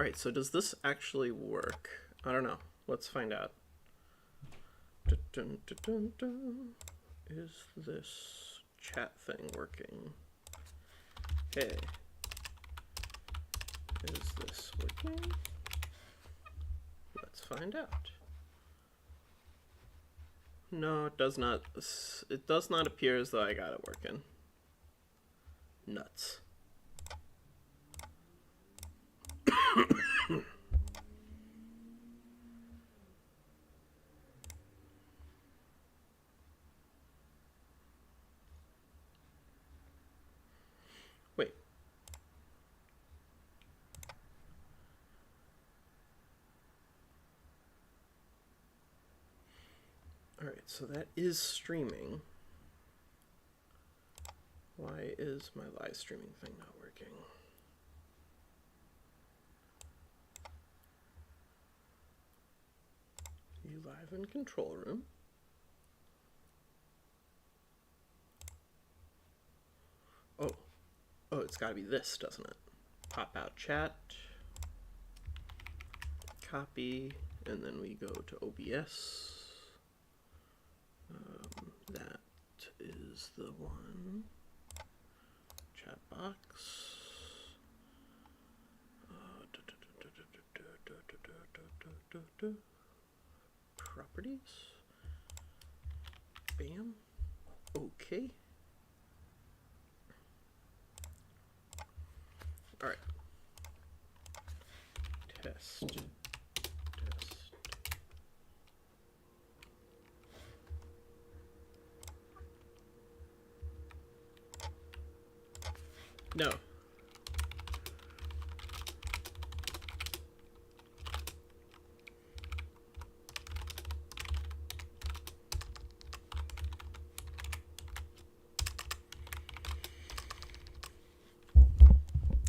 Alright, so does this actually work? I don't know. Let's find out. Dun, dun, dun, dun, dun. Is this chat thing working? Hey. Is this working? Let's find out. No, it does not. It does not appear as though I got it working. Nuts. Wait. Alright, so that is streaming. Why is my live streaming thing not working? You live in control room. Oh, it's gotta be this, doesn't it? Pop out chat, copy, and then we go to OBS. That is the one. Chat box. Properties. Bam. Okay. All right. Test. No.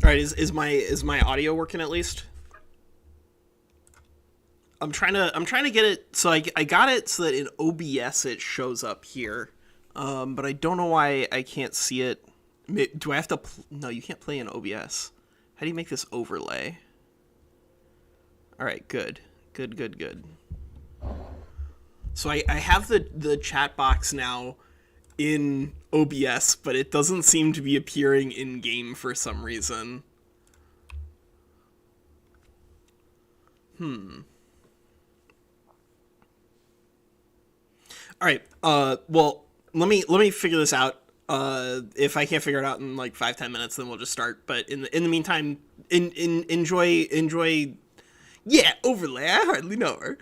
All right, is my audio working at least? I'm trying to get it so I got it so that in OBS it shows up here. But I don't know why I can't see it. Do I have to no, you can't play in OBS. How do you make this overlay? All right, good. So I have the chat box now in OBS, but it doesn't seem to be appearing in game for some reason. All right. Well, let me figure this out. If I can't figure it out in like 5-10 minutes, then we'll just start. But in the meantime, enjoy. Yeah, overlay. I hardly know her.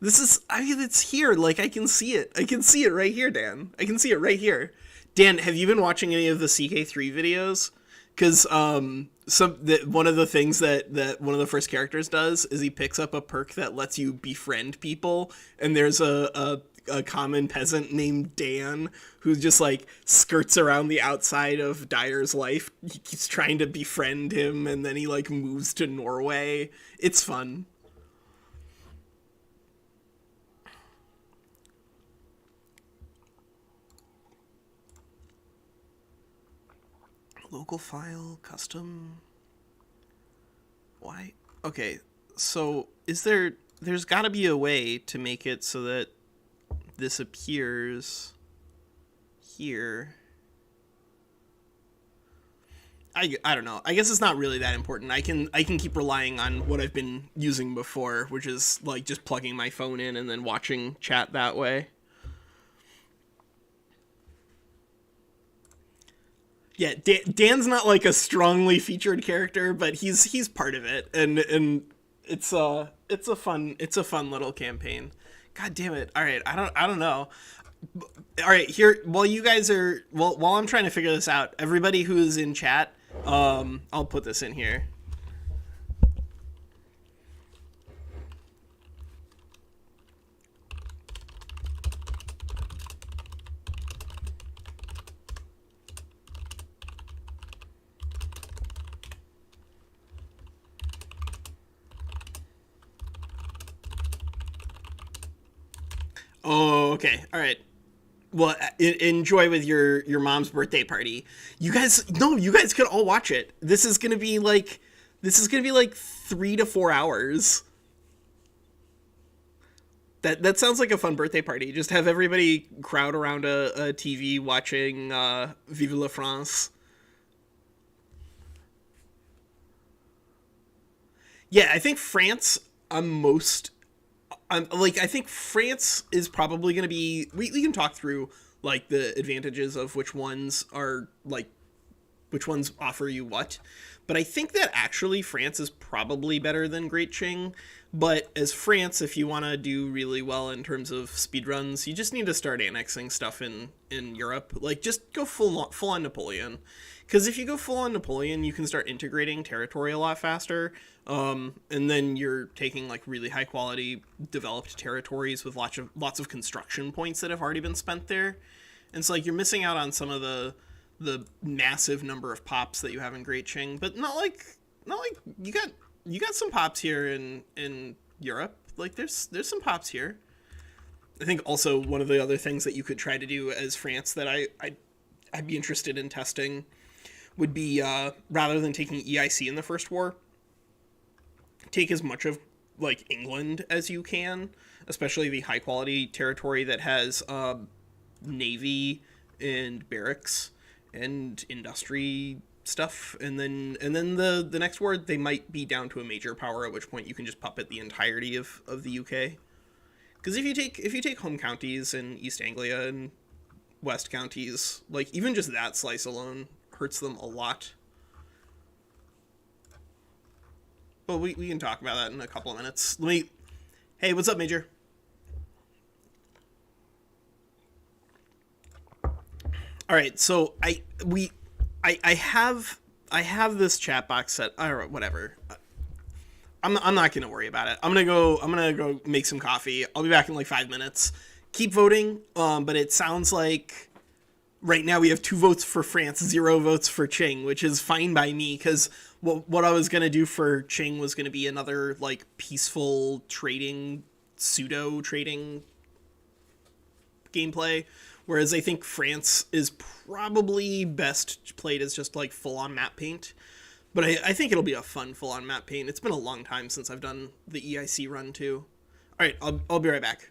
This is, I mean, it's here. Like, I can see it. I can see it right here, Dan. I can see it right here. Dan, have you been watching any of the CK3 videos? Because one of the things that one of the first characters does is he picks up a perk that lets you befriend people, and there's a common peasant named Dan who just like skirts around the outside of Dyer's life. He's trying to befriend him, and then he like moves to Norway. It's fun. Local file, custom. Why? Okay, so there's gotta be a way to make it so that this appears here. I don't know. I guess it's not really that important. I can keep relying on what I've been using before, which is like just plugging my phone in and then watching chat that way. Yeah, Dan's not like a strongly featured character, but he's part of it, and it's a fun little campaign. God damn it! All right, I don't know. All right, here while you guys are while I'm trying to figure this out, everybody who's in chat, I'll put this in here. Oh, okay. All right. Well, enjoy with your mom's birthday party. You guys could all watch it. This is gonna be like This is gonna be like 3 to 4 hours. That sounds like a fun birthday party. Just have everybody crowd around a TV watching Vive la France. Yeah, I think France. I'm most. I'm like I think France is probably going to be. We can talk through like the advantages of which ones are like which ones offer you what. But I think that actually France is probably better than Great Qing. But as France, if you want to do really well in terms of speedruns, you just need to start annexing stuff in Europe. Like just go full on Napoleon. Because if you go full on Napoleon, you can start integrating territory a lot faster. And then you're taking like really high quality developed territories with lots of construction points that have already been spent there. And so like you're missing out on some of the massive number of pops that you have in Great Qing, but not like you got some pops here in Europe. Like there's some pops here. I think also one of the other things that you could try to do as France that I'd be interested in testing would be rather than taking EIC in the First War, take as much of like England as you can, especially the high quality territory that has navy and barracks and industry stuff, and then the next war they might be down to a major power, at which point you can just puppet the entirety of the UK. Because if you take home counties in East Anglia and West counties, like even just that slice alone hurts them a lot. But we can talk about that in a couple of minutes. Let me. Hey, what's up, Major? All right, so I have this chat box set. Or whatever. I'm not gonna worry about it. I'm gonna go make some coffee. I'll be back in like 5 minutes. Keep voting. But it sounds like right now we have 2 votes for France, 0 votes for Qing, which is fine by me because what I was gonna do for Qing was gonna be another like peaceful trading, pseudo trading gameplay. Whereas I think France is probably best played as just like full on map paint. But I think it'll be a fun full on map paint. It's been a long time since I've done the EIC run too. All right, I'll be right back.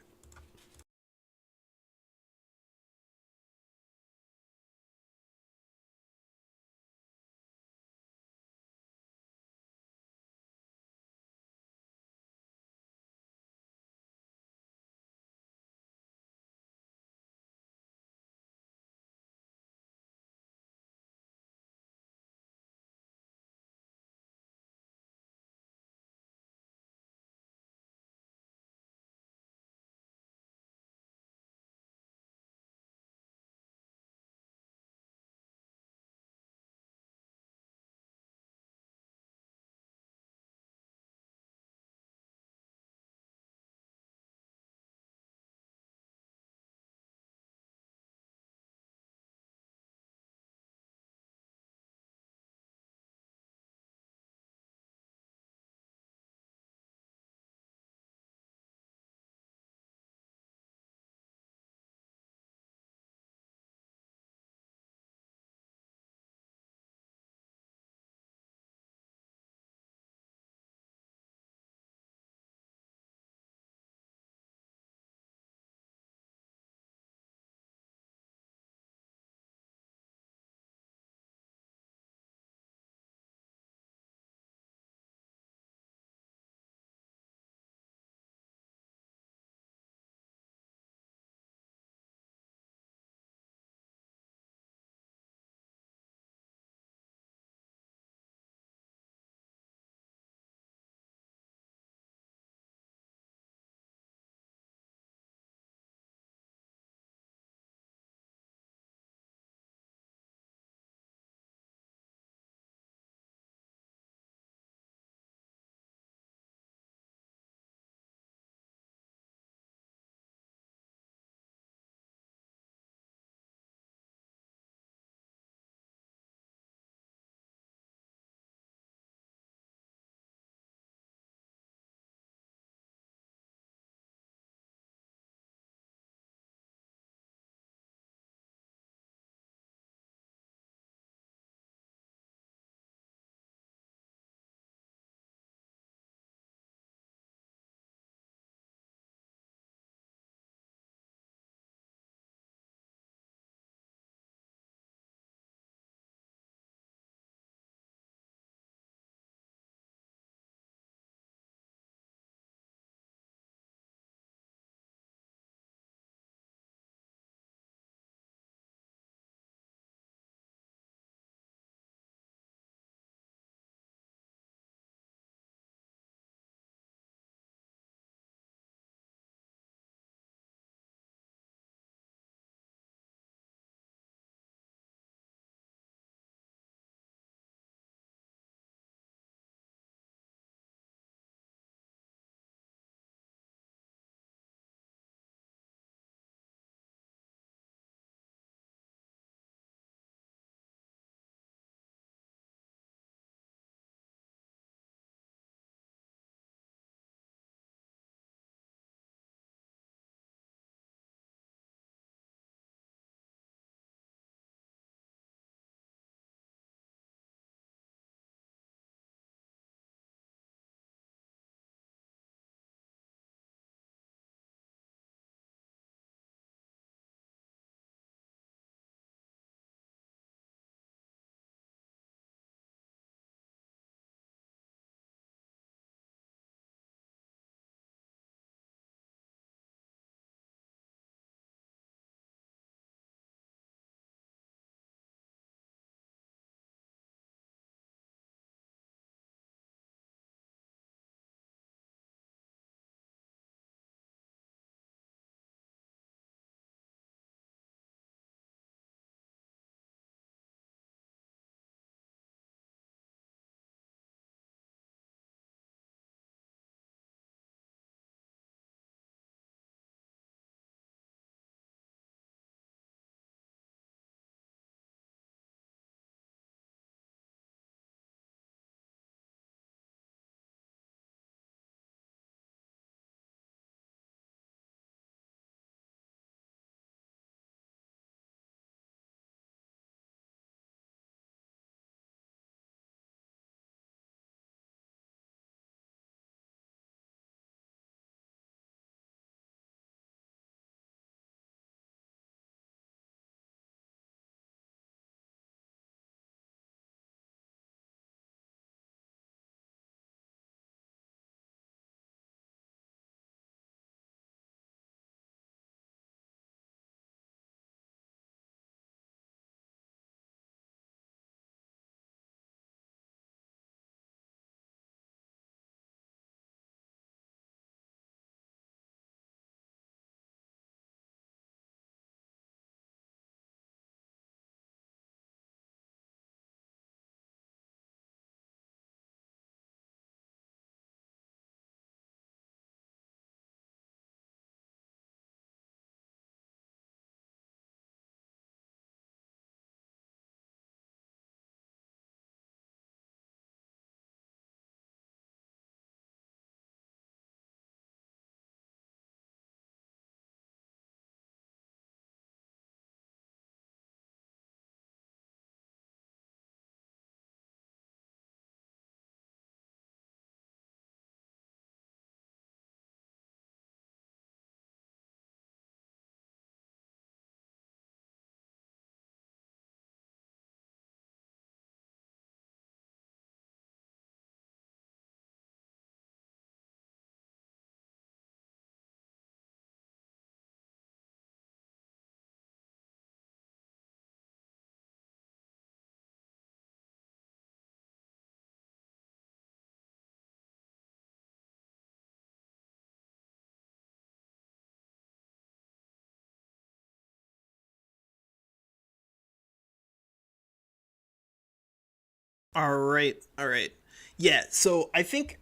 All right, all right. Yeah, so I think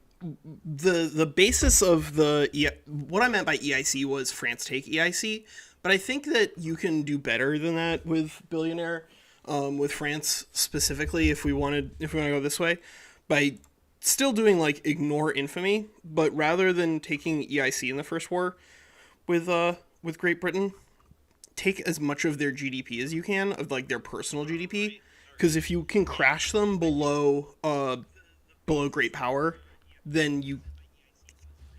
the basis of what I meant by EIC was France take EIC, but I think that you can do better than that with Billionaire, with France specifically if we want to go this way, by still doing like ignore infamy, but rather than taking EIC in the first war with Great Britain, take as much of their GDP as you can, of like their personal GDP, because if you can crash them below great power, then you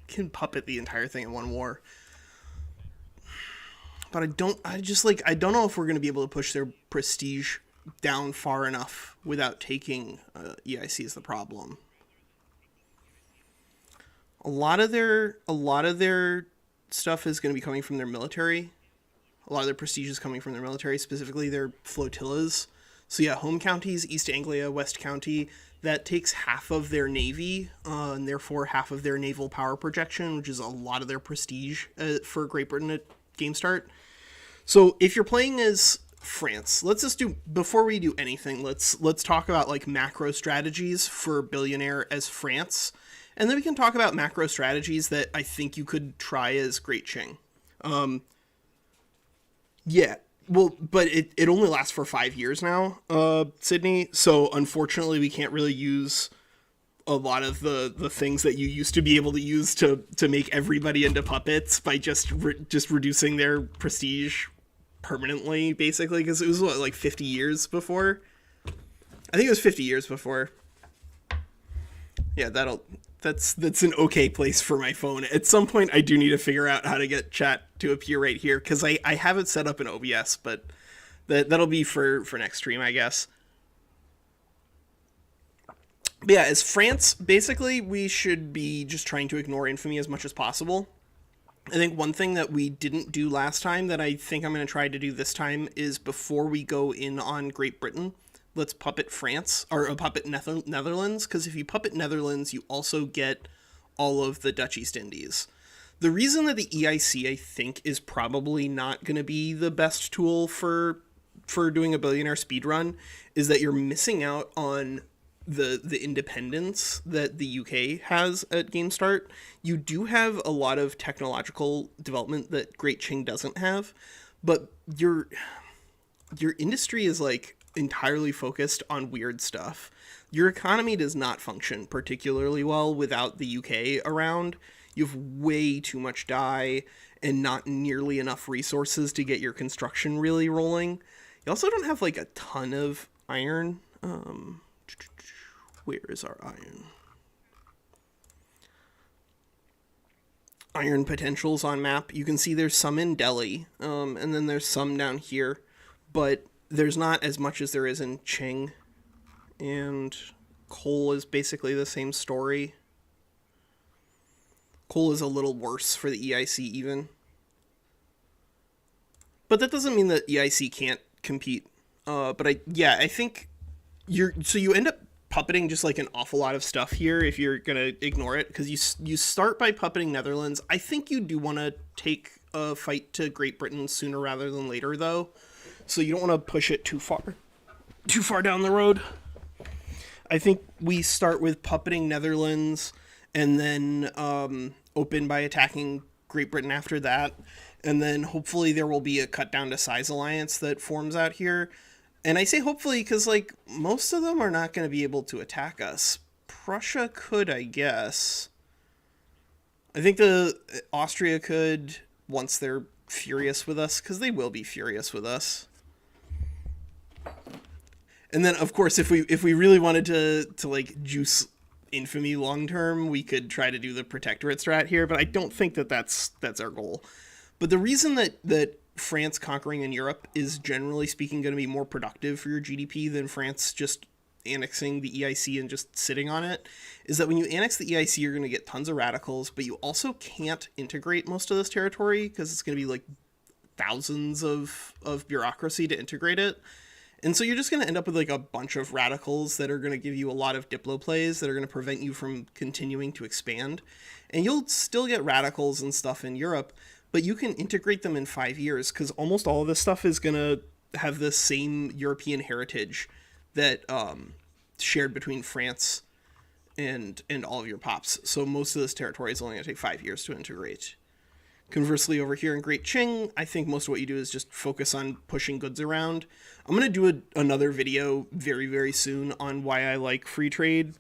can puppet the entire thing in one war. But I don't know if we're going to be able to push their prestige down far enough without taking EIC is the problem. A lot of their stuff is going to be coming from their military. A lot of their prestige is coming from their military, specifically their flotillas. So yeah, home counties, East Anglia, West County, that takes half of their navy, and therefore half of their naval power projection, which is a lot of their prestige for Great Britain at game start. So if you're playing as France, let's just do before we do anything, let's talk about like macro strategies for Billionaire as France, and then we can talk about macro strategies that I think you could try as Great Qing. Yeah. Well, but it only lasts for 5 years now, Sydney. So unfortunately, we can't really use a lot of the things that you used to be able to use to make everybody into puppets by just reducing their prestige permanently, basically, because it was what, like 50 years before. I think it was 50 years before. Yeah, that's an okay place for my phone. At some point, I do need to figure out how to get chat to appear right here because I have it set up in OBS, but that'll be for next stream, I guess. But yeah, as France, basically, we should be just trying to ignore infamy as much as possible. I think one thing that we didn't do last time that I think I'm going to try to do this time is before we go in on Great Britain, let's puppet France or puppet Netherlands, because if you puppet Netherlands, you also get all of the Dutch East Indies. The reason that the EIC I think is probably not going to be the best tool for doing a billionaire speed run is that you're missing out on the independence that the UK has at game start. You do have a lot of technological development that Great Qing doesn't have, but your industry is like entirely focused on weird stuff. Your economy does not function particularly well without the UK around. You have way too much dye and not nearly enough resources to get your construction really rolling. You also don't have like a ton of iron. Where is our iron? Iron potentials on map. You can see there's some in Delhi, and then there's some down here, but there's not as much as there is in Qing, and coal is basically the same story. Coal is a little worse for the EIC even. But that doesn't mean that EIC can't compete. I think you end up puppeting just like an awful lot of stuff here if you're gonna ignore it, because you start by puppeting Netherlands. I think you do want to take a fight to Great Britain sooner rather than later, though, so you don't want to push it too far down the road. I think we start with puppeting Netherlands and then open by attacking Great Britain after that, and then hopefully there will be a cut down to size alliance that forms out here. And I say hopefully because, like, most of them are not going to be able to attack us. Prussia could, I guess. I think the Austria could once they're furious with us, because they will be furious with us. And then, of course, if we really wanted to like juice infamy long term, we could try to do the protectorate strat here. But I don't think that that's our goal. But the reason that France conquering in Europe is generally speaking going to be more productive for your GDP than France just annexing the EIC and just sitting on it is that when you annex the EIC, you're going to get tons of radicals, but you also can't integrate most of this territory because it's going to be like thousands of bureaucracy to integrate it. And so you're just going to end up with like a bunch of radicals that are going to give you a lot of diplo plays that are going to prevent you from continuing to expand. And you'll still get radicals and stuff in Europe, but you can integrate them in 5 years because almost all of this stuff is going to have the same European heritage that shared between France and all of your pops. So most of this territory is only going to take 5 years to integrate. Conversely, over here in Great Qing, I think most of what you do is just focus on pushing goods around. I'm going to do another video very, very soon on why I like free trade.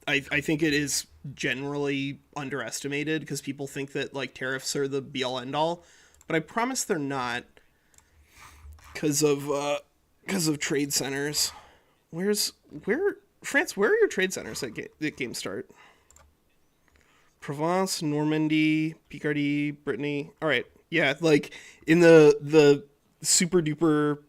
I think it is generally underestimated because people think that like tariffs are the be all end all, but I promise they're not because of trade centers. Where France? Where are your trade centers at Game Start? Provence, Normandy, Picardy, Brittany. All right, yeah, like in the super duper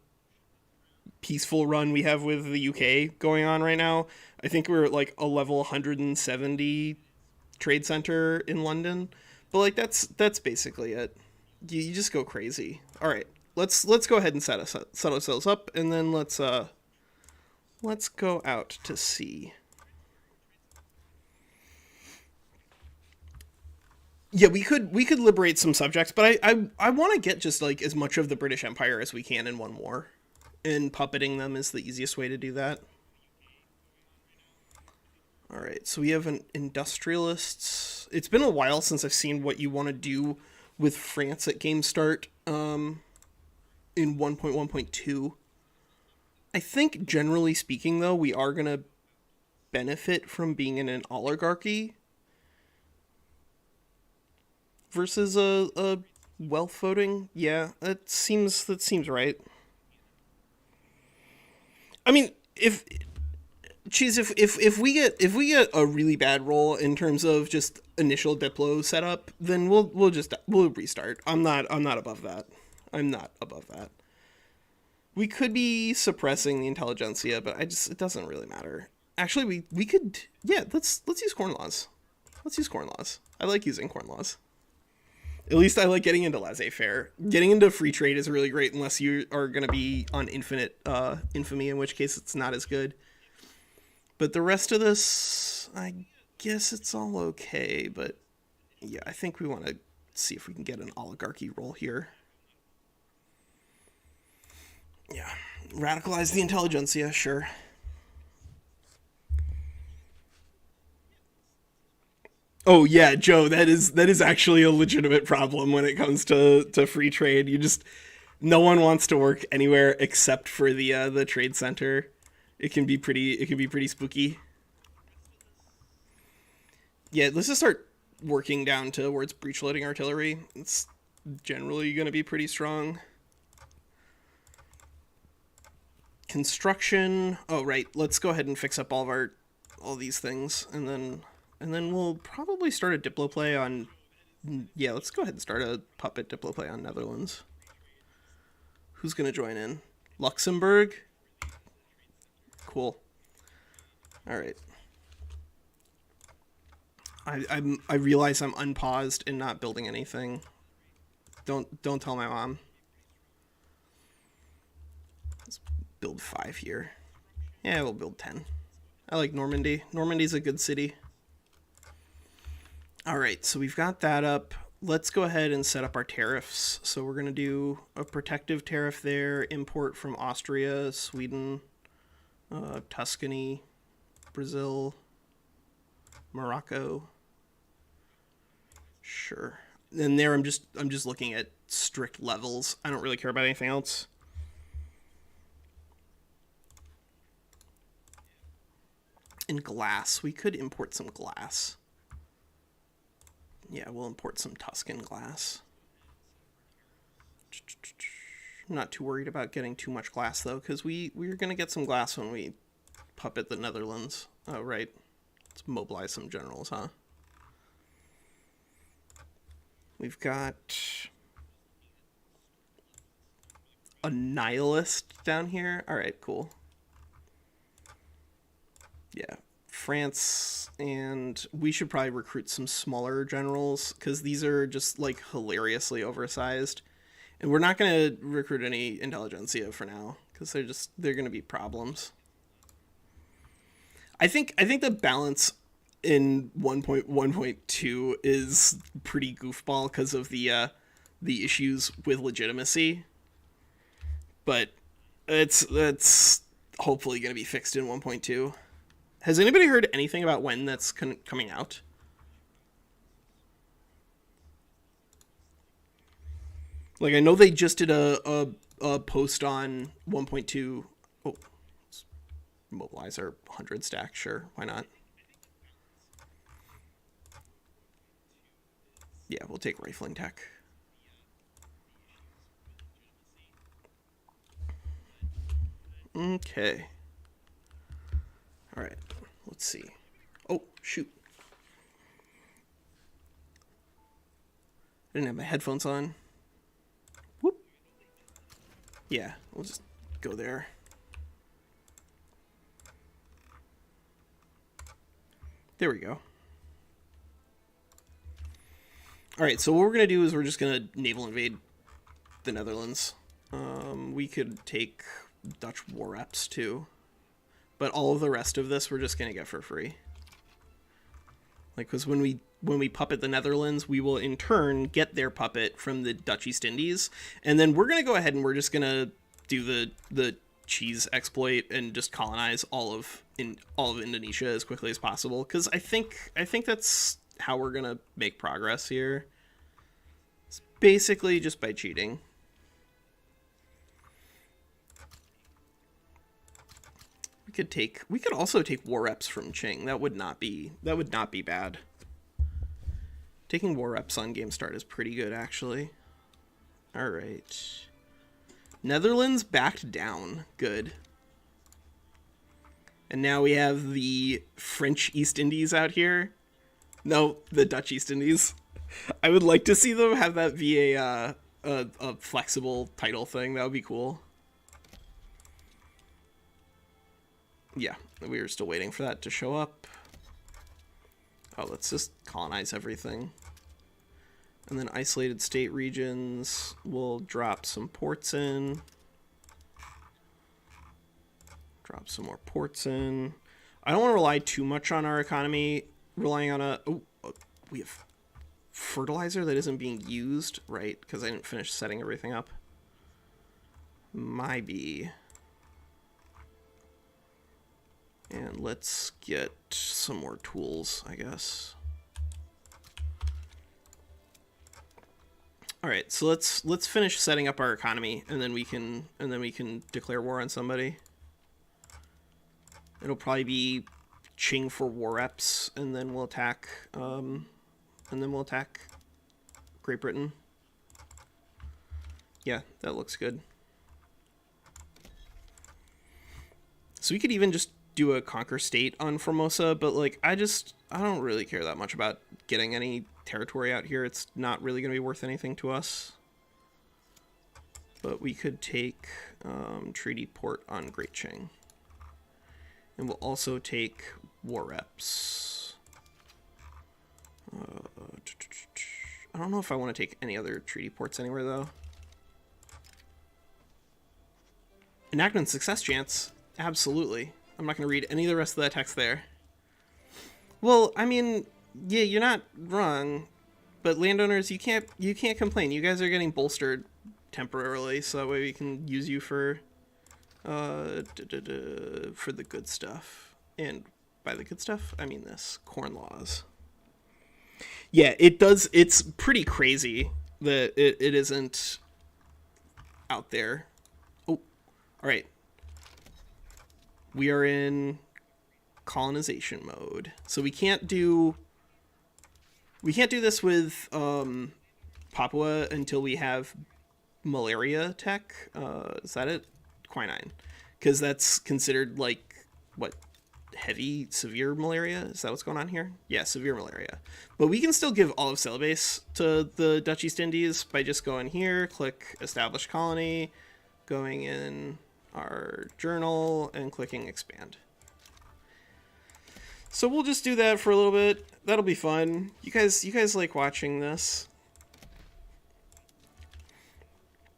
peaceful run we have with the UK going on right now, I think we're at like a level 170 trade center in London. But like that's basically it. You just go crazy. All right, let's go ahead and set ourselves up, and then let's go out to sea. Yeah, we could liberate some subjects, but I want to get just like as much of the British Empire as we can in one war, and puppeting them is the easiest way to do that. All right, so we have an industrialists. It's been a while since I've seen what you want to do with France at game start in 1.1.2. I think generally speaking, though, we are going to benefit from being in an oligarchy versus a wealth voting. Yeah, that seems right. I mean, if we get a really bad roll in terms of just initial diplo setup, then we'll restart. I'm not above that. I'm not above that. We could be suppressing the intelligentsia, but it doesn't really matter. Actually, we could, yeah, let's use corn laws. Let's use corn laws. I like using corn laws. At least I like getting into laissez-faire. Getting into free trade is really great unless you are going to be on infinite infamy, in which case it's not as good. But the rest of this, I guess it's all okay. But yeah, I think we want to see if we can get an oligarchy roll here. Yeah, radicalize the intelligentsia, sure. Oh yeah, Joe, that is actually a legitimate problem when it comes to free trade. No one wants to work anywhere except for the trade center. It can be pretty spooky. Yeah, let's just start working down towards breech loading artillery. It's generally going to be pretty strong. Construction. Oh right, let's go ahead and fix up all these things, and then we'll probably start a diplo play on. Yeah, let's go ahead and start a puppet diplo play on Netherlands. Who's gonna join in? Luxembourg. Cool. All right. I realize I'm unpaused and not building anything. Don't tell my mom. Let's build 5 here. Yeah, we'll build 10. I like Normandy. Normandy's a good city. All right, so we've got that up. Let's go ahead and set up our tariffs. So we're going to do a protective tariff there, import from Austria, Sweden, Tuscany, Brazil, Morocco. Sure. And there I'm just looking at strict levels. I don't really care about anything else. And glass. We could import some glass. Yeah, we'll import some Tuscan glass. I'm not too worried about getting too much glass, though, because we're going to get some glass when we puppet the Netherlands. Oh, right. Let's mobilize some generals, huh? We've got a nihilist down here. All right, cool. Yeah, France, and we should probably recruit some smaller generals because these are just like hilariously oversized, and we're not going to recruit any intelligentsia for now because they're going to be problems. I think the balance in 1.1.2 is pretty goofball because of the issues with legitimacy, but that's hopefully going to be fixed in 1.2. Has anybody heard anything about when that's coming out? Like, I know they just did a post on 1.2. Oh, mobilizer 100 stack. Sure, why not? Yeah, we'll take rifling tech. Okay. All right. Let's see. Oh, shoot. I didn't have my headphones on. Whoop. Yeah, we'll just go there. There we go. All right, so what we're going to do is we're just going to naval invade the Netherlands. We could take Dutch war reps too. But all of the rest of this we're just going to get for free. Like, because when we puppet the Netherlands, we will in turn get their puppet from the Dutch East Indies. And then we're going to go ahead and we're just going to do the cheese exploit and just colonize all of Indonesia as quickly as possible. Because I think that's how we're going to make progress here. It's basically just by cheating. We could also take war reps from Qing. That would not be bad. Taking war reps on game start is pretty good, actually. All right. Netherlands backed down. Good. And now we have the French East Indies out here. No, the Dutch East Indies. I would like to see them have that be a flexible title thing. That would be cool. Yeah, we were still waiting for that to show up. Oh, let's just colonize everything. And then isolated state regions, we'll drop some ports in. Drop some more ports in. I don't want to rely too much on our economy relying on a... Oh, we have fertilizer that isn't being used, right? Because I didn't finish setting everything up. Maybe. And let's get some more tools, I guess. All right, so let's finish setting up our economy, and then we can declare war on somebody. It'll probably be Qing for war reps, and then we'll attack. Great Britain. Yeah, that looks good. So we could even just do a conquer state on Formosa, but like I don't really care that much about getting any territory out here. It's not really going to be worth anything to us. But we could take treaty port on Great Qing. And we'll also take war reps. I don't know if I want to take any other treaty ports anywhere though. Enactment success chance. Absolutely. I'm not going to read any of the rest of that text there. Well, I mean, yeah, you're not wrong, but landowners, you can't complain. You guys are getting bolstered temporarily, so that way we can use you for the good stuff. And by the good stuff, I mean this corn laws. Yeah, it does. It's pretty crazy that it isn't out there. Oh, all right. We are in colonization mode, so we can't do this with Papua until we have malaria tech. Is that it? Quinine, because that's considered like what, heavy severe malaria? Is that what's going on here? Yeah, severe malaria. But we can still give all of Celebes to the Dutch East Indies by just going here, click establish colony, going in our journal and clicking expand. So we'll just do that for a little bit. That'll be fun. You guys like watching this?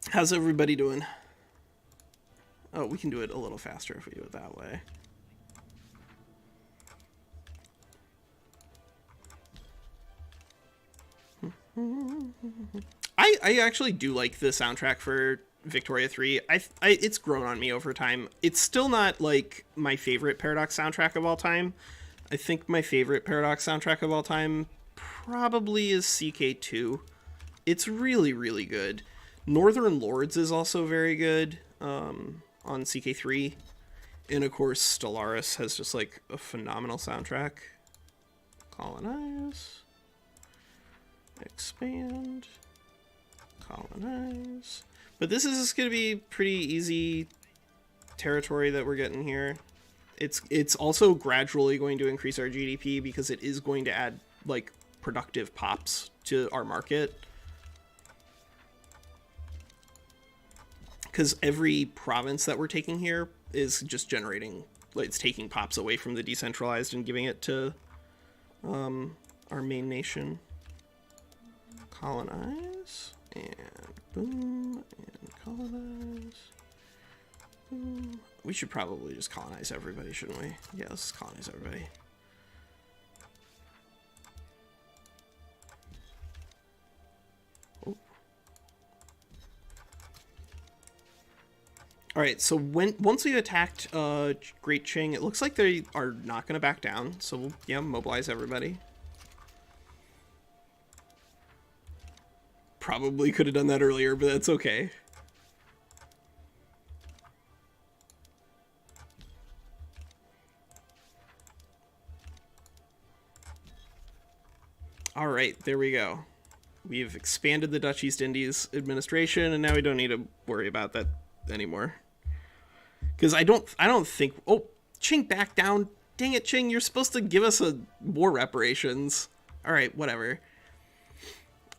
How's everybody doing? Oh, we can do it a little faster if we do it that way. I actually do like the soundtrack for Victoria 3. It's grown on me over time. It's still not like my favorite Paradox soundtrack of all time. I think my favorite Paradox soundtrack of all time probably is CK2. It's really, really good. Northern Lords is also very good on CK3. And of course, Stellaris has just like a phenomenal soundtrack. Colonize. Expand. Colonize. But this is just going to be pretty easy territory that we're getting here. It's also gradually going to increase our GDP because it is going to add like productive pops to our market. Because every province that we're taking here is just generating, like, it's taking pops away from the decentralized and giving it to our main nation. Colonize, and boom, and colonize, boom. We should probably just colonize everybody, shouldn't we? Yeah, let's colonize everybody. All right, so once we've attacked Great Qing, it looks like they are not going to back down. So we'll, yeah, mobilize everybody. Probably could have done that earlier, but that's okay. All right, there we go. We've expanded the Dutch East Indies administration, and now we don't need to worry about that anymore. Because I don't think... Oh, Qing back down. Dang it, Qing, you're supposed to give us a war reparations. All right, whatever.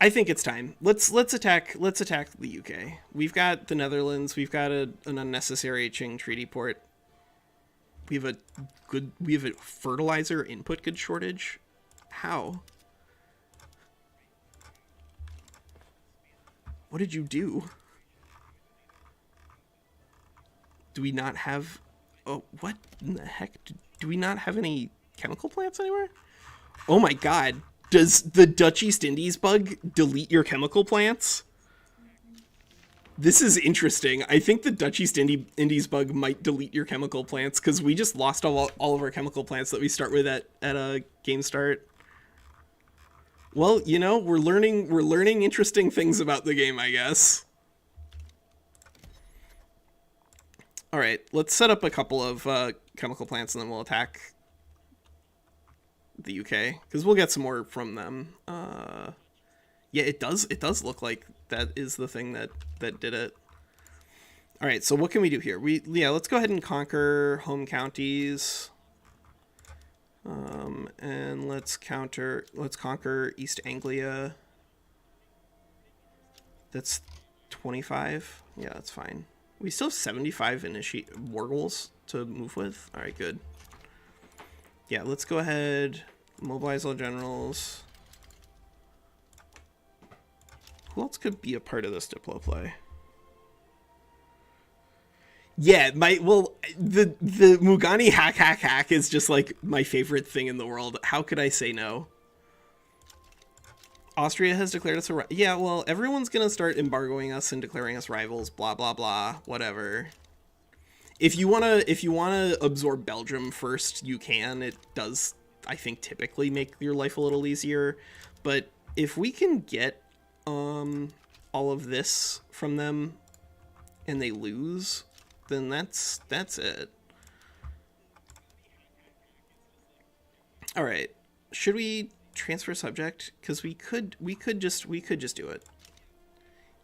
I think it's time. Let's attack the UK. We've got the Netherlands. We've got an unnecessary Qing treaty port. We have a fertilizer input goods shortage. How? What did you do? Do we not have... Oh, what in the heck? Do we not have any chemical plants anywhere? Oh my god. Does the Dutch East Indies bug delete your chemical plants? This is interesting. I think the Dutch East Indies bug might delete your chemical plants because we just lost all of our chemical plants that we start with at a game start. Well, you know, we're learning interesting things about the game, I guess. All right, let's set up a couple of chemical plants and then we'll attack the UK because we'll get some more from them. Yeah, it does look like that is the thing that did it. All right, so what can we do here? Let's go ahead and conquer home counties. And let's conquer East Anglia. That's 25. Yeah, that's fine. We still have 75 war goals to move with. All right, good. Yeah, let's go ahead, mobilize all generals. Who else could be a part of this Diplo play? Yeah, the Mugani hack is just like my favorite thing in the world. How could I say no? Austria has declared us a... Yeah, well, everyone's gonna start embargoing us and declaring us rivals, blah, blah, blah, whatever. If you wanna absorb Belgium first, you can. It does, I think, typically make your life a little easier. But if we can get all of this from them and they lose, then that's it. All right. Should we transfer subject? Because we could just do it.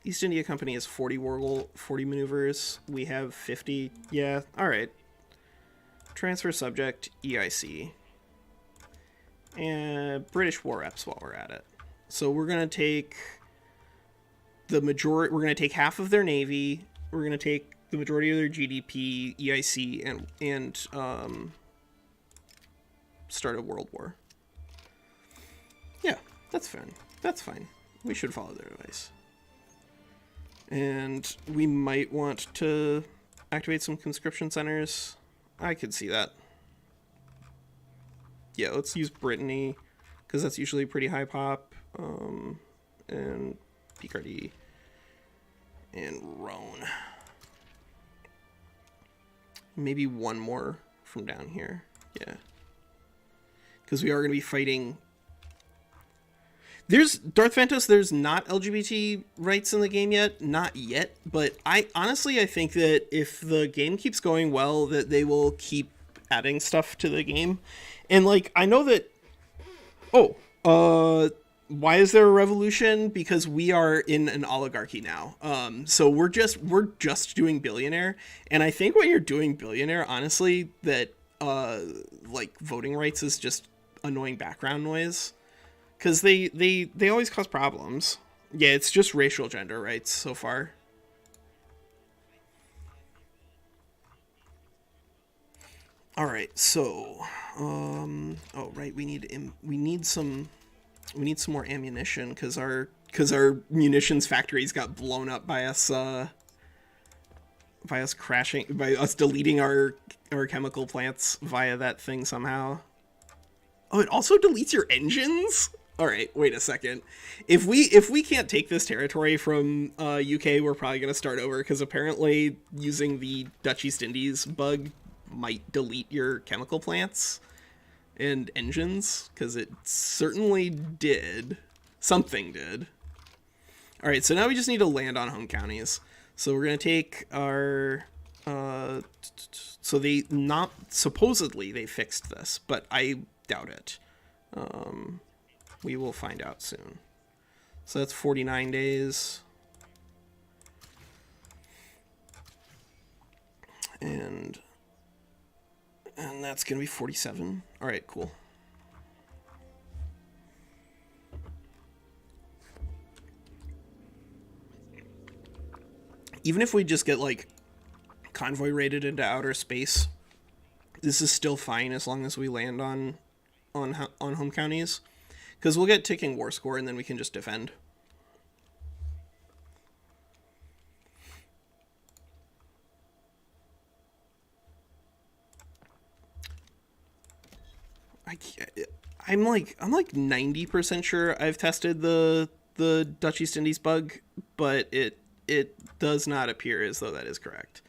East India Company has 40 war goal, 40 maneuvers. We have 50. Yeah, all right. Transfer subject, EIC. And British war reps while we're at it. So we're going to take the majority, we're going to take half of their navy. We're going to take the majority of their GDP, EIC, and start a world war. Yeah, that's fine. That's fine. We should follow their advice. And we might want to activate some conscription centers. I could see that. Yeah, let's use Brittany, because that's usually pretty high pop. And Picardy. and Rhone. Maybe one more from down here. Yeah. Because we are going to be fighting... There's Darth Phantos, there's not LGBT rights in the game yet. Not yet. But I think that if the game keeps going well, that they will keep adding stuff to the game. And, like, I know that... Oh, why is there a revolution? Because we are in an oligarchy now. So we're just doing Billionaire. And I think when you're doing Billionaire, honestly, that, like, voting rights is just annoying background noise. Because they always cause problems. Yeah, it's just racial gender rights so far. All right, so, oh right, we need some more ammunition because our munitions factories got blown up by us crashing, by us deleting our chemical plants via that thing somehow. Oh, it also deletes your engines? All right, wait a second. If we can't take this territory from UK, we're probably going to start over because apparently using the Dutch East Indies bug might delete your chemical plants and engines, because it certainly did. Something did. All right, so now we just need to land on home counties. So we're going to take our... so they not... Supposedly they fixed this, but I doubt it. We will find out soon. So that's 49 days. And that's going to be 47. All right, cool. Even if we just get, like, convoy rated into outer space, this is still fine as long as we land on home counties. Because we'll get ticking war score and then we can just defend. I'm like 90% sure I've tested the Dutch East Indies bug, but it does not appear as though that is correct.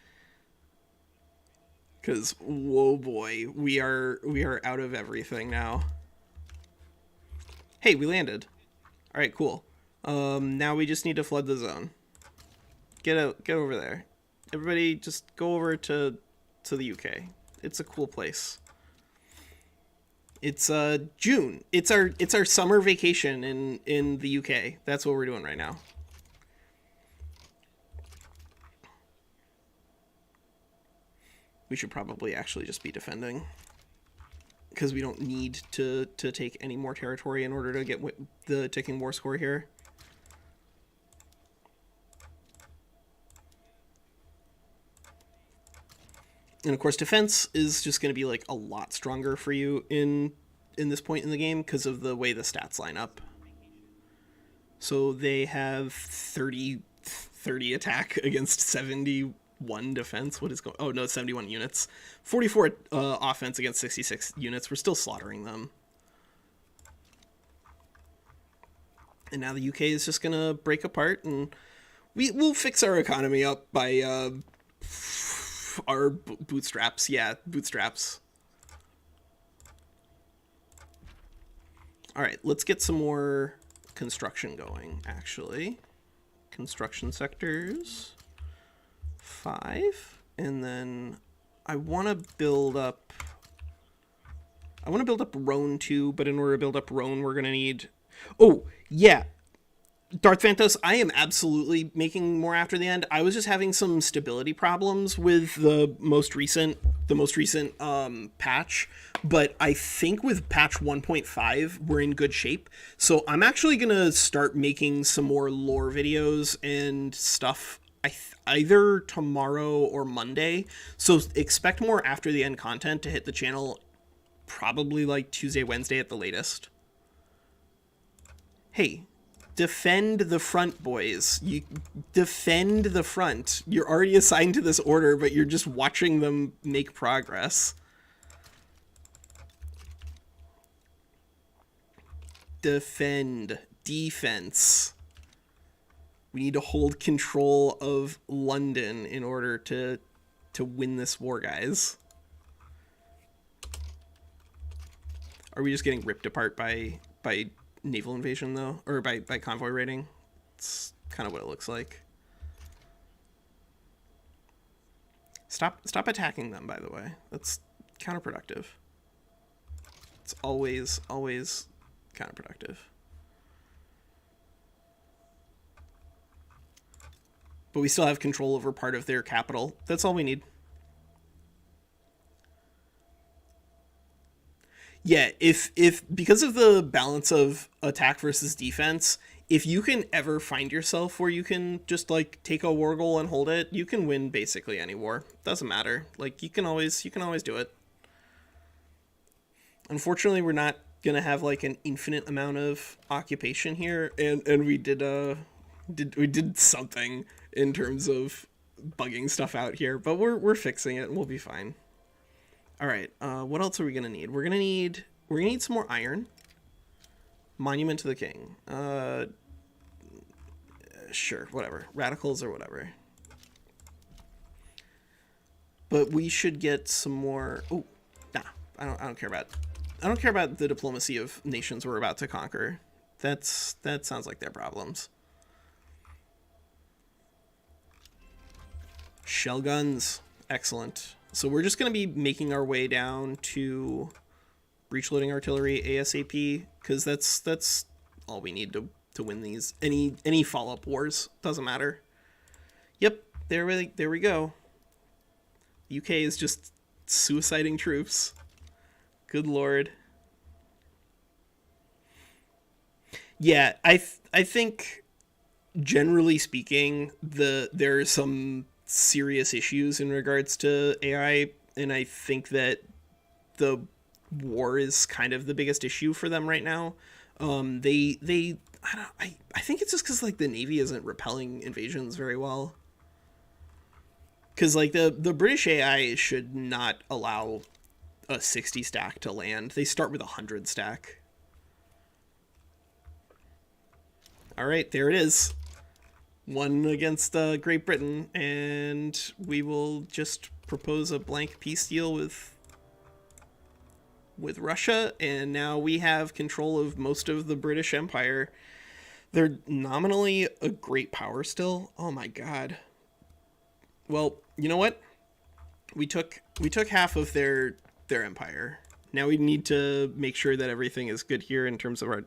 Because whoa boy, we are out of everything now. Hey, we landed. All right, cool. Now we just need to flood the zone. Get over there. Everybody, just go over to the UK. It's a cool place. It's June. It's our summer vacation in the UK. That's what we're doing right now. We should probably actually just be defending, because we don't need to take any more territory in order to get the ticking war score here. And of course, defense is just going to be like a lot stronger for you in this point in the game because of the way the stats line up. So they have 30 attack against 71 defense. What is going? Oh no, 71 units. 44 offense against 66 units. We're still slaughtering them. And now the UK is just gonna break apart, and we'll fix our economy up by our bootstraps. Yeah, bootstraps. All right, let's get some more construction going, actually. Construction sectors. 5. And then I want to build up... Rhone too, but in order to build up Rhone, we're going to need... Oh, yeah. Darth Phantos, I am absolutely making more after the end. I was just having some stability problems with the most recent patch, but I think with patch 1.5 we're in good shape. So I'm actually gonna start making some more lore videos and stuff either tomorrow or Monday. So expect more after the end content to hit the channel probably like Tuesday, Wednesday at the latest. Hey, defend the front, boys. You defend the front. You're already assigned to this order, but you're just watching them make progress. Defend. Defense. We need to hold control of London in order to win this war, guys. Are we just getting ripped apart by naval invasion though, or by convoy raiding? It's kind of what it looks like. Stop attacking them, by the way. That's counterproductive. It's always counterproductive. But we still have control over part of their capital. That's all we need. Yeah, if because of the balance of attack versus defense, if you can ever find yourself where you can just like take a war goal and hold it, you can win basically any war. Doesn't matter. Like you can always do it. Unfortunately, we're not gonna have like an infinite amount of occupation here, and we did something in terms of bugging stuff out here, but we're fixing it and we'll be fine. All right, what else are we gonna need? We're gonna need some more iron. Monument to the King. Sure, whatever. Radicals or whatever. But we should get some more. Oh, nah, I don't care about. I don't care about the diplomacy of nations we're about to conquer. That sounds like their problems. Shell guns, excellent. So we're just going to be making our way down to breech loading artillery ASAP, because that's all we need to win these. Any follow-up wars, doesn't matter. Yep, there we go. The UK is just suiciding troops. Good lord. Yeah, I think generally speaking, there are some serious issues in regards to AI, and I think that the war is kind of the biggest issue for them right now. I think it's just because like the Navy isn't repelling invasions very well. Because like the British AI should not allow a 60 stack to land. They start with a 100 stack. All right, there it is. One against Great Britain, and we will just propose a blank peace deal with Russia, and now we have control of most of the British Empire. They're nominally a great power still. Oh my god. Well, you know what? We took half of their empire. Now we need to make sure that everything is good here in terms of our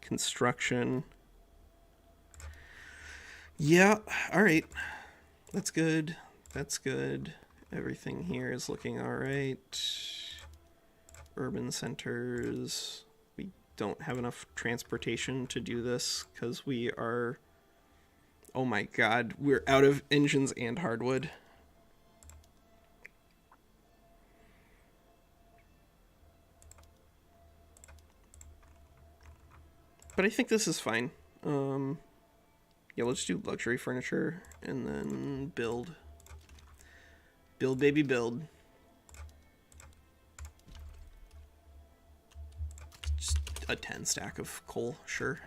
construction. Yeah, all right. That's good. That's good. Everything here is looking all right. Urban centers. We don't have enough transportation to do this because we are... Oh my god, we're out of engines and hardwood. But I think this is fine. Yeah, let's do luxury furniture and then build. Build, baby, build. Just a 10 stack of coal, sure.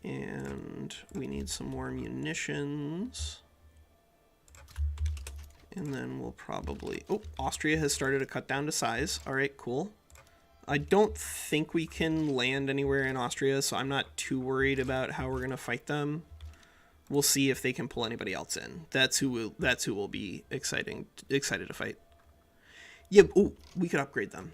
And we need some more munitions. And then we'll probably... Oh, Austria has started to cut down to size. All right, cool. I don't think we can land anywhere in Austria, so I'm not too worried about how we're going to fight them. We'll see if they can pull anybody else in. That's who will be excited to fight. Yeah, oh, we could upgrade them.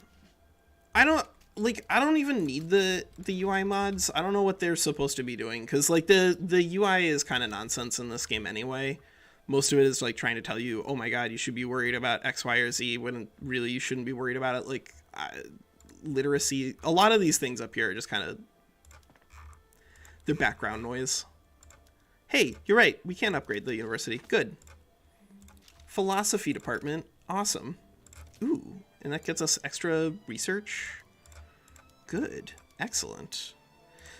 I don't even need the UI mods. I don't know what they're supposed to be doing, cuz like the UI is kind of nonsense in this game anyway. Most of it is like trying to tell you, "Oh my god, you should be worried about X, Y, or Z," when really you shouldn't be worried about it. Like literacy, a lot of these things up here are just kind of they're background noise. Hey, you're right, we can upgrade the university. Good. Philosophy department, awesome. Ooh, and that gets us extra research. Good, excellent.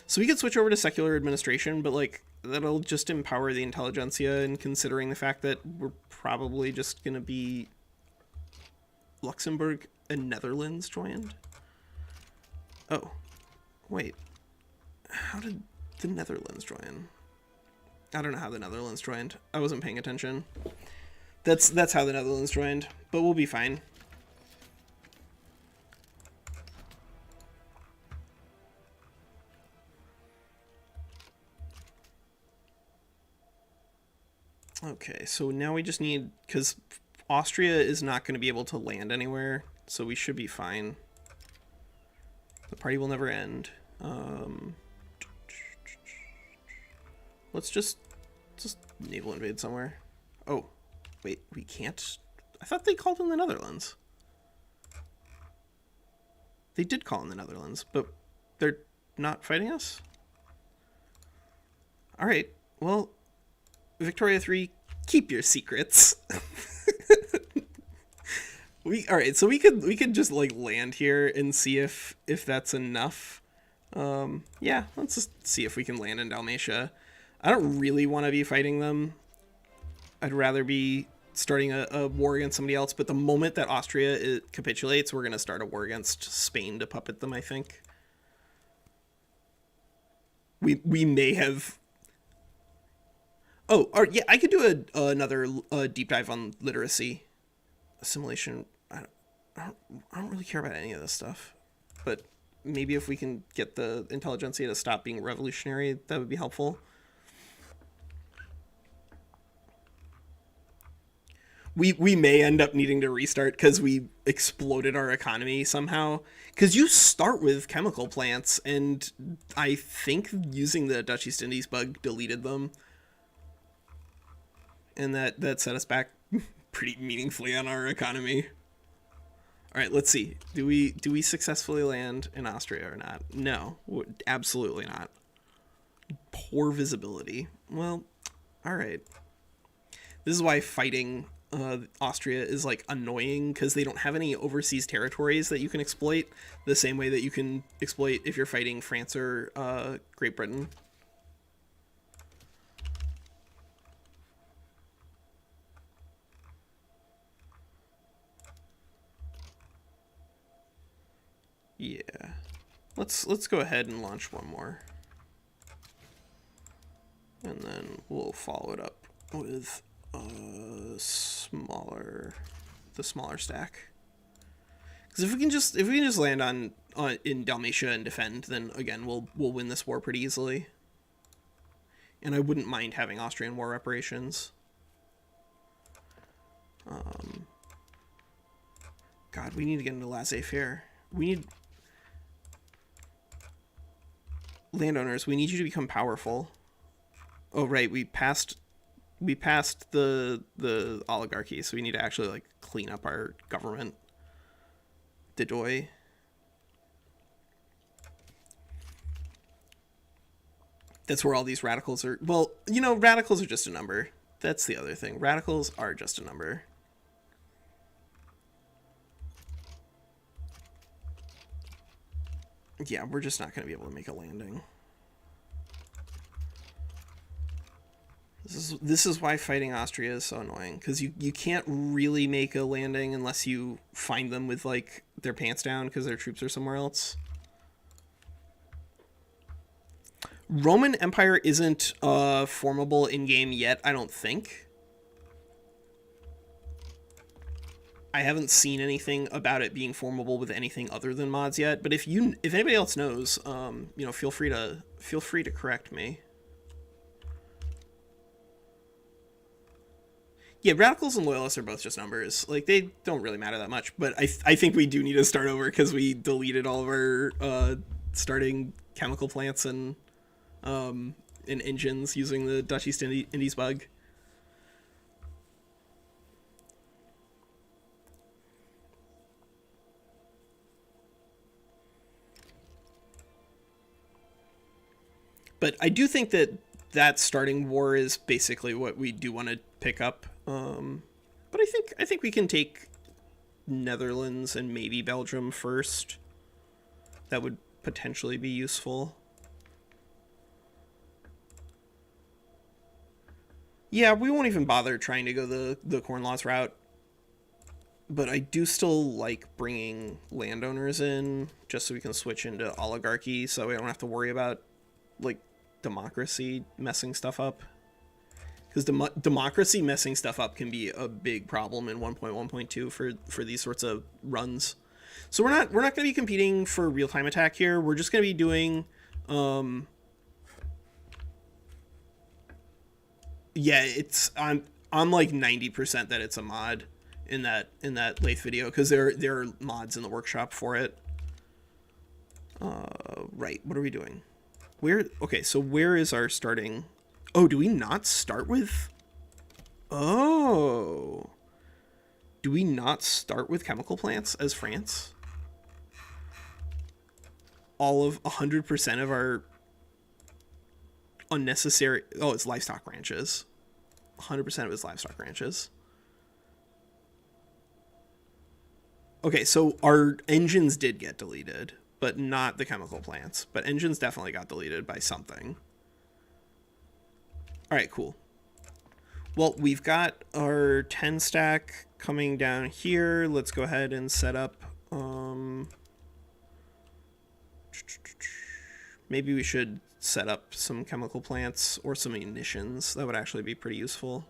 So we could switch over to secular administration, but like that'll just empower the intelligentsia, and considering the fact that we're probably just gonna be Luxembourg and Netherlands joined. Oh, wait. How did the Netherlands join? I don't know how the Netherlands joined. I wasn't paying attention. That's how the Netherlands joined, but we'll be fine. Okay, so now we just need, because Austria is not going to be able to land anywhere, so we should be fine. The party will never end. Let's just naval invade somewhere. Oh, wait, we can't. I thought they called in the Netherlands. They did call in the Netherlands, but they're not fighting us? All right, well, Victoria 3, keep your secrets. All right, so we could just like land here and see if that's enough. Yeah, let's just see if we can land in Dalmatia. I don't really want to be fighting them. I'd rather be starting a war against somebody else, but the moment that Austria capitulates, we're going to start a war against Spain to puppet them, I think. We may have... Oh, or, yeah, I could do another deep dive on literacy. Assimilation. I don't really care about any of this stuff. But maybe if we can get the intelligentsia to stop being revolutionary, that would be helpful. We may end up needing to restart because we exploded our economy somehow. Because you start with chemical plants, and I think using the Dutch East Indies bug deleted them. And that set us back pretty meaningfully on our economy. All right, let's see. Do we successfully land in Austria or not? No, absolutely not. Poor visibility. Well, all right. This is why fighting Austria is like annoying, because they don't have any overseas territories that you can exploit the same way that you can exploit if you're fighting France or Great Britain. Yeah, let's go ahead and launch one more, and then we'll follow it up with the smaller stack. Because if we can just land on in Dalmatia and defend, then again we'll win this war pretty easily. And I wouldn't mind having Austrian war reparations. God, we need to get into laissez-faire. We need landowners. We need you to become powerful. Oh right, we passed the oligarchy, so we need to actually like clean up our government. Dedoy. That's where all these radicals are. Well, you know, radicals are just a number. That's the other thing. Radicals are just a number. Yeah, we're just not going to be able to make a landing. This is why fighting Austria is so annoying, because you can't really make a landing unless you find them with like their pants down because their troops are somewhere else. Roman Empire isn't formable in game yet, I don't think. I haven't seen anything about it being formable with anything other than mods yet. But if anybody else knows, you know, feel free to correct me. Yeah, radicals and loyalists are both just numbers. Like, they don't really matter that much. But I think we do need to start over because we deleted all of our starting chemical plants and engines using the Dutch East Indies bug. But I do think that starting war is basically what we do want to pick up. But I think we can take Netherlands and maybe Belgium first. That would potentially be useful. Yeah, we won't even bother trying to go the Corn Laws route. But I do still like bringing landowners in, just so we can switch into oligarchy, so we don't have to worry about, like, democracy messing stuff up. Because democracy messing stuff up can be a big problem in 1.1.2 for these sorts of runs. So we're not going to be competing for real-time attack here. We're just going to be doing yeah, it's I'm like 90% that it's a mod in that lathe video, because there are mods in the workshop for it. Right, what are we doing? Okay, so where is our starting? Oh, do we not start with... Oh. Do we not start with chemical plants as France? All of 100% of our unnecessary... Oh, it's livestock ranches. 100% of his livestock ranches. Okay, so our engines did get deleted, but not the chemical plants. But engines definitely got deleted by something. All right, cool. Well, we've got our 10 stack coming down here. Let's go ahead and set up... maybe we should set up some chemical plants or some munitions. That would actually be pretty useful.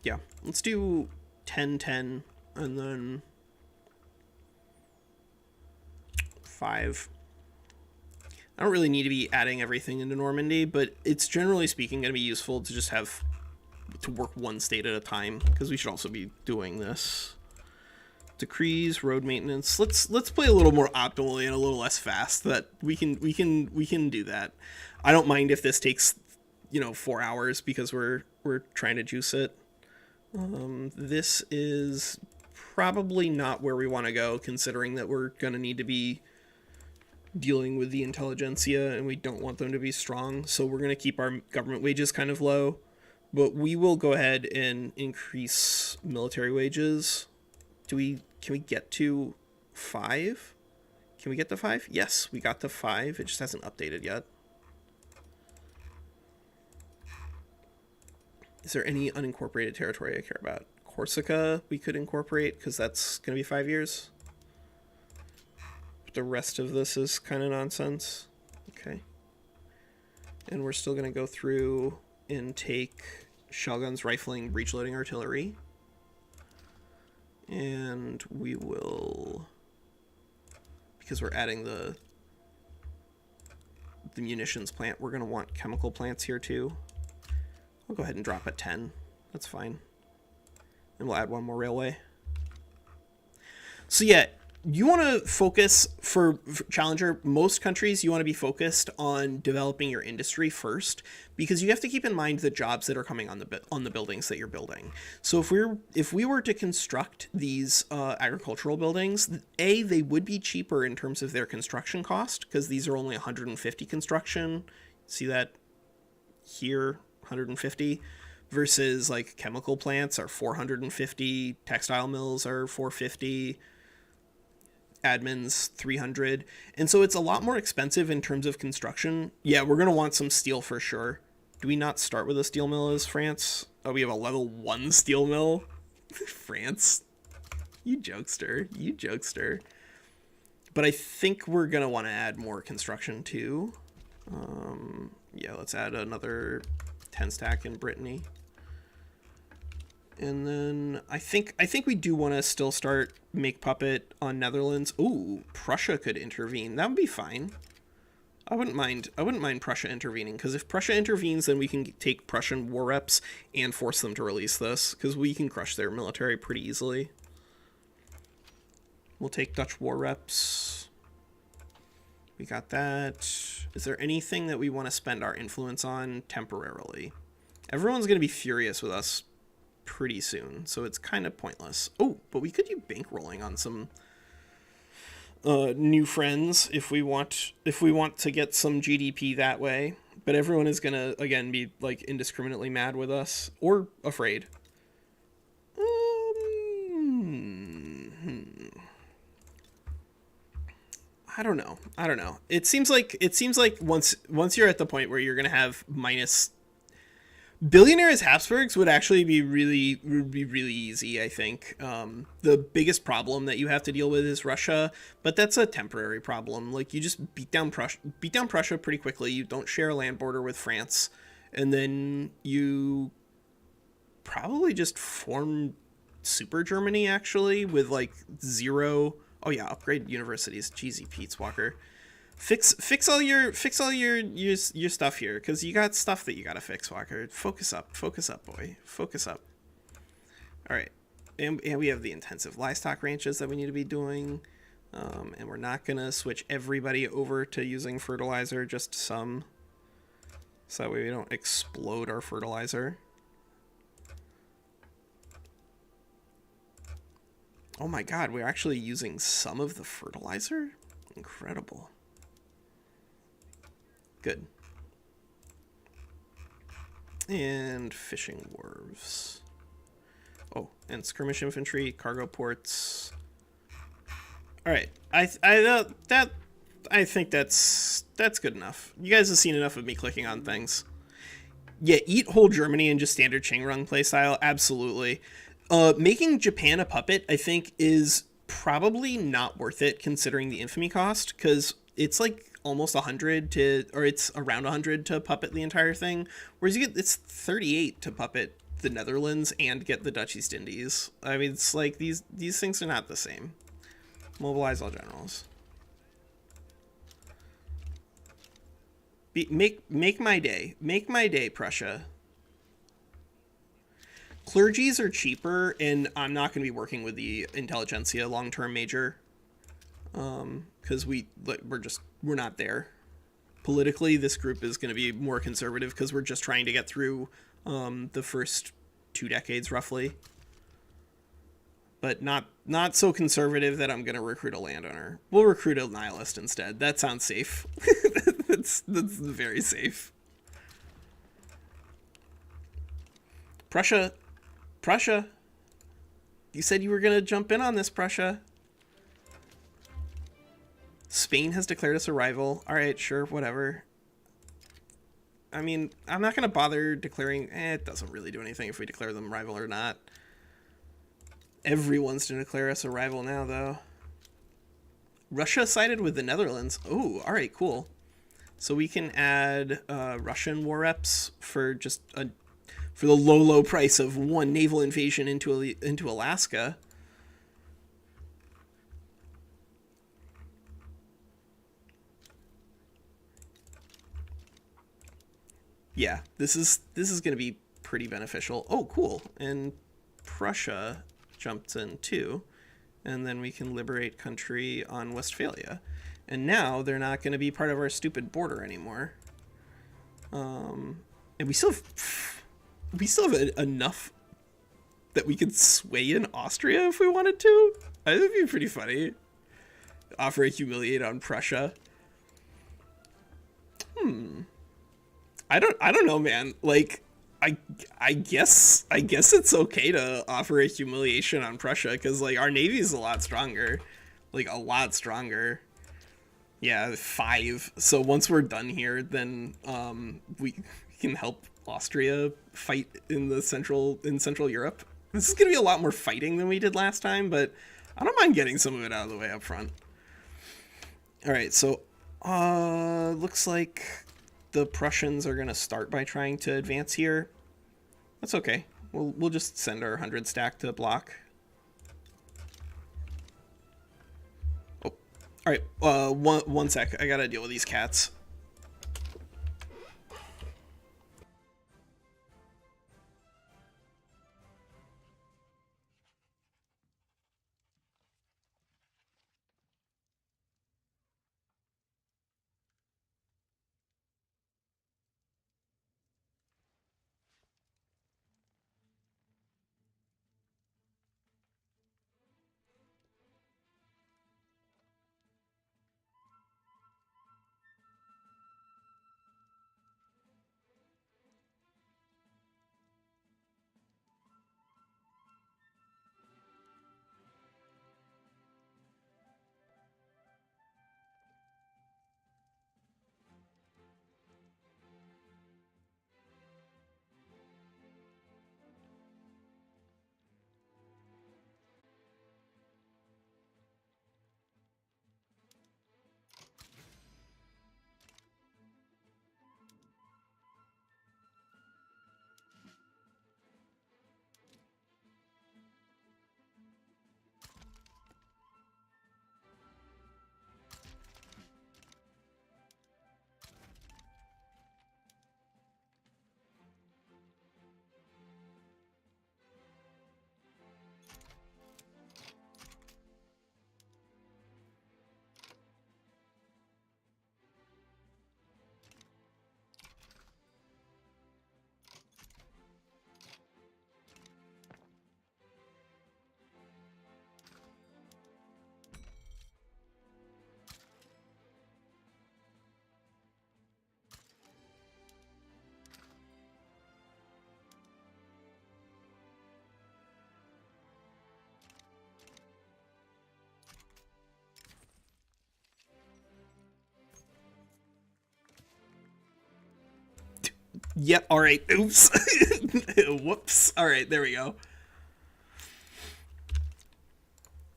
Yeah, let's do 10-10 and then 5. I don't really need to be adding everything into Normandy, but it's generally speaking going to be useful to just have to work one state at a time, because we should also be doing this. Decrees, road maintenance. Let's play a little more optimally and a little less fast. That we can do that. I don't mind if this takes 4 hours, because we're trying to juice it. This is probably not where we want to go, considering that we're going to need to be dealing with the intelligentsia and we don't want them to be strong. So we're going to keep our government wages kind of low, but we will go ahead and increase military wages. Can we get to 5? Can we get to 5? Yes, we got to 5. It just hasn't updated yet. Is there any unincorporated territory I care about? Corsica we could incorporate, because that's going to be 5 years. But the rest of this is kind of nonsense. Okay. And we're still going to go through and take shell guns, rifling, breech loading artillery. And we will, because we're adding the munitions plant, we're going to want chemical plants here too. I'll go ahead and drop at 10. That's fine. And we'll add one more railway. So yeah, you want to focus for Challenger. Most countries, you want to be focused on developing your industry first, because you have to keep in mind the jobs that are coming on the buildings that you're building. So if we were to construct these agricultural buildings, they would be cheaper in terms of their construction cost, because these are only 150 construction. See that here, 150, versus like chemical plants are 450, textile mills are 450. Admins 300, and so it's a lot more expensive in terms of construction. Yeah, we're gonna want some steel for sure. Do we not start with a steel mill as France? Oh, we have a level 1 steel mill. France, you jokester. But I think we're gonna want to add more construction too. Yeah, let's add another 10 stack in Brittany. And then I think we do want to still start make puppet on Netherlands. Ooh, Prussia could intervene. That would be fine. I wouldn't mind Prussia intervening, because if Prussia intervenes, then we can take Prussian war reps and force them to release this, because we can crush their military pretty easily. We'll take Dutch war reps. We got that. Is there anything that we want to spend our influence on temporarily? Everyone's going to be furious with us pretty soon, so it's kind of pointless. Oh, but we could do bankrolling on some new friends if we want to get some GDP that way. But everyone is gonna again be like indiscriminately mad with us or afraid. I don't know. It seems like once you're at the point where you're gonna have Billionaire as Habsburgs would actually be really easy. I think the biggest problem that you have to deal with is Russia, but that's a temporary problem. Like you just beat down Prussia pretty quickly. You don't share a land border with France, and then you probably just form Super Germany actually with like zero. Oh yeah, upgrade universities. Jeezy Pete's Walker. Fix all your stuff here because you got stuff that you gotta fix, Walker. Focus up, boy, focus up. All right, and we have the intensive livestock ranches that we need to be doing, and we're not gonna switch everybody over to using fertilizer, just some, so that way we don't explode our fertilizer. Oh my god, we're actually using some of the fertilizer? Incredible. Good. And fishing wharves. Oh, and skirmish infantry, cargo ports. All right, I think that's good enough. You guys have seen enough of me clicking on things. Yeah, eat whole Germany and just standard Qing playstyle. Absolutely. Making Japan a puppet, I think, is probably not worth it considering the infamy cost, because it's like almost 100 to, or it's around 100 to puppet the entire thing, whereas it's 38 to puppet the Netherlands and get the Dutch East Indies. I mean, it's like these things are not the same. Mobilize all generals. Make my day. Make my day, Prussia. Clergies are cheaper, and I'm not going to be working with the intelligentsia long-term major, because we're not there. Politically, this group is going to be more conservative because we're just trying to get through the first 2 decades roughly, but not so conservative that I'm going to recruit a landowner. We'll recruit a nihilist instead. That sounds safe. that's very safe. Prussia. You said you were going to jump in on this, Prussia. Spain has declared us a rival. All right, sure, whatever. I mean, I'm not going to bother declaring... it doesn't really do anything if we declare them rival or not. Everyone's to declare us a rival now, though. Russia sided with the Netherlands. Oh, all right, cool. So we can add Russian war reps for just for the low price of 1 naval invasion into Alaska. Yeah, this is going to be pretty beneficial. Oh, cool. And Prussia jumped in too. And then we can liberate country on Westphalia. And now they're not going to be part of our stupid border anymore. And we still have enough that we could sway in Austria if we wanted to. I think it'd be pretty funny. Offer a humiliate on Prussia. I don't know, man. Like, I guess it's okay to offer a humiliation on Prussia because like our navy's a lot stronger, like a lot stronger. Yeah, 5. So once we're done here, then we can help Austria fight in Central Europe. This is gonna be a lot more fighting than we did last time, but I don't mind getting some of it out of the way up front. All right, so looks like the Prussians are gonna start by trying to advance here. That's okay. We'll just send our 100 stack to block. Oh, all right. One sec. I gotta deal with these cats. Yep. All right. Oops. Whoops. All right. There we go.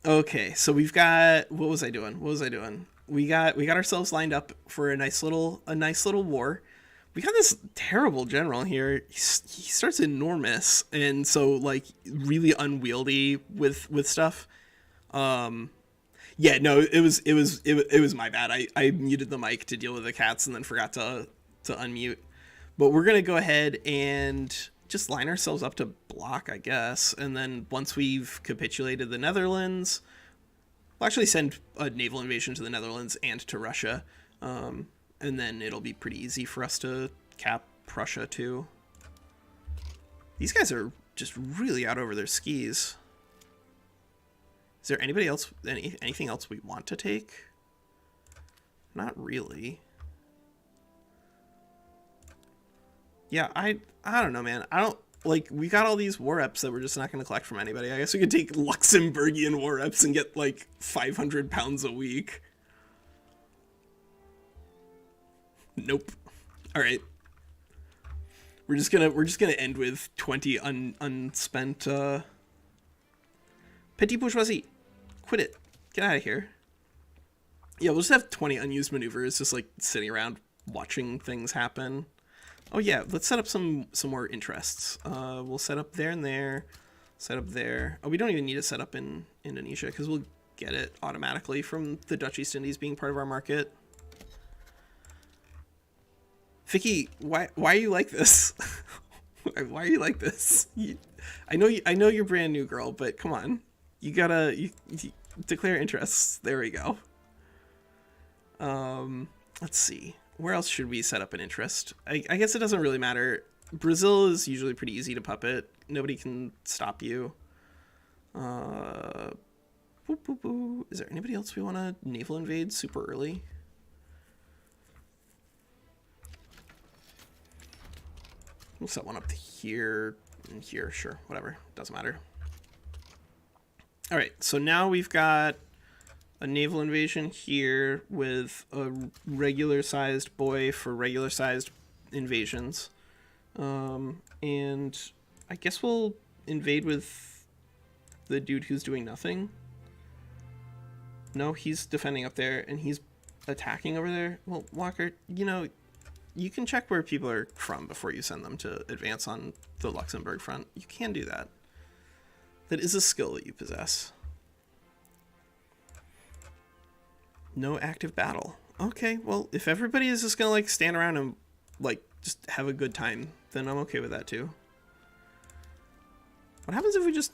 Okay. So we've got. What was I doing? What was I doing? We got ourselves lined up for a nice little war. We got this terrible general here. He starts enormous and so like really unwieldy with stuff. Yeah, no, it was my bad. I muted the mic to deal with the cats and then forgot to unmute. But we're gonna go ahead and just line ourselves up to block, I guess. And then once we've capitulated the Netherlands, we'll actually send a naval invasion to the Netherlands and to Russia. And then it'll be pretty easy for us to cap Prussia too. These guys are just really out over their skis. Is there anybody else, anything else we want to take? Not really. Yeah, I don't know, man. I don't, like, we got all these war reps that we're just not going to collect from anybody. I guess we could take Luxembourgian war reps and get, like, 500 pounds a week. Nope. All right. We're just gonna end with 20 unspent petit bourgeoisie. Quit it. Get out of here. Yeah, we'll just have 20 unused maneuvers just like sitting around watching things happen. Oh yeah, let's set up some more interests. We'll set up there and there. Set up there. Oh, we don't even need to set up in Indonesia because we'll get it automatically from the Dutch East Indies being part of our market. Vicky, why are you like this? Why are you like this? I know you're brand new, girl, but come on, you gotta you declare interests. There we go. Let's see, where else should we set up an interest? I guess it doesn't really matter. Brazil is usually pretty easy to puppet. Nobody can stop you. Boop, boop, boop. Is there anybody else we want to naval invade super early? We'll set one up to here and here. Sure, whatever. Doesn't matter. All right, so now we've got a naval invasion here with a regular-sized boy for regular-sized invasions. And I guess we'll invade with the dude who's doing nothing. No, he's defending up there, and he's attacking over there. Well, Walker, you know, you can check where people are from before you send them to advance on the Luxembourg front. You can do that. That is a skill that you possess. No active battle. Okay, well, if everybody is just gonna like stand around and like just have a good time, then I'm okay with that too. What happens if we just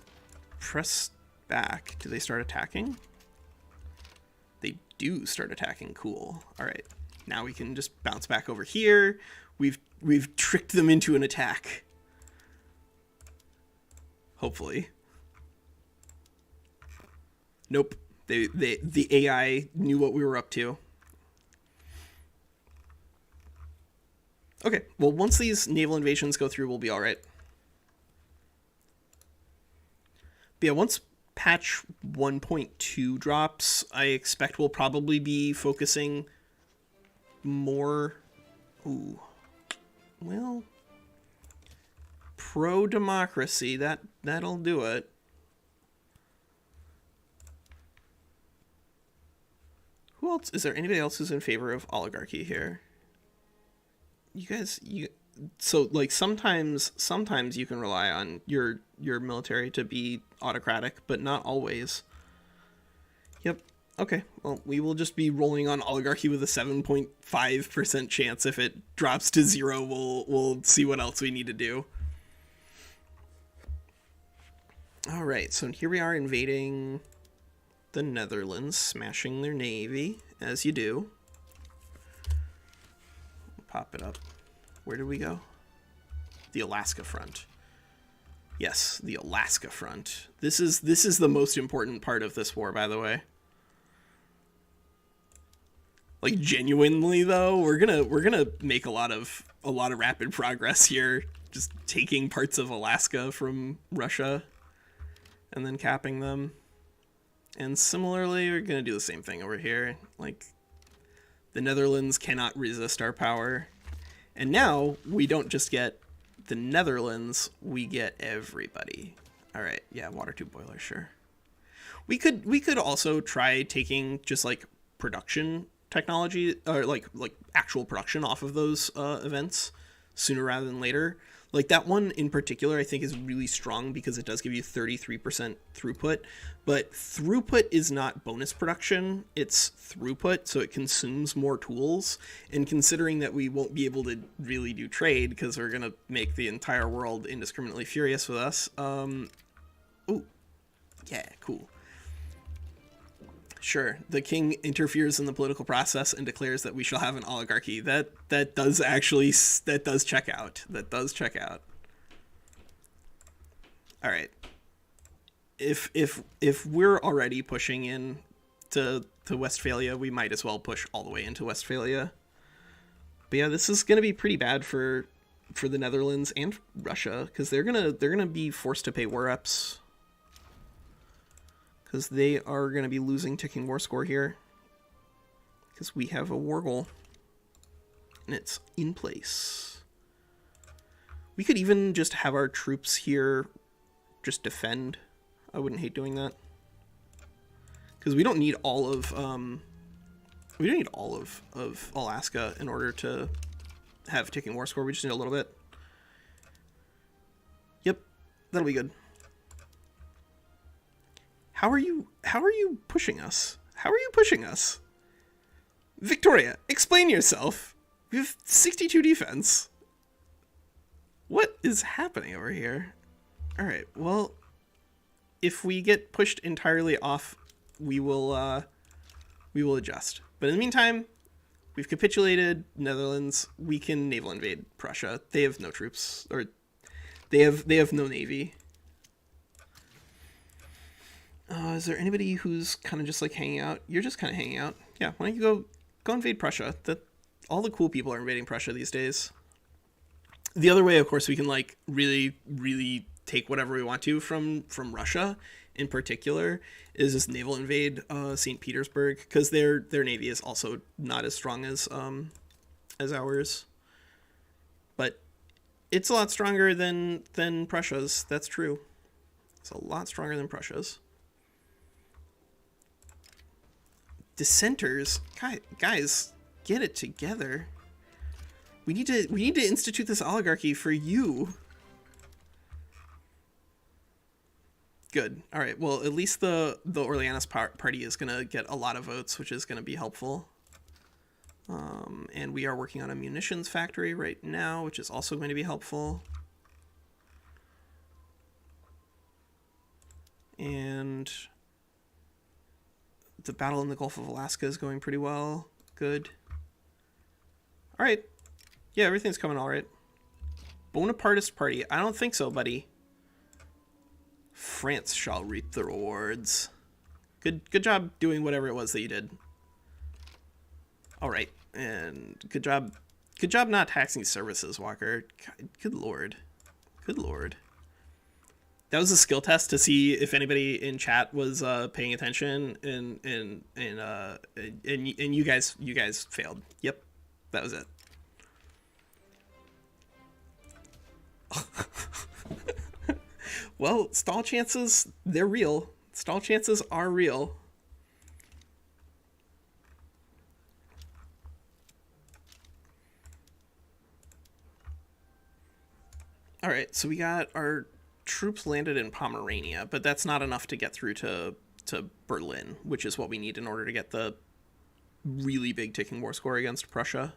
press back? Do they start attacking? They do start attacking. Cool. All right. Now we can just bounce back over here. We've tricked them into an attack. Hopefully. Nope. The AI knew what we were up to. Okay, well, once these naval invasions go through, we'll be all right. But yeah, once patch 1.2 drops, I expect we'll probably be focusing more. Ooh. Well, pro-democracy, that'll do it. Who else? Is there anybody else who's in favor of oligarchy here? You guys, so like sometimes you can rely on your military to be autocratic, but not always. Yep. Okay. Well, we will just be rolling on oligarchy with a 7.5% chance. If it drops to 0, we'll see what else we need to do. All right. So here we are invading the Netherlands, smashing their navy, as you do. Pop it up. Where did we go? The Alaska front. Yes, the Alaska front. This is the most important part of this war, by the way. Like genuinely though, we're gonna make a lot of rapid progress here, just taking parts of Alaska from Russia and then capping them. And similarly, we're gonna do the same thing over here. Like, the Netherlands cannot resist our power. And now we don't just get the Netherlands, we get everybody. All right, yeah, water tube boiler, sure. We could also try taking just like production technology or like actual production off of those events sooner rather than later. Like that one in particular, I think is really strong because it does give you 33% throughput, but throughput is not bonus production, it's throughput, so it consumes more tools. And considering that we won't be able to really do trade because we're gonna make the entire world indiscriminately furious with us, oh, yeah, cool. Sure, the king interferes in the political process and declares that we shall have an oligarchy. That does actually check out. That does check out. All right. If we're already pushing in to Westphalia, we might as well push all the way into Westphalia. But yeah, this is gonna be pretty bad for the Netherlands and Russia because they're gonna be forced to pay war reps. Because they are going to be losing ticking war score here. Because we have a war goal. And it's in place. We could even just have our troops here just defend. I wouldn't hate doing that. Because we don't need all of Alaska in order to have ticking war score. We just need a little bit. Yep, that'll be good. How are you pushing us? How are you pushing us? Victoria, explain yourself. We have 62 defense. What is happening over here? All right, well, if we get pushed entirely off, we will adjust. But in the meantime, we've capitulated Netherlands. We can naval invade Prussia. They have no troops, or they have no navy. Is there anybody who's kind of just like hanging out? You're just kind of hanging out. Yeah, why don't you go invade Prussia? All the cool people are invading Prussia these days. The other way, of course, we can like really, really take whatever we want to from Russia in particular is just naval invade St. Petersburg because their navy is also not as strong as ours. But it's a lot stronger than Prussia's. That's true. It's a lot stronger than Prussia's. Dissenters, guys, get it together. We need to institute this oligarchy for you. Good. All right. Well, at least the Orleanist party is gonna get a lot of votes, which is gonna be helpful. And we are working on a munitions factory right now, which is also going to be helpful. And the battle in the Gulf of Alaska is going pretty well. Good. All right. Yeah, everything's coming all right. Bonapartist party. I don't think so, buddy. France shall reap the rewards. Good job doing whatever it was that you did. All right. And good job not taxing services, Walker. God, good lord. Good lord. That was a skill test to see if anybody in chat was paying attention, and you guys failed. Yep, that was it. Well, stall chances, they're real. Stall chances are real. All right, so we got our troops landed in Pomerania, but that's not enough to get through to Berlin, which is what we need in order to get the really big ticking war score against Prussia.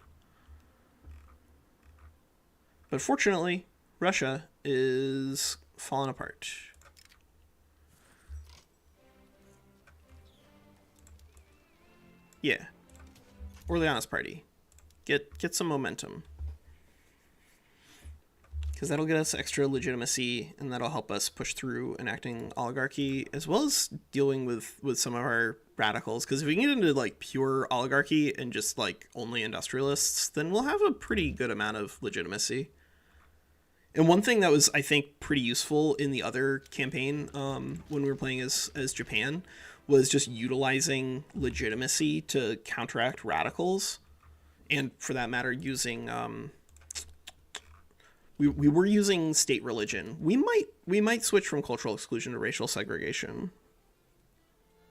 But fortunately, Russia is falling apart. Yeah. Orleanist party. Get some momentum. Because that'll get us extra legitimacy, and that'll help us push through enacting oligarchy, as well as dealing with some of our radicals. Because if we can get into like pure oligarchy and just like only industrialists, then we'll have a pretty good amount of legitimacy. And one thing that was, I think, pretty useful in the other campaign when we were playing as Japan was just utilizing legitimacy to counteract radicals, and for that matter, using We were using state religion. We might switch from cultural exclusion to racial segregation.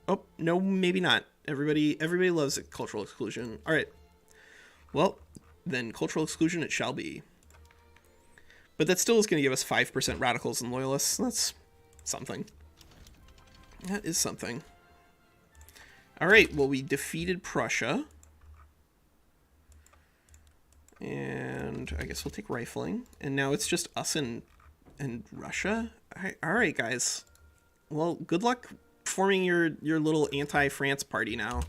Oh, no, maybe not. Everybody loves cultural exclusion. All right. Well, then cultural exclusion it shall be. But that still is going to give us 5% radicals and loyalists. That's something. That is something. All right, well, we defeated Prussia. And I guess we'll take rifling. And now it's just us and Russia. All right, guys. Well, good luck forming your little anti-France party now.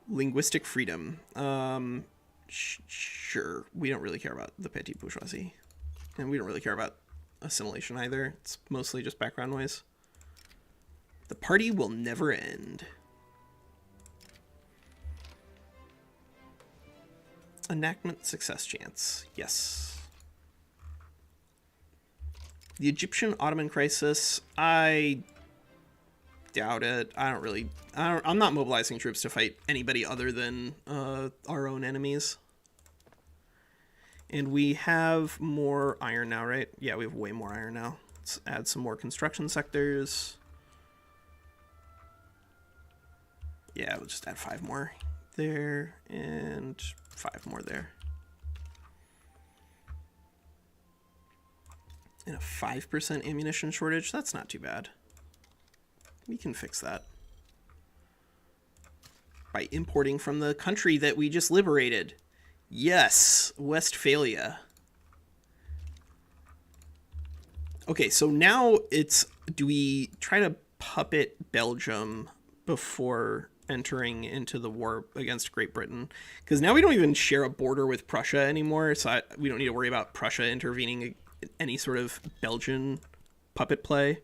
Linguistic freedom. Sure. We don't really care about the petite bourgeoisie. And we don't really care about assimilation either. It's mostly just background noise. The party will never end. Enactment success chance. Yes. The Egyptian Ottoman crisis. I doubt it. I'm not mobilizing troops to fight anybody other than our own enemies. And we have more iron now, right? Yeah, we have way more iron now. Let's add some more construction sectors. Yeah, we'll just add 5 more there and 5 more there. And a 5% ammunition shortage. That's not too bad. We can fix that by importing from the country that we just liberated. Yes, Westphalia. Okay, so now it's, do we try to puppet Belgium before entering into the war against Great Britain? Because now we don't even share a border with Prussia anymore, so we don't need to worry about Prussia intervening in any sort of Belgian puppet play.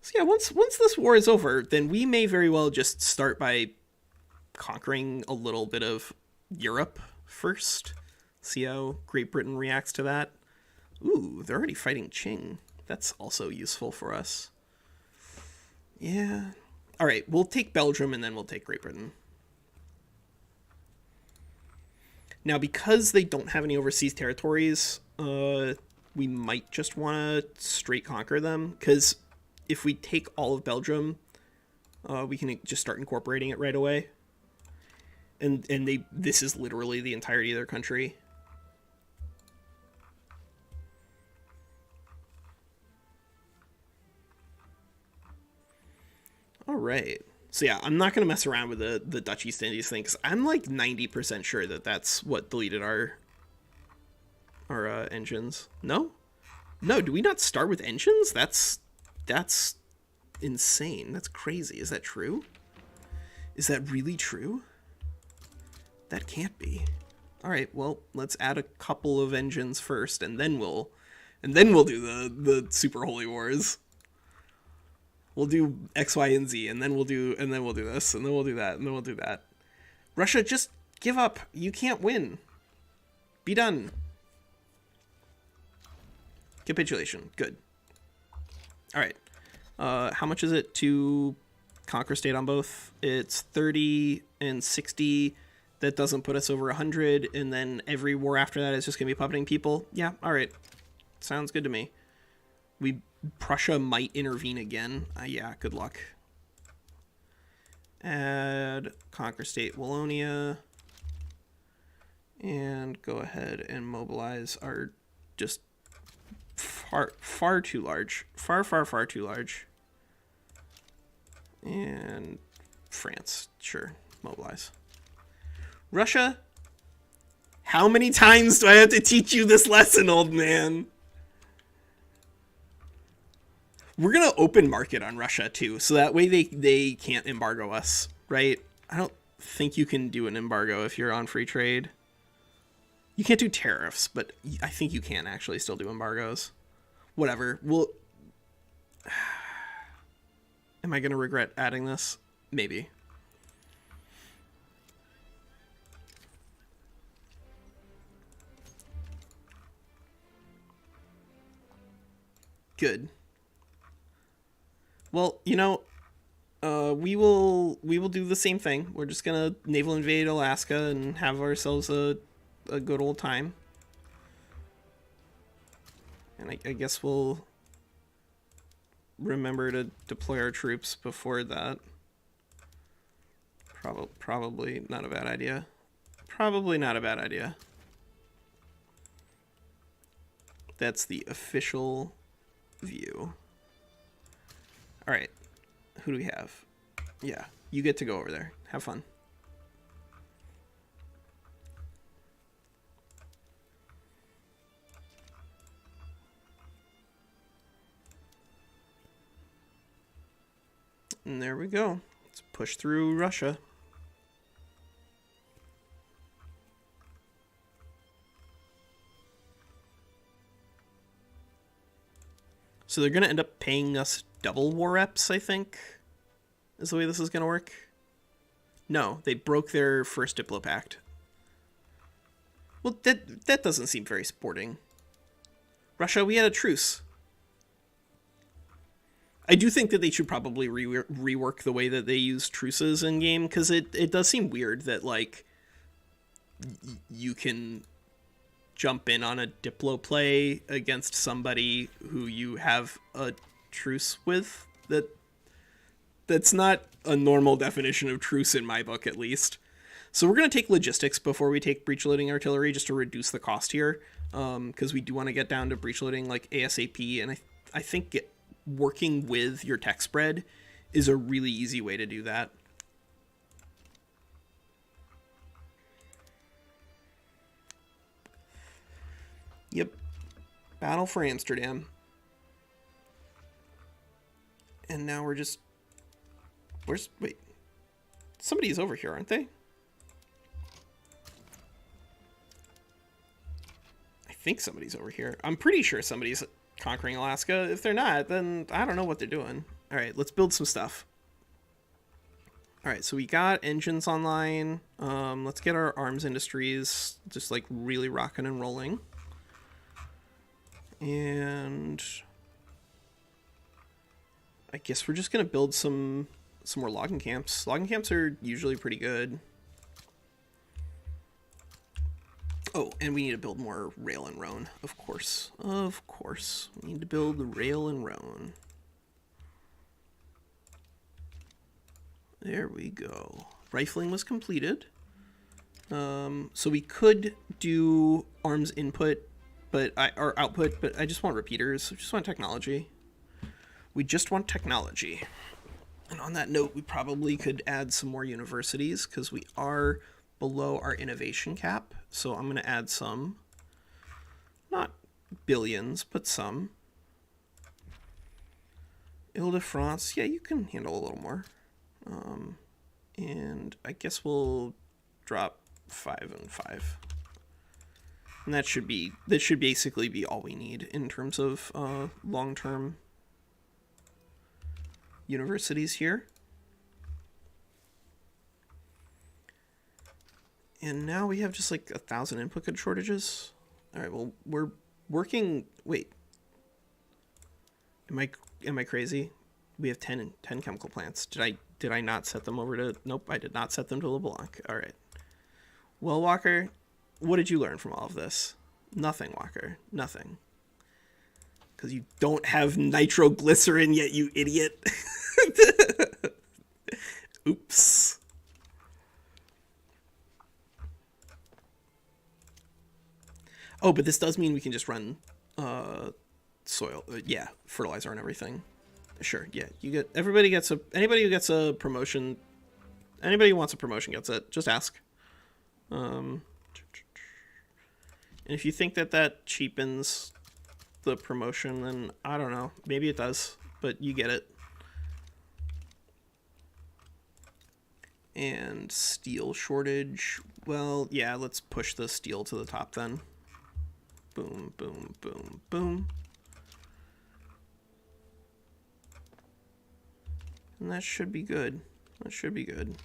So yeah, once this war is over, then we may very well just start by conquering a little bit of Europe first. See how Great Britain reacts to that. Ooh, they're already fighting Qing. That's also useful for us. Yeah. All right, we'll take Belgium and then we'll take Great Britain. Now, because they don't have any overseas territories, we might just want to straight conquer them. Because if we take all of Belgium, we can just start incorporating it right away. And this is literally the entirety of their country. All right. So yeah, I'm not going to mess around with the Dutch East Indies thing, because I'm like 90% sure that that's what deleted our engines. No? No, do we not start with engines? That's insane. That's crazy. Is that true? Is that really true? That can't be. All right, well, let's add a couple of engines first, and then we'll do the Super Holy Wars. We'll do X, Y, and Z, and then we'll do this, and then we'll do that, and then we'll do that. Russia, just give up. You can't win. Be done. Capitulation. Good. All right. How much is it to conquer state on both? It's 30 and 60. That doesn't put us over 100, and then every war after that is just going to be puppeting people. Yeah, all right. Sounds good to me. Prussia might intervene again. Yeah, good luck. Add conquer state Wallonia. And go ahead and mobilize our just far too large. Far too large. And France, sure, mobilize. Russia, how many times do I have to teach you this lesson, old man? We're going to open market on Russia, too, so that way they can't embargo us, right? I don't think you can do an embargo if you're on free trade. You can't do tariffs, but I think you can actually still do embargoes. Whatever. Well, am I going to regret adding this? Maybe. Good. Well, you know, we will do the same thing. We're just gonna naval invade Alaska and have ourselves a good old time. And I guess we'll remember to deploy our troops before that. Probably not a bad idea. Probably not a bad idea. That's the official view. All right, who do we have? Yeah, you get to go over there. Have fun. And there we go. Let's push through Russia. So they're going to end up paying us double war reps, I think, is the way this is going to work. No, they broke their first Diplo Pact. Well, that doesn't seem very sporting. Russia, we had a truce. I do think that they should probably rework the way that they use truces in game, because it does seem weird that, like, you can jump in on a Diplo play against somebody who you have a truce with. That's not a normal definition of truce in my book, at least. So we're going to take logistics before we take breech-loading artillery, just to reduce the cost here, because we do want to get down to breech-loading, like, ASAP, and I think working with your tech spread is a really easy way to do that. Yep. Battle for Amsterdam. And now we're just... Wait. Somebody's over here, aren't they? I think somebody's over here. I'm pretty sure somebody's conquering Alaska. If they're not, then I don't know what they're doing. All right, let's build some stuff. All right, so we got engines online. Let's get our arms industries just like really rocking and rolling. And I guess we're just gonna build some more logging camps. Logging camps are usually pretty good. Oh, and we need to build more rail and roan, of course. Of course. We need to build the rail and roan. There we go. Rifling was completed. So we could do arms input, or output, but I just want repeaters. I just want technology. We just want technology. And on that note, we probably could add some more universities, because we are below our innovation cap. So I'm going to add some, not billions, but some. Ile-de-France, yeah, you can handle a little more. And I guess we'll drop 5 and 5. And that should basically be all we need in terms of long-term universities here. And now we have just like 1,000 input good shortages. All right, well, we're working. Wait, am I crazy? We have 10 chemical plants. Did I not set them over to? Nope, I did not set them to LeBlanc. All right. Well, Walker, what did you learn from all of this? Nothing, Walker. Nothing. Because you don't have nitroglycerin yet, you idiot. Oops. Oh, but this does mean we can just run soil, yeah, fertilizer and everything. Sure, yeah, anybody who gets a promotion, anybody who wants a promotion gets it. Just ask. And if you think that cheapens the promotion, then I don't know, maybe it does, but you get it. And steel shortage, well, yeah, let's push the steel to the top then. Boom, boom, boom, boom. And that should be good. That should be good.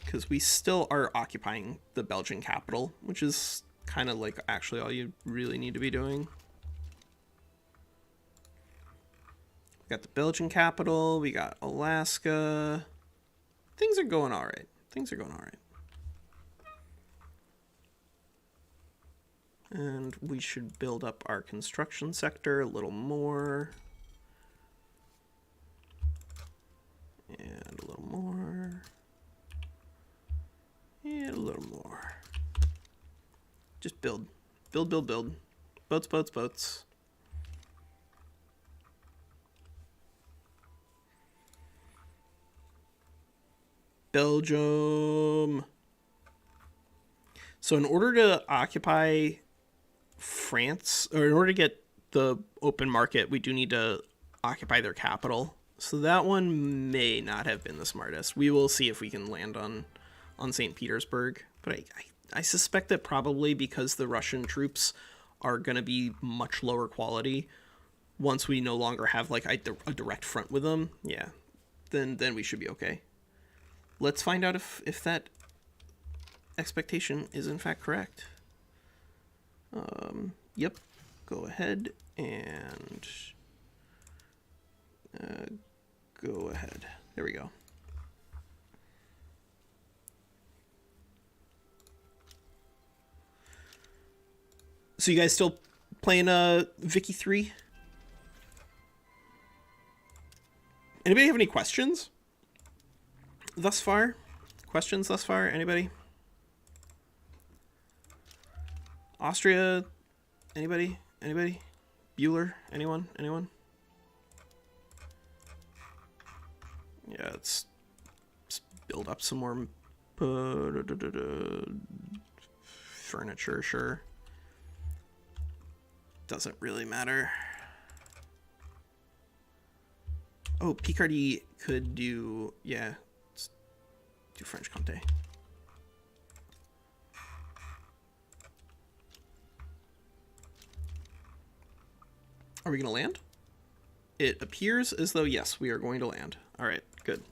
Because we still are occupying the Belgian capital, which is kind of like actually all you really need to be doing. We got the Belgian capital, we got Alaska. Things are going all right. Things are going all right. And we should build up our construction sector a little more. And a little more. And a little more. Just build. Build, build, build. Boats, boats, boats. Belgium. So in order to occupy France, or in order to get the open market, we do need to occupy their capital. So that one may not have been the smartest. We will see if we can land on St. Petersburg. But I suspect that probably because the Russian troops are going to be much lower quality once we no longer have like a direct front with them, yeah, then we should be okay. Let's find out if that expectation is in fact correct. Yep. Go ahead and go ahead. There we go. So you guys still playing Vicky 3? Anybody have any questions thus far? Questions thus far? Anybody? Austria? Anybody? Anybody? Bueller? Anyone? Anyone? Yeah, let's build up some more furniture, sure. Doesn't really matter. Oh, Picardy could do, yeah, let's do French Comté. Are we going to land? It appears as though, yes, we are going to land. All right, good.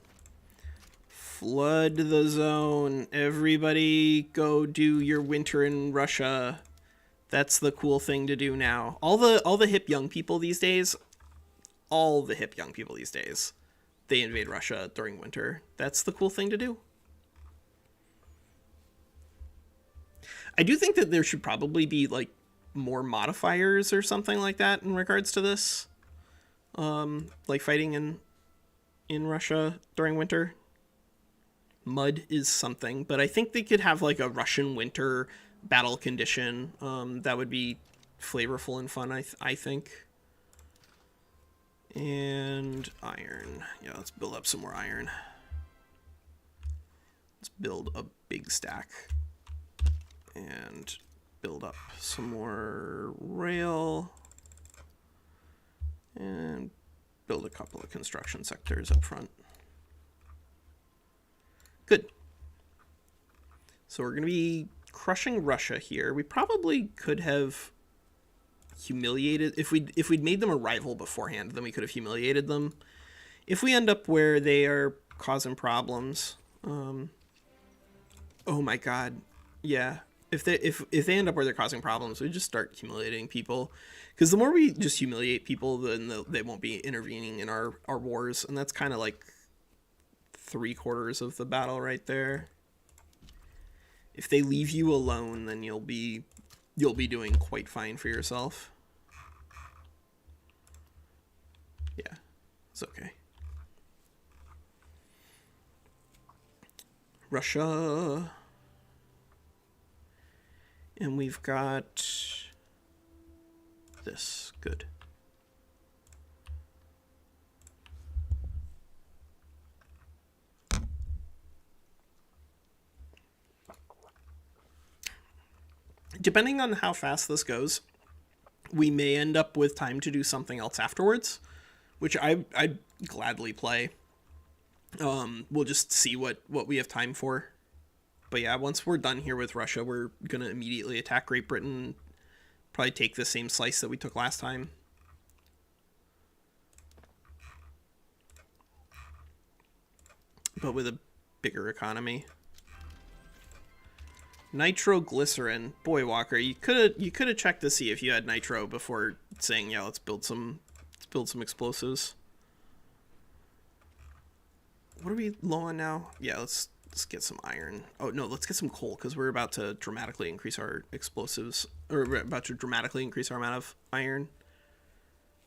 Flood the zone. Everybody go do your winter in Russia. That's the cool thing to do now. All the hip young people these days, they invade Russia during winter. That's the cool thing to do. I do think that there should probably be like more modifiers or something like that in regards to this. Like fighting in Russia during winter. Mud is something, but I think they could have like a Russian winter battle condition. That would be flavorful and fun, I think. And iron. Yeah, let's build up some more iron. Let's build a big stack. And build up some more rail. And build a couple of construction sectors up front. Good. So we're going to be crushing Russia here. We probably could have humiliated, if we'd made them a rival beforehand, then we could have humiliated them. If we end up where they are causing problems, oh my god, yeah. If they end up where they're causing problems, we just start humiliating people, because the more we just humiliate people, then they won't be intervening in our wars, and that's kind of like 3/4 of the battle right there. If they leave you alone, then you'll be doing quite fine for yourself. Yeah, it's okay. Russia. And we've got this. Good. Depending on how fast this goes, we may end up with time to do something else afterwards, which I'd gladly play. We'll just see what we have time for. But yeah, once we're done here with Russia, we're going to immediately attack Great Britain. Probably take the same slice that we took last time. But with a bigger economy. Nitroglycerin. Boy, Walker, you could have checked to see if you had nitro before saying, yeah, let's build some explosives. What are we low on now? Yeah, let's Let's get some iron. Oh, no, let's get some coal, because we're about to dramatically increase our explosives, or we're about to dramatically increase our amount of iron.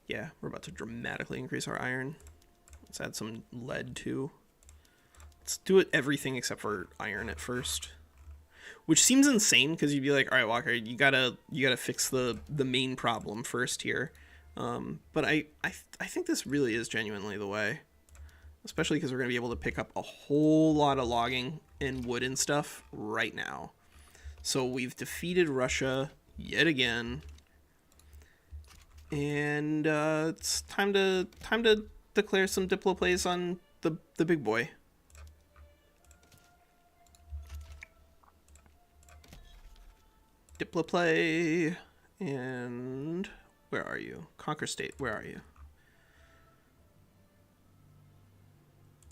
Yeah, we're about to dramatically increase our iron. Let's add some lead, too. Let's do it everything except for iron at first. Which seems insane, because you'd be like, all right, Walker, you gotta fix the main problem first here. But I think this really is genuinely the way. Especially because we're going to be able to pick up a whole lot of logging and wood and stuff right now. So we've defeated Russia yet again. And it's time to declare some diplo plays on the big boy. Diplo play. And where are you? Conquer state, where are you?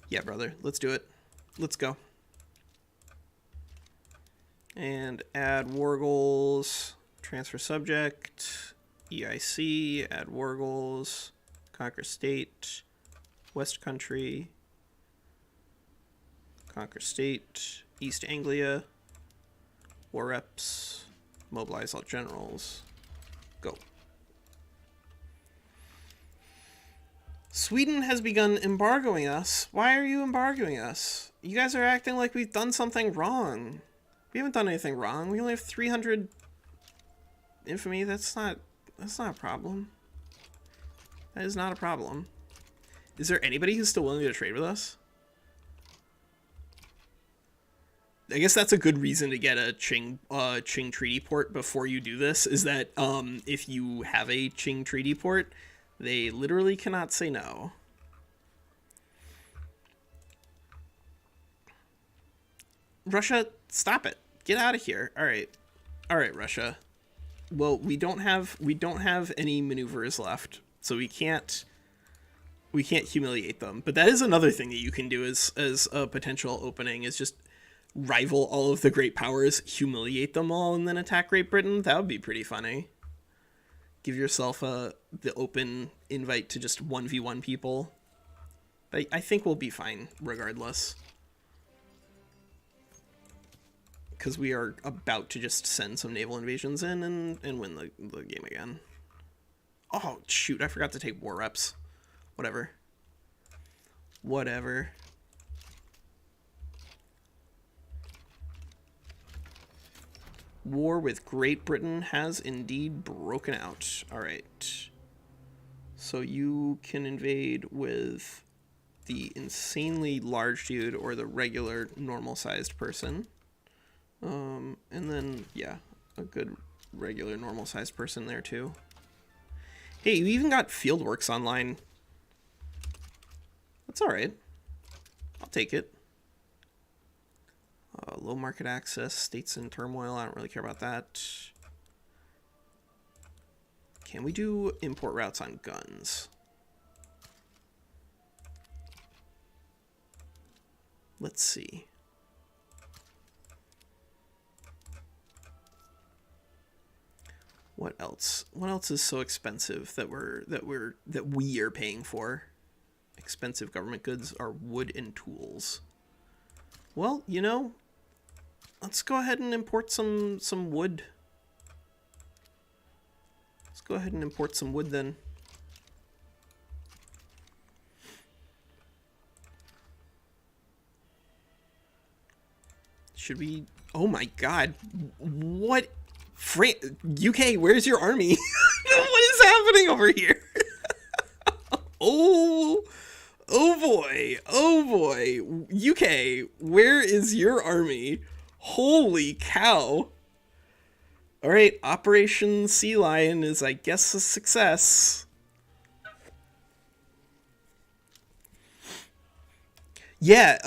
Yeah, brother, let's do it. Let's go. And add war goals, transfer subject, EIC, add war goals, conquer state, West Country, conquer state, East Anglia, war reps, mobilize all generals, go. Sweden has begun embargoing us. Why are you embargoing us? You guys are acting like we've done something wrong. We haven't done anything wrong. We only have 300 infamy. That's not a problem. That is not a problem. Is there anybody who's still willing to trade with us? I guess that's a good reason to get a Qing treaty port before you do this, is that if you have a Qing treaty port, they literally cannot say no. Russia, stop it. Get out of here. All right. All right, Russia. Well, we don't have any maneuvers left, so we can't humiliate them. But that is another thing that you can do as a potential opening, is just rival all of the great powers, humiliate them all, and then attack Great Britain. That would be pretty funny. Give yourself the open invite to just 1v1 people. But I think we'll be fine regardless. Because we are about to just send some naval invasions in and win the game again. Oh, shoot, I forgot to take war reps. Whatever. Whatever. War with Great Britain has indeed broken out. All right. So you can invade with the insanely large dude or the regular normal-sized person. And then, yeah, a good regular normal-sized person there, too. Hey, you even got Fieldworks online. That's all right. I'll take it. Low market access, states in turmoil. I don't really care about that. Can we do import routes on guns? Let's see. What else? What else is so expensive that we are paying for? Expensive government goods are wood and tools. Well, you know, let's go ahead and import some wood. Let's go ahead and import some wood then. Should we? Oh my God! What? UK, where's your army? What is happening over here? Oh boy, oh boy. UK, where is your army? Holy cow. All right, Operation Sea Lion is, I guess, a success. Yeah,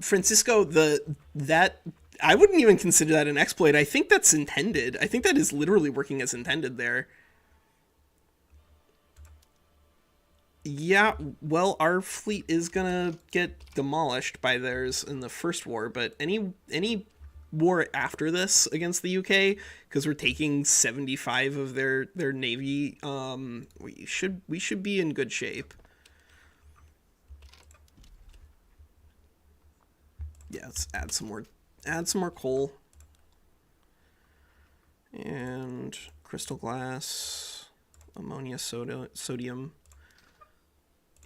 Francisco, that I wouldn't even consider that an exploit. I think that's intended. I think that is literally working as intended there. Yeah, well, our fleet is gonna get demolished by theirs in the first war, but any war after this against the UK, because we're taking 75 of their navy, we should be in good shape. Yeah, let's add some more coal. And crystal glass, ammonia, sodium,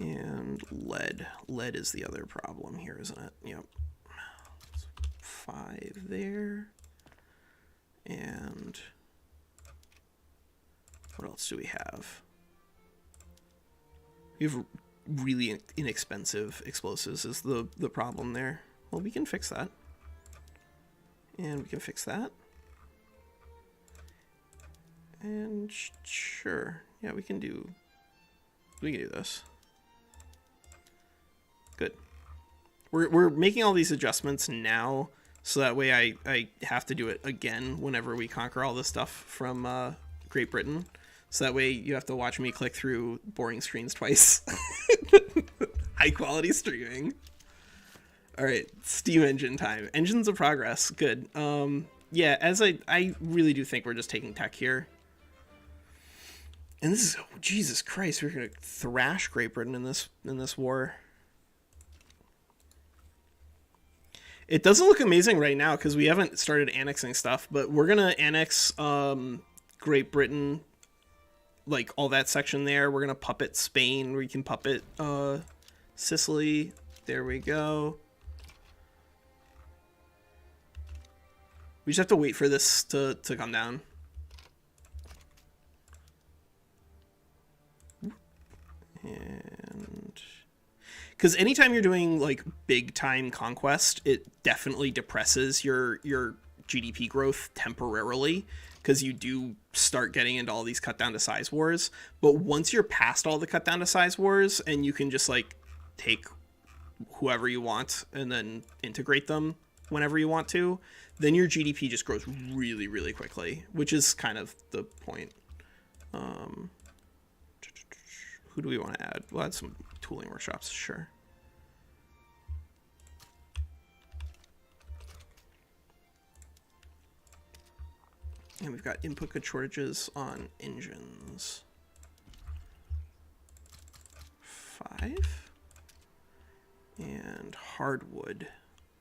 and lead. Lead is the other problem here, isn't it? Yep. 5 there. And what else do we have? We have really inexpensive explosives is the problem there. Well, we can fix that. And we can fix that. And sure. Yeah, we can do this. Good. We're making all these adjustments now, so that way I have to do it again whenever we conquer all this stuff from Great Britain. So that way you have to watch me click through boring screens twice. High quality streaming. All right, steam engine time. Engines of progress. Good. Yeah, as I really do think we're just taking tech here. And this is, oh, Jesus Christ, we're gonna thrash Great Britain in this war. It doesn't look amazing right now because we haven't started annexing stuff, but we're gonna annex Great Britain, like all that section there. We're gonna puppet Spain. We can puppet Sicily. There we go. We just have to wait for this to come down. And because anytime you're doing like big time conquest, it definitely depresses your GDP growth temporarily, because you do start getting into all these cut down to size wars. But once you're past all the cut down to size wars and you can just like take whoever you want and then integrate them whenever you want to, then your GDP just grows really, really quickly, which is kind of the point. Who do we want to add? We'll add some tooling workshops, sure. And we've got input good shortages on engines. 5. And hardwood.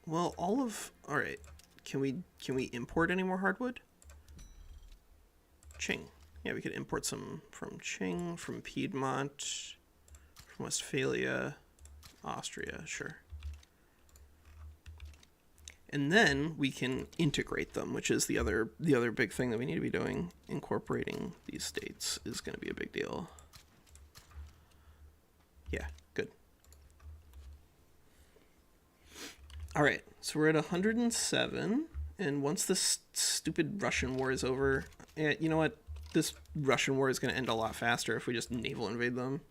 Well, all right. Can we import any more hardwood? Qing. Yeah, we could import some from Qing, from Piedmont, from Westphalia, Austria, sure. And then we can integrate them, which is the other big thing that we need to be doing. Incorporating these states is going to be a big deal. Yeah, good. All right, so we're at 107, and once this stupid Russian war is over, yeah, you know what? This Russian war is going to end a lot faster if we just naval invade them.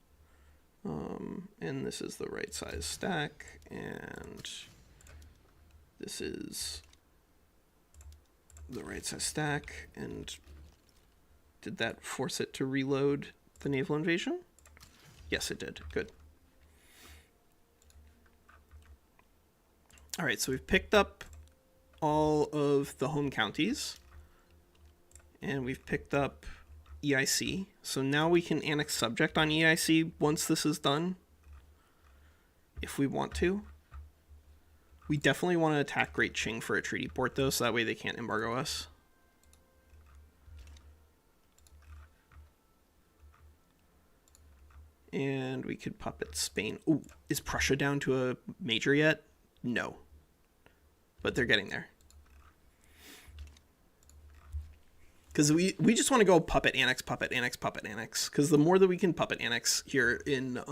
And this is the right size stack, and this is the right size stack. And did that force it to reload the naval invasion? Yes, it did. Good. All right, so we've picked up all of the home counties, and we've picked up EIC. So now we can annex subject on EIC once this is done, if we want to. We definitely want to attack Great Qing for a treaty port, though, so that way they can't embargo us. And we could puppet Spain. Ooh, is Prussia down to a major yet? No. But they're getting there. Because we just want to go puppet annex, puppet annex, puppet annex. Because the more that we can puppet annex here in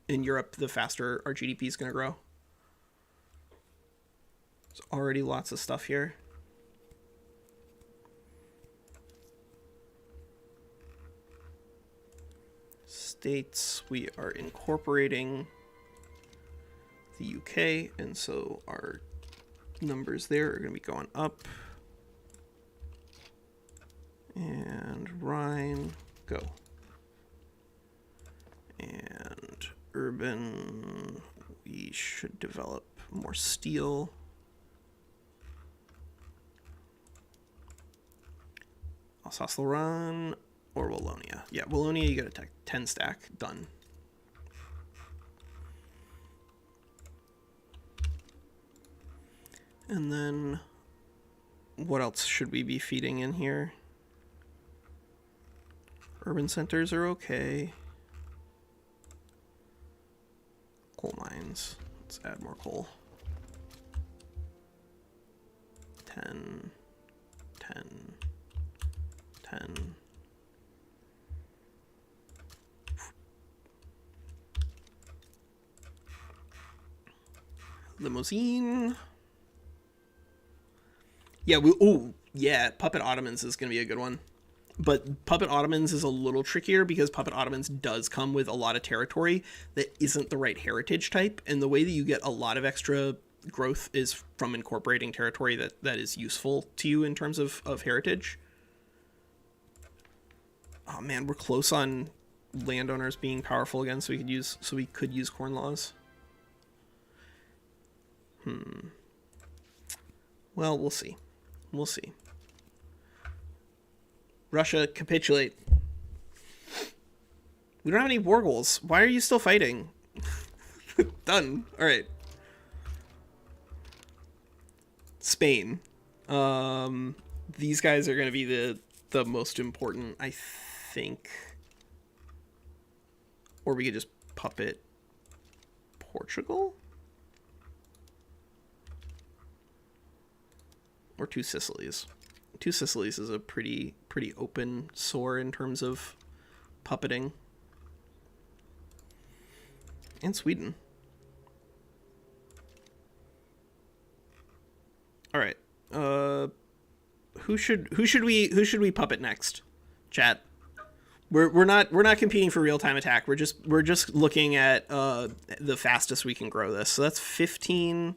Europe, the faster our GDP is going to grow. There's already lots of stuff here. States, we are incorporating the UK, and so our numbers there are going to be going up. And Rhine, go. And urban, we should develop more steel. Alsace-Lorraine or Wallonia. Yeah, Wallonia, you got a 10 stack, done. And then what else should we be feeding in here? Urban centers are okay. Coal mines. Let's add more coal. 10, 10, 10. Limousine. Yeah, yeah, Puppet Ottomans is going to be a good one. But Puppet Ottomans is a little trickier because Puppet Ottomans does come with a lot of territory that isn't the right heritage type, and the way that you get a lot of extra growth is from incorporating territory that is useful to you in terms of heritage. Oh man, we're close on landowners being powerful again, so we could use corn laws. Well, we'll see. We'll see. Russia, capitulate. We don't have any war goals. Why are you still fighting? Done. All right. Spain. These guys are going to be the most important, I think. Or we could just puppet Portugal? Or Two Sicilies. Two Sicilies is a pretty open sore in terms of puppeting. And Sweden. All right. Who should we puppet next? Chat. We're not competing for real-time attack. We're just looking at the fastest we can grow this. So that's 15.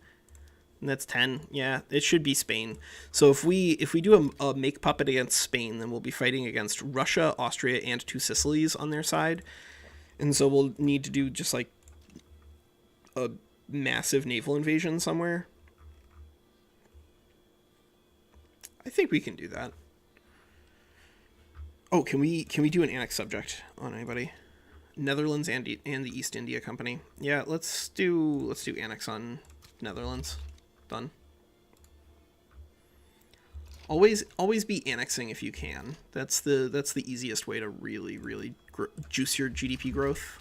That's 10. Yeah, it should be Spain. So if we do a make puppet against Spain, then we'll be fighting against Russia, Austria, and Two Sicilies on their side. And so we'll need to do just like a massive naval invasion somewhere. I think we can do that. Oh, can we do an annex subject on anybody? Netherlands and the East India Company. Yeah, let's do annex on Netherlands. Done. Always be annexing if you can. That's the easiest way to really juice your GDP growth.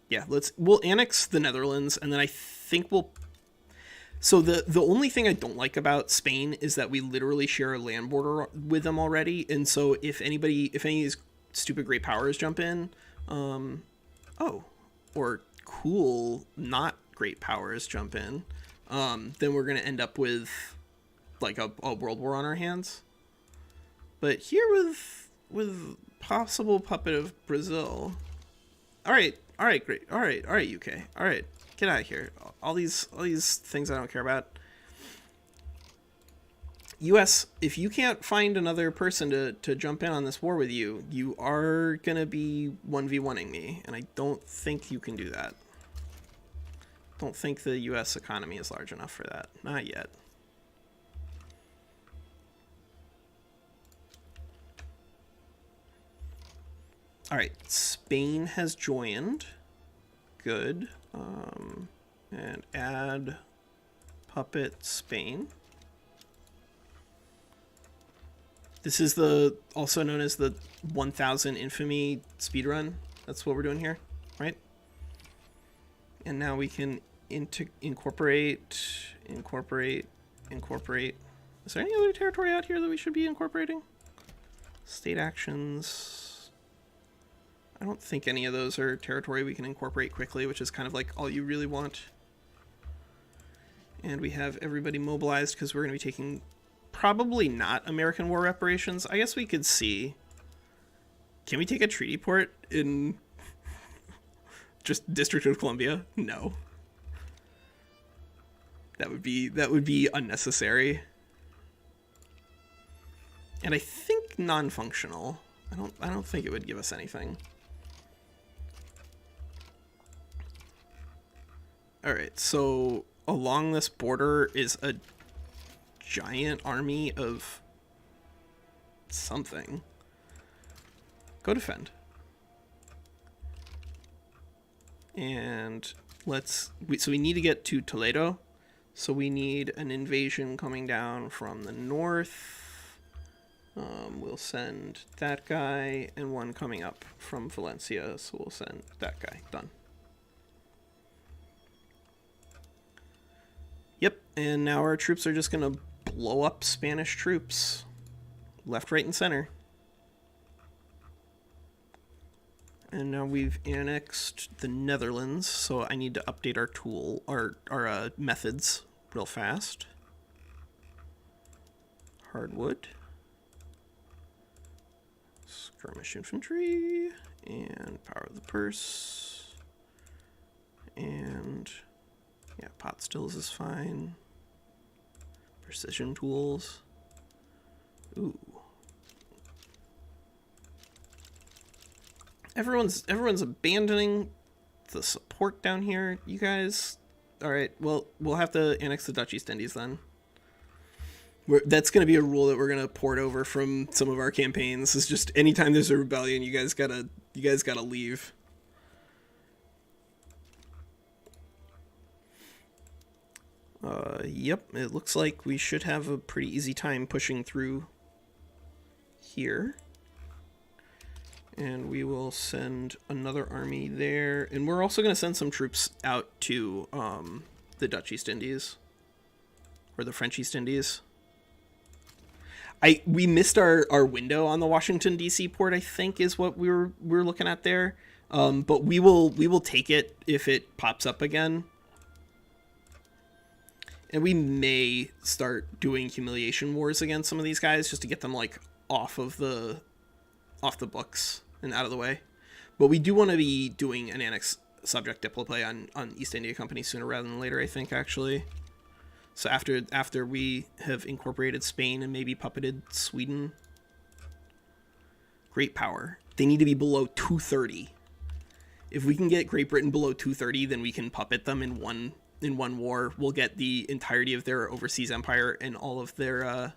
Yeah, we'll annex the Netherlands, and then I think we'll. So the only thing I don't like about Spain is that we literally share a land border with them already, and so if any of these stupid great powers jump in, or cool not great powers jump in, then we're gonna end up with like a world war on our hands. But here with possible puppet of Brazil. All right, great. All right, UK. All right, get out of here. All these things I don't care about. US, if you can't find another person to jump in on this war with you, you are gonna be 1v1ing me, and I don't think you can do that. Don't think the US economy is large enough for that. Not yet. All right, Spain has joined. Good. And add puppet Spain. This is also known as the 1000 infamy speedrun. That's what we're doing here, right? And now we can incorporate. Is there any other territory out here that we should be incorporating? State actions. I don't think any of those are territory we can incorporate quickly, which is kind of like all you really want. And we have everybody mobilized because we're going to be taking probably not American war reparations. I guess we could see. Can we take a treaty port in just District of Columbia? No. That would be unnecessary. And I think non-functional. I don't think it would give us anything. All right, so along this border is a giant army of something. Go defend. And so we need to get to Toledo. So we need an invasion coming down from the north. We'll send that guy, and one coming up from Valencia, so we'll send that guy. Done. Yep, and now our troops are just going to blow up Spanish troops. Left, right, and center. And now we've annexed the Netherlands, so I need to update our methods real fast. Hardwood. Skirmish infantry. And power of the purse. And yeah, pot stills is fine. Precision tools. Ooh. Everyone's abandoning the support down here, you guys. All right, well, we'll have to annex the Dutch East Indies then. That's going to be a rule that we're going to port over from some of our campaigns. It's just anytime there's a rebellion, you guys gotta leave. Yep, it looks like we should have a pretty easy time pushing through here. And we will send another army there. And we're also going to send some troops out to the Dutch East Indies. Or the French East Indies. We missed our window on the Washington, D.C. port, I think, is what we're looking at there. But we will take it if it pops up again. And we may start doing humiliation wars against some of these guys just to get them like off the books and out of the way. But we do want to be doing an annex subject diploplay on East India Company sooner rather than later, I think, actually. So after we have incorporated Spain and maybe puppeted Sweden. Great power. They need to be below 230. If we can get Great Britain below 230, then we can puppet them in one war. We'll get the entirety of their overseas empire and all of their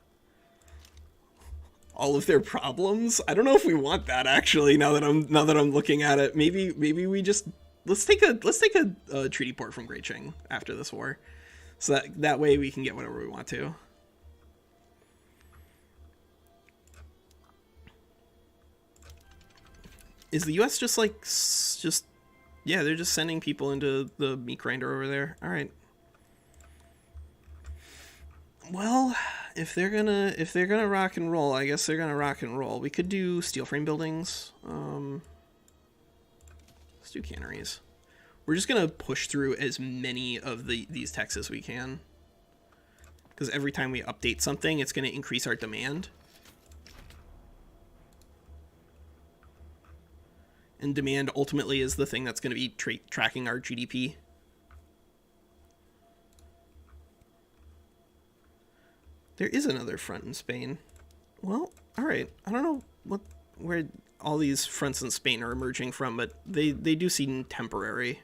problems. I don't know if we want that, actually. Now that I'm looking at it, maybe we just let's take a treaty port from Great Qing after this war, so that way we can get whatever we want to. Is the U.S. yeah, they're just sending people into the meat grinder over there. All right. Well, if they're gonna rock and roll, I guess they're gonna rock and roll. We could do steel frame buildings. Let's do canneries. We're just gonna push through as many of these texts as we can, because every time we update something, it's gonna increase our demand. And demand ultimately is the thing that's going to be tracking our GDP. There is another front in Spain. Well, all right. I don't know where all these fronts in Spain are emerging from, but they do seem temporary.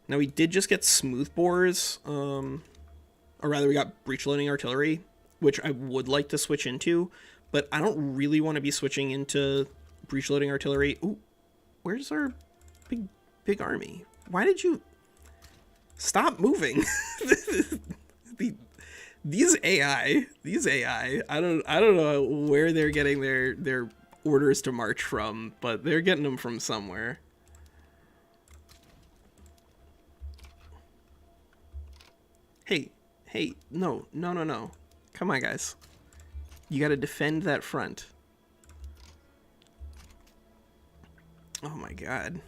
Now, we did just get smoothbores, or rather we got breech-loading artillery, which I would like to switch into, but I don't really want to be switching into breech-loading artillery. Ooh, where's our big army? Why did you stop moving? These AI, I don't know where they're getting their orders to march from, but they're getting them from somewhere. Hey, no. Come on, guys. You gotta defend that front. Oh my god.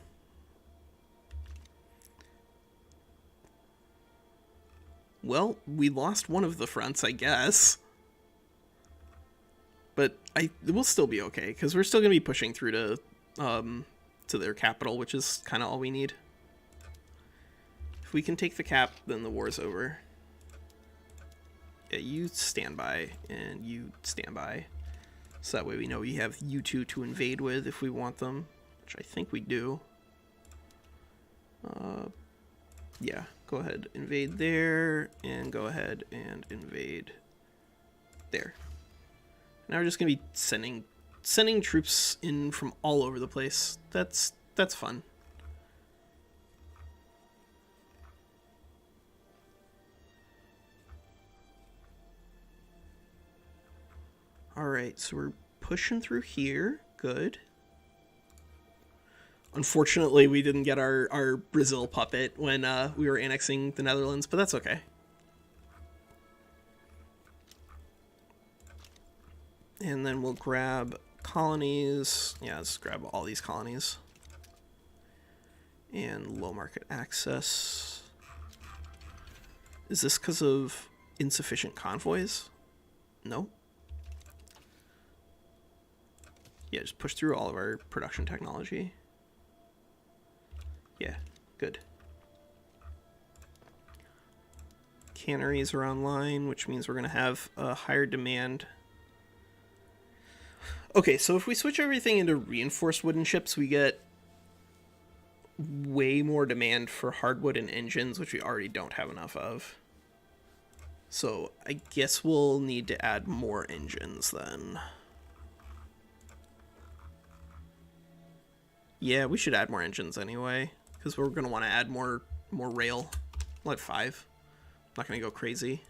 Well, we lost one of the fronts, I guess. But we'll still be okay, because we're still gonna be pushing through to their capital, which is kind of all we need. If we can take the cap, then the war's over. Yeah, you stand by, and you stand by. So that way we know we have you two to invade with if we want them, which I think we do. Yeah, go ahead, invade there, and go ahead and invade there. Now we're just going to be sending sending troops in from all over the place. That's fun. Alright, so we're pushing through here. Good. Unfortunately, we didn't get our Brazil puppet when we were annexing the Netherlands, but that's okay. And then we'll grab colonies. Yeah, let's grab all these colonies. And low market access. Is this because of insufficient convoys? No. Yeah, just push through all of our production technology. Yeah, good. Canneries are online, which means we're going to have a higher demand. Okay, so if we switch everything into reinforced wooden ships, we get way more demand for hardwood and engines, which we already don't have enough of. So I guess we'll need to add more engines then. Yeah, we should add more engines anyway, because we're going to want to add more rail, like 5. I'm not going to go crazy.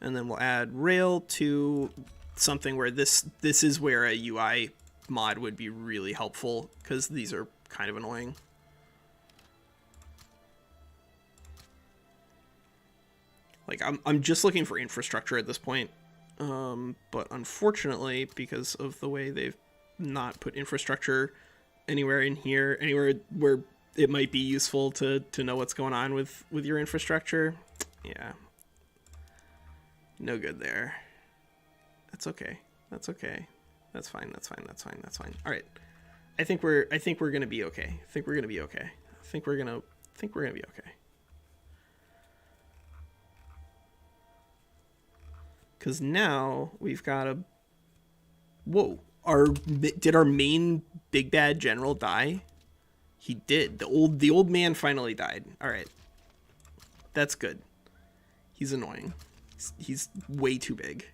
And then we'll add rail to something where this is where a UI mod would be really helpful, because these are kind of annoying. Like, I'm just looking for infrastructure at this point, but unfortunately, because of the way they've not put infrastructure anywhere in here, anywhere where it might be useful to know what's going on with your infrastructure. Yeah. No good there. That's okay. That's okay. That's fine. That's fine. That's fine. That's fine. All right. I think we're going to be okay. I think we're going to be okay. I think we're going to be okay. Cuz now we've got a whoa. Did our main big bad general die? He did. The old man finally died. All right. That's good. He's annoying. He's way too big.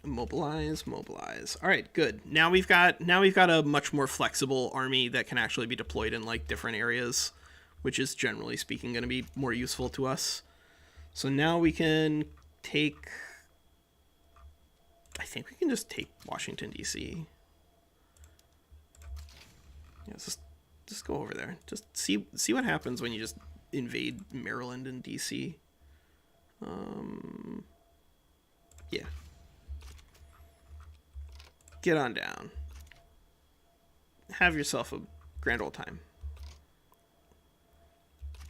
Mobilize, mobilize. All right, good. Now we've got a much more flexible army that can actually be deployed in like different areas, which is generally speaking going to be more useful to us. So now we can take, I think we can just take Washington, D.C. Yeah, just go over there. Just see what happens when you just invade Maryland and D.C. Yeah. Get on down. Have yourself a grand old time.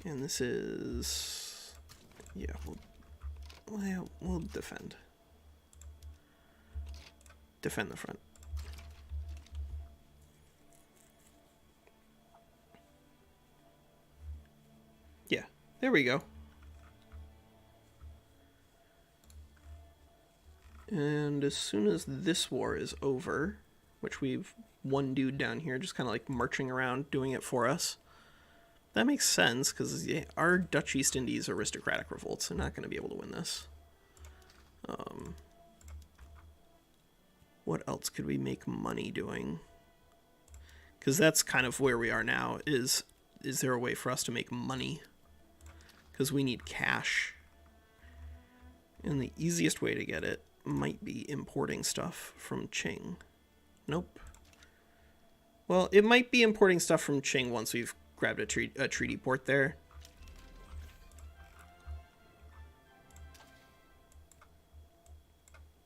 And this is, yeah, we'll defend. Defend the front. Yeah, there we go. And as soon as this war is over, which we've one dude down here just kind of like marching around doing it for us, that makes sense because our Dutch East Indies aristocratic revolts are not going to be able to win this. What else could we make money doing? Because that's kind of where we are now. Is there a way for us to make money? Because we need cash. And the easiest way to get it might be importing stuff from Qing. Nope. Well, it might be importing stuff from Qing once we've grabbed a treaty port there.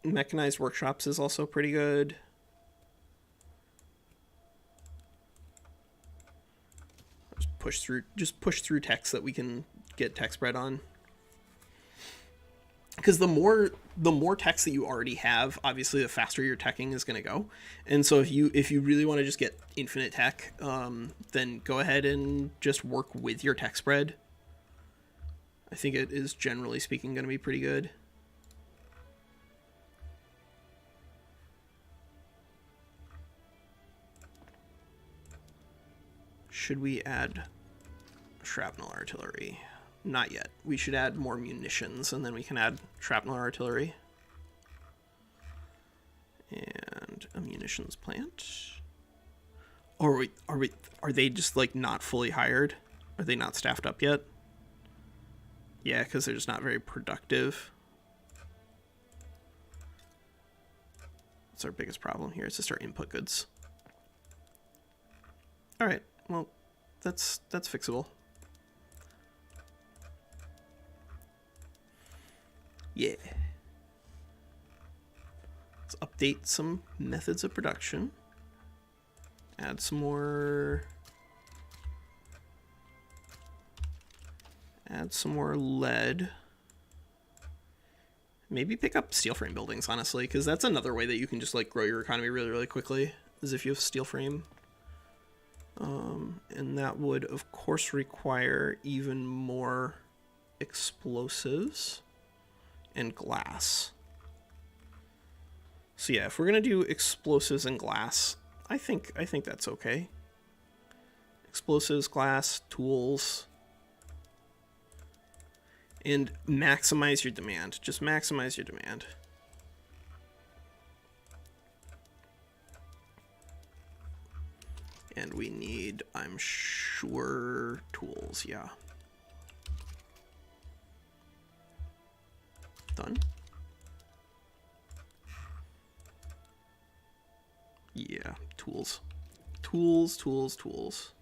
Mechanized workshops is also pretty good. Just push through text that we can get tech spread on. Because the more text that you already have, obviously the faster your teching is going to go. And so if you really want to just get infinite tech, then go ahead and just work with your tech spread. I think it is generally speaking going to be pretty good. Should we add shrapnel artillery? Not yet. We should add more munitions, and then we can add shrapnel artillery. And a munitions plant. Or are they just like not fully hired? Are they not staffed up yet? Yeah, because they're just not very productive. That's our biggest problem here. It's just our input goods. All right. Well, that's fixable. Yeah. Let's update some methods of production. Add some more. Add some more lead. Maybe pick up steel frame buildings, honestly, because that's another way that you can just like grow your economy really, really quickly, is if you have steel frame. And that would, of course, require even more explosives and glass. So yeah, if we're gonna do explosives and glass, I think that's okay. Explosives, glass, tools. And maximize your demand. Just maximize your demand. And we need, I'm sure, tools, yeah. Done. Yeah, tools. Tools, tools, tools.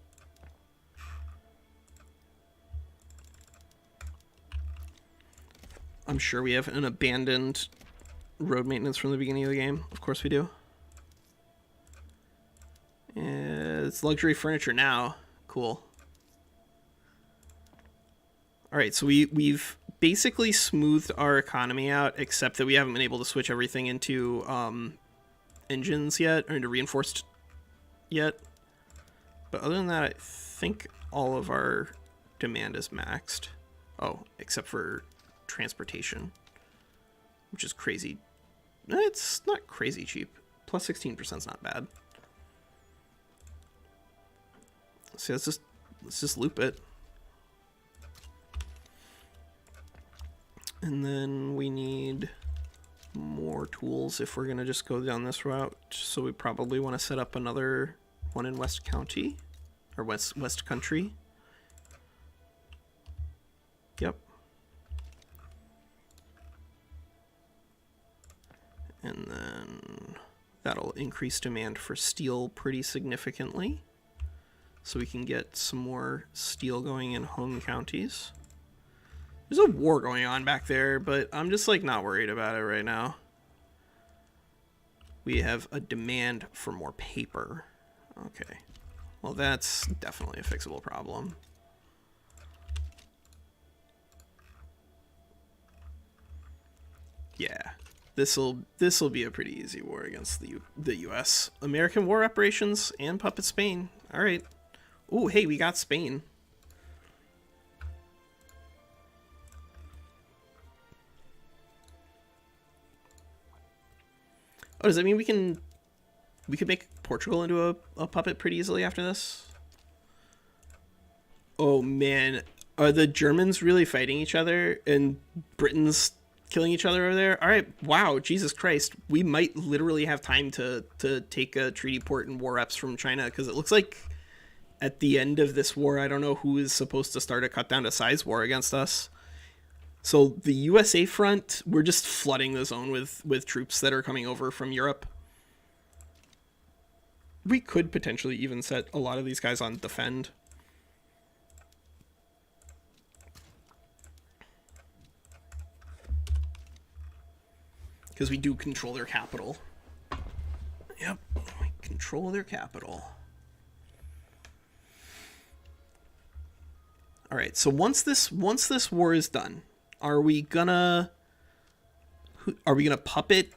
I'm sure we have an abandoned road maintenance from the beginning of the game. Of course we do. It's luxury furniture now. Cool. All right, so we've basically smoothed our economy out, except that we haven't been able to switch everything into engines yet, or into reinforced yet. But other than that, I think all of our demand is maxed. Oh, except for transportation, which is crazy. It's not crazy cheap. Plus 16% is not bad. So let's just loop it. And then we need more tools if we're gonna just go down this route. So we probably want to set up another one in West County, or West Country. Yep. And then that'll increase demand for steel pretty significantly. So we can get some more steel going in home counties. There's a war going on back there, but I'm just like not worried about it right now. We have a demand for more paper. Okay. Well, that's definitely a fixable problem. Yeah. This'll be a pretty easy war against the US. American war reparations and puppet Spain. All right. Oh, hey, we got Spain. Oh, does that mean we could make Portugal into a puppet pretty easily after this? Oh man, are the Germans really fighting each other and Britain's killing each other over there? All right, wow, Jesus Christ, we might literally have time to take a treaty port and war reps from China, because it looks like at the end of this war, I don't know who is supposed to start a cut down to size war against us. So the USA front, we're just flooding the zone with troops that are coming over from Europe. We could potentially even set a lot of these guys on defend. Because we do control their capital. Yep, we control their capital. All right, so once this war is done, are we gonna puppet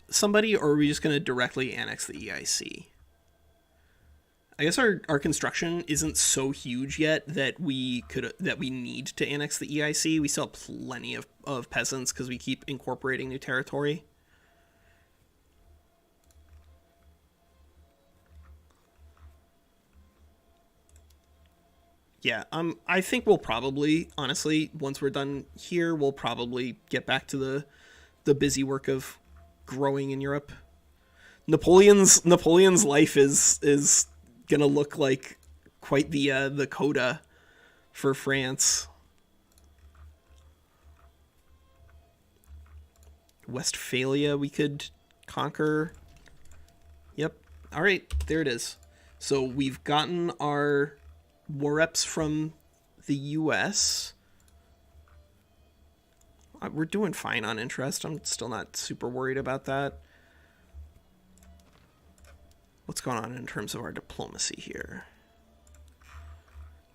somebody, or are we just gonna directly annex the EIC? I guess our construction isn't so huge yet that we need to annex the EIC. We still have plenty of peasants because we keep incorporating new territory. Yeah, I think we'll probably, honestly, once we're done here, we'll probably get back to the busy work of growing in Europe. Napoleon's life is gonna look like quite the coda for France. Westphalia we could conquer. Yep. All right, there it is. So we've gotten our war reps from the U.S. We're doing fine on interest. I'm still not super worried about that. What's going on in terms of our diplomacy here?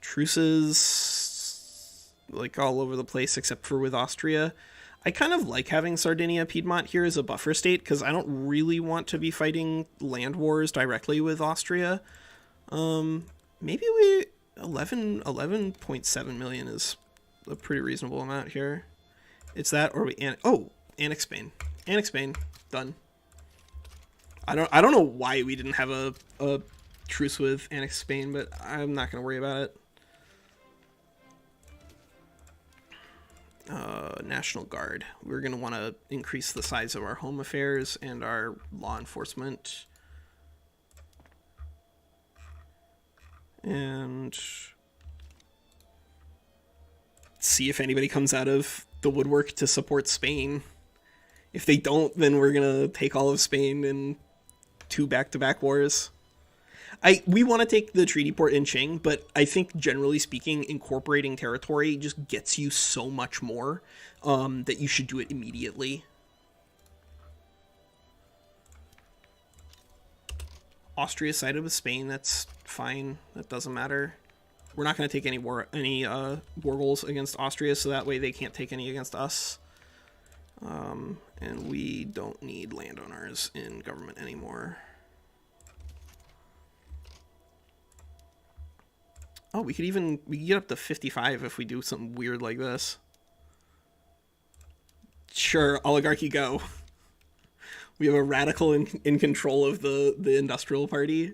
Truces, like all over the place except for with Austria. I kind of like having Sardinia, Piedmont here as a buffer state because I don't really want to be fighting land wars directly with Austria. Maybe 11.7 million is a pretty reasonable amount here. It's that, or annex Spain. Annex Spain. Done. I don't know why we didn't have a truce with annex Spain, but I'm not going to worry about it. National Guard. We're going to want to increase the size of our home affairs and our law enforcement. And see if anybody comes out of the woodwork to support Spain. If they don't, then we're going to take all of Spain in 2 back-to-back wars. We want to take the treaty port in Qing, but I think generally speaking, incorporating territory just gets you so much more that you should do it immediately. Austria sided with Spain. That's fine. That doesn't matter. We're not going to take any war goals against Austria, so that way they can't take any against us. And we don't need landowners in government anymore. Oh, we could get up to 55 if we do something weird like this. Sure, oligarchy go. We have a radical in control of the industrial party.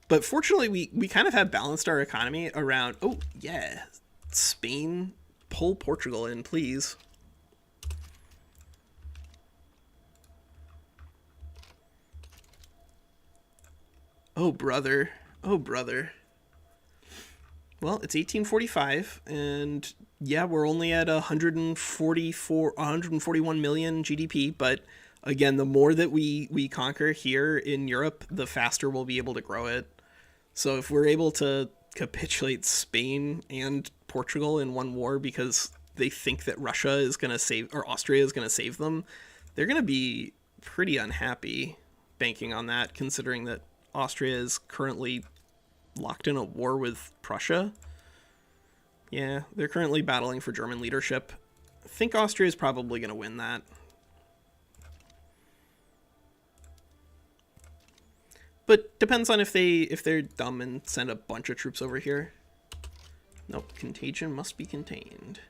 But fortunately, we kind of have balanced our economy around... Oh, yeah. Spain, pull Portugal in, please. Oh, brother. Oh, brother. Well, it's 1845, and yeah, we're only at 141 million GDP, but again, the more that we conquer here in Europe, the faster we'll be able to grow it. So if we're able to capitulate Spain and Portugal in one war because they think that Russia is going to save, or Austria is going to save them, they're going to be pretty unhappy banking on that, considering that Austria is currently locked in a war with Prussia. Yeah, they're currently battling for German leadership. I think Austria is probably going to win that. But depends on if they're dumb and send a bunch of troops over here. Nope, contagion must be contained.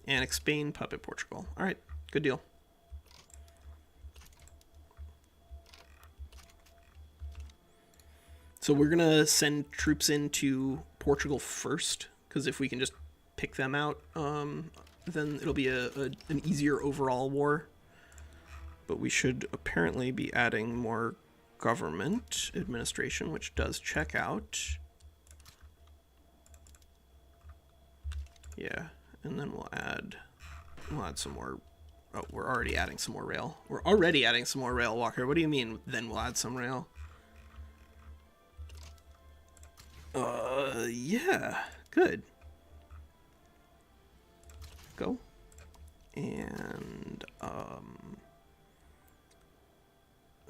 Annex Spain, puppet Portugal. All right, good deal. So we're going to send troops into Portugal first, because if we can just pick them out, then it'll be an easier overall war. But we should apparently be adding more government administration, which does check out. Yeah, and then we'll add some more. Oh, we're already adding some more rail. We're already adding some more rail, Walker. What do you mean, then we'll add some rail? Yeah, good. Go. And,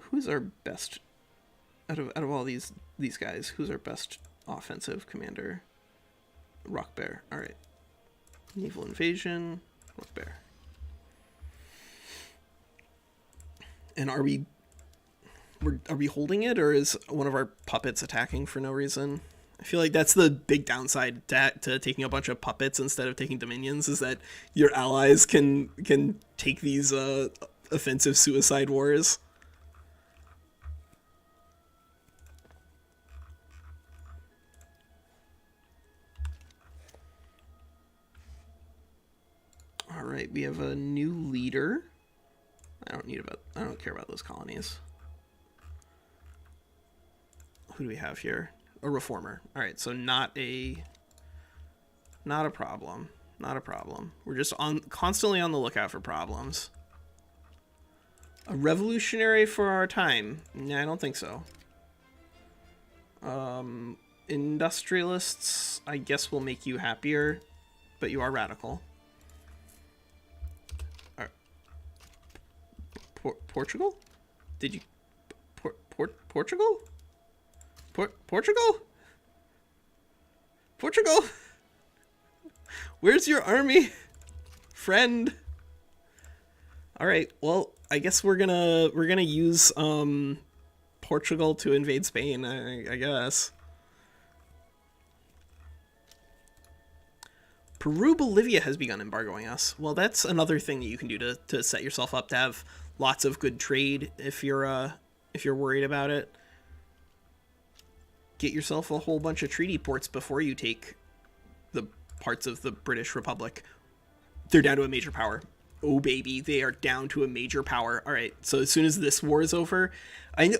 who's our best, out of all these guys, who's our best offensive commander? Rock Bear, alright. Naval invasion, Rock Bear. And are we holding it, or is one of our puppets attacking for no reason? I feel like that's the big downside to taking a bunch of puppets instead of taking dominions, is that your allies can take these offensive suicide wars. right, we have a new leader. I don't care about those colonies. Who do we have here? A reformer. All right, so not a problem. Not a problem. We're just constantly on the lookout for problems. A revolutionary for our time? Nah, I don't think so. Industrialists, I guess, will make you happier, but you are radical. Portugal? Did you... Portugal? Portugal? Portugal? Where's your army? Friend? Alright, well, I guess we're gonna use, Portugal to invade Spain, I guess. Peru, Bolivia has begun embargoing us. Well, that's another thing that you can do to set yourself up to have lots of good trade if you're worried about it. Get yourself a whole bunch of treaty ports before you take the parts of the British Republic. They're down to a major power. Oh, baby, they are down to a major power. All right, so as soon as this war is over,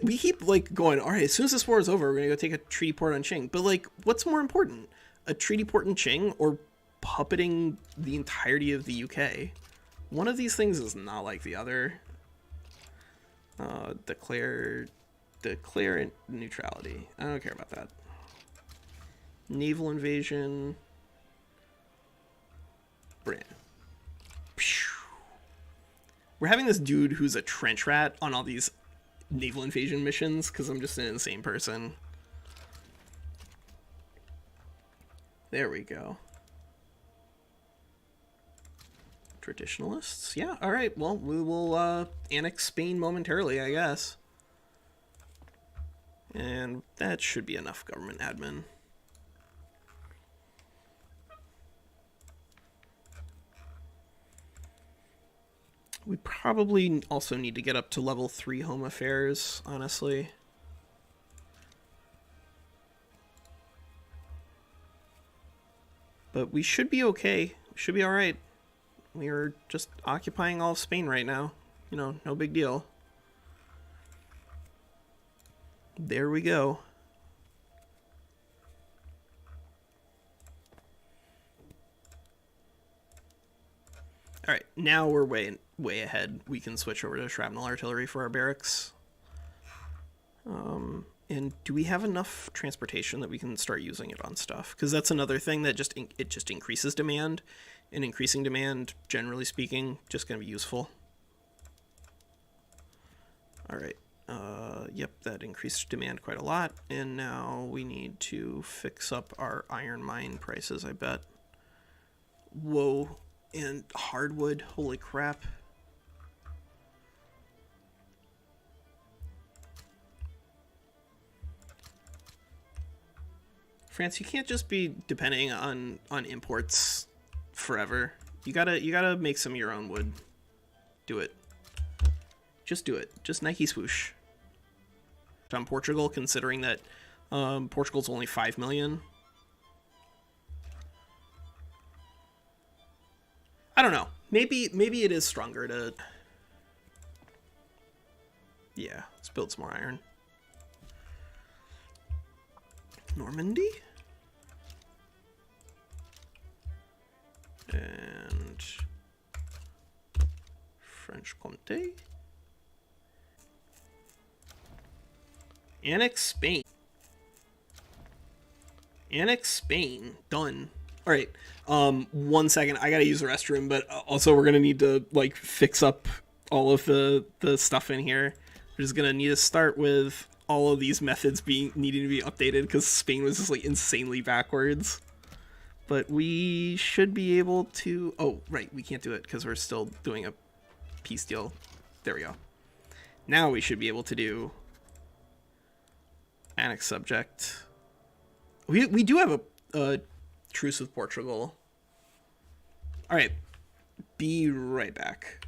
we keep, like, going, all right, as soon as this war is over, we're going to go take a treaty port on Qing. But, like, what's more important? A treaty port in Qing or puppeting the entirety of the UK? One of these things is not like the other. Declare neutrality. I don't care about that. Naval invasion. Brand. We're having this dude who's a trench rat on all these naval invasion missions because I'm just an insane person. There we go. Traditionalists? Yeah, alright, well, we will annex Spain momentarily, I guess. And that should be enough government admin. We probably also need to get up to level 3 home affairs, honestly. But we should be okay. We should be alright. We are just occupying all of Spain right now. You know, no big deal. There we go. Alright, now we're way ahead. We can switch over to shrapnel artillery for our barracks. And do we have enough transportation that we can start using it on stuff? Because that's another thing that just increases demand. And increasing demand, generally speaking, just going to be useful. Alright. Yep, that increased demand quite a lot. And now we need to fix up our iron mine prices, I bet. Whoa. And hardwood, holy crap. France, you can't just be depending on imports forever. You gotta make some of your own wood. Do it. Just do it. Just Nike swoosh. On Portugal, considering that Portugal's only 5 million. I don't know. Maybe it is stronger to... Yeah, let's build some more iron. Normandy? And... French Comté? Annex Spain. Annex Spain. Done. Alright, 1 second, I gotta use the restroom, but also we're gonna need to, like, fix up all of the stuff in here. We're just gonna need to start with all of these methods needing to be updated, because Spain was just, like, insanely backwards. But we should be able to... Oh, right, we can't do it, because we're still doing a peace deal. There we go. Now we should be able to do... Annex subject. We do have a truce with Portugal. Alright, be right back.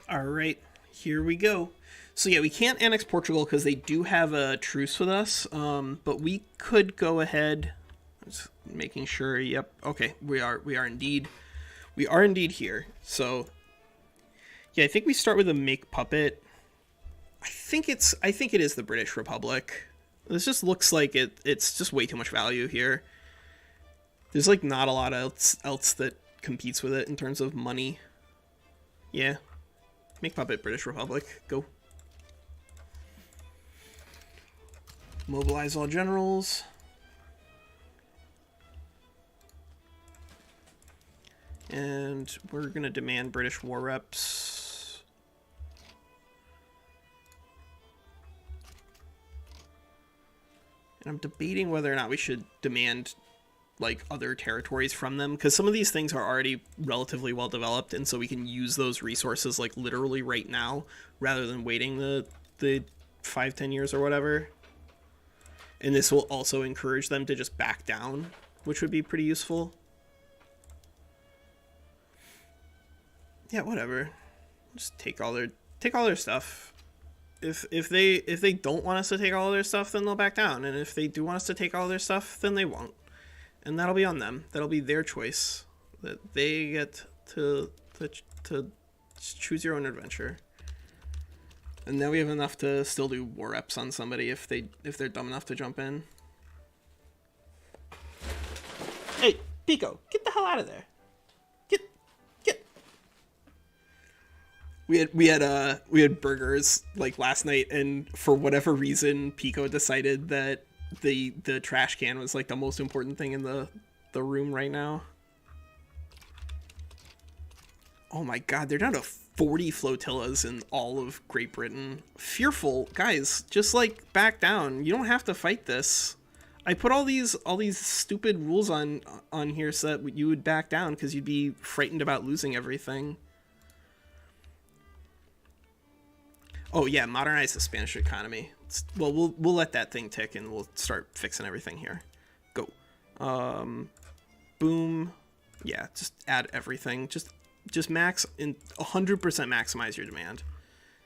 All right, here we go. So yeah, we can't annex Portugal because they do have a truce with us. But we could go ahead. Just making sure. Yep. Okay. We are indeed here. So yeah, I think we start with a make puppet. I think it is the British Republic. This just looks like it's just way too much value here. There's like not a lot else that competes with it in terms of money. Yeah. Make puppet British Republic. Go. Mobilize all generals. And we're going to demand British war reps. And I'm debating whether or not we should demand like other territories from them, because some of these things are already relatively well developed, and so we can use those resources like literally right now rather than waiting the 5-10 years or whatever. And this will also encourage them to just back down, which would be pretty useful. Yeah, whatever. Just take all their stuff. If they don't want us to take all their stuff, then they'll back down, and if they do want us to take all their stuff, then they won't. And that'll be on them. That'll be their choice. That they get to choose your own adventure. And now we have enough to still do war reps on somebody if they're dumb enough to jump in. Hey, Pico, get the hell out of there. Get. We had burgers like last night, and for whatever reason, Pico decided that the trash can was like the most important thing in the room right now. Oh my god, they're down to 40 flotillas in all of Great Britain. Fearful. Guys, just like back down. You don't have to fight this. I put all these stupid rules on here so that you would back down because you'd be frightened about losing everything. Oh yeah, modernize the Spanish economy. Well, we'll let that thing tick and we'll start fixing everything here. Go. Boom. Yeah, just add everything. Just max in 100% maximize your demand,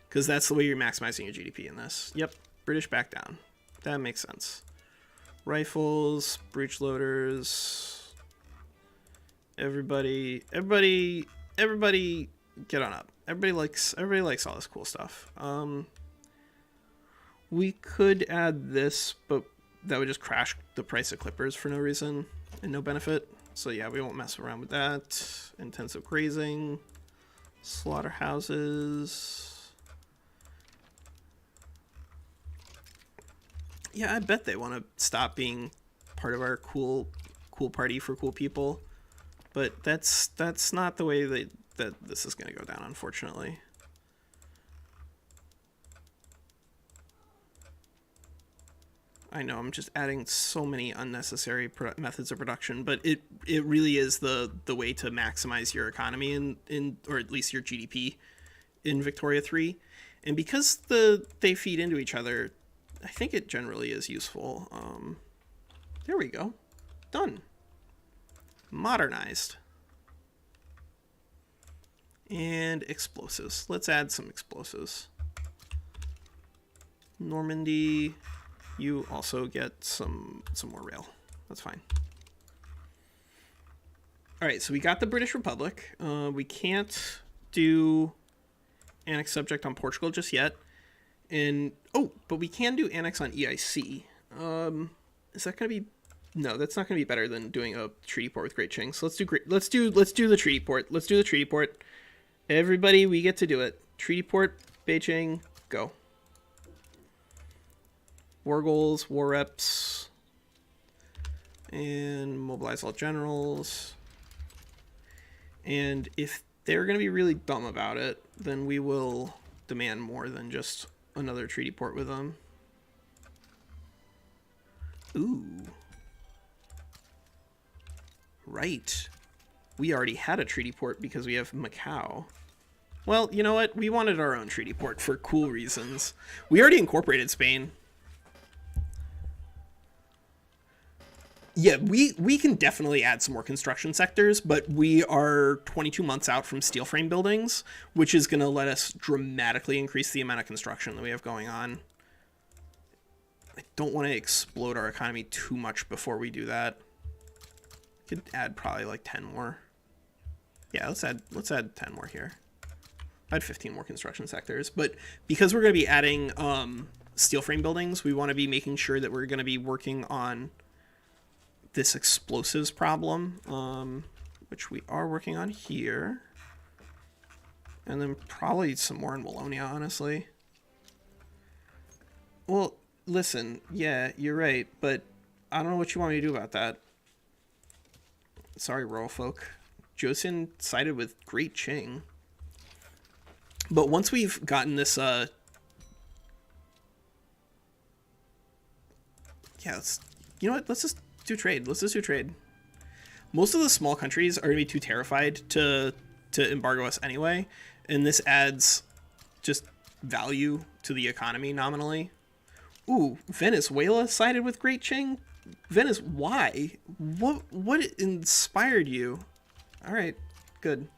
because that's the way you're maximizing your GDP in this. Yep, British back down. That makes sense. Rifles, breech loaders. Everybody get on up. Everybody likes all this cool stuff. We could add this, but that would just crash the price of clippers for no reason and no benefit. So yeah, we won't mess around with that. Intensive grazing, slaughterhouses. Yeah, I bet they want to stop being part of our cool party for cool people, but that's not the way that this is going to go down, unfortunately. I know I'm just adding so many unnecessary methods of production, but it really is the way to maximize your economy in or at least your GDP in Victoria 3. And because they feed into each other, I think it generally is useful. There we go. Done. Modernized. And explosives. Let's add some explosives. Normandy. You also get some more rail. That's fine. All right, so we got the British Republic. We can't do annex subject on Portugal just yet. And but we can do annex on EIC. Is that going to be? No, that's not going to be better than doing a treaty port with Great Qing. So let's do the treaty port. Let's do the treaty port. Everybody, we get to do it. Treaty port, Beijing, go. War goals, war reps, and mobilize all generals. And if they're going to be really dumb about it, then we will demand more than just another treaty port with them. Ooh. Right. We already had a treaty port because we have Macau. Well, you know what? We wanted our own treaty port for cool reasons. We already incorporated Spain. Yeah, we can definitely add some more construction sectors, but we are 22 months out from steel frame buildings, which is going to let us dramatically increase the amount of construction that we have going on. I don't want to explode our economy too much before we do that. Could add probably like 10 more. Yeah, let's add 10 more here. Add 15 more construction sectors, but because we're going to be adding steel frame buildings, we want to be making sure that we're going to be working on this explosives problem, which we are working on here, and then probably some more in Wallonia, honestly. Well, listen, yeah, you're right, but I don't know what you want me to do about that. Sorry, rural folk. Joseon sided with Great Qing. But once we've gotten this, yeah, you know what? Let's just do trade. Let's just do trade. Most of the small countries are going to be too terrified to embargo us anyway, and this adds just value to the economy nominally. Ooh, Venezuela sided with Great Qing? Venice, why? What inspired you? All right, good.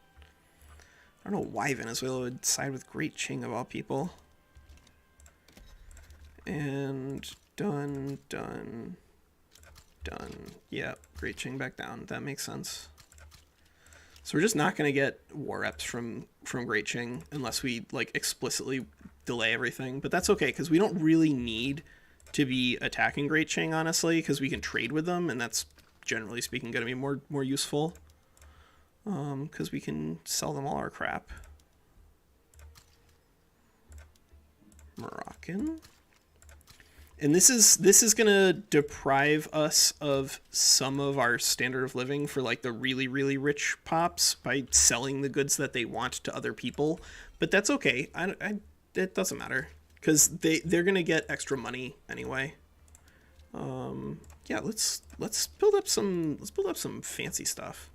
I don't know why Venezuela would side with Great Qing of all people. And done. Yeah, Great Qing back down. That makes sense. So we're just not going to get war reps from Great Qing unless we like explicitly delay everything. But that's okay because we don't really need to be attacking Great Qing, honestly, because we can trade with them, and that's generally speaking going to be more useful. Because we can sell them all our crap. Moroccan. And this is gonna deprive us of some of our standard of living for like the really, really rich pops by selling the goods that they want to other people. But that's okay. It doesn't matter because they're gonna get extra money anyway. Yeah, let's build up some fancy stuff.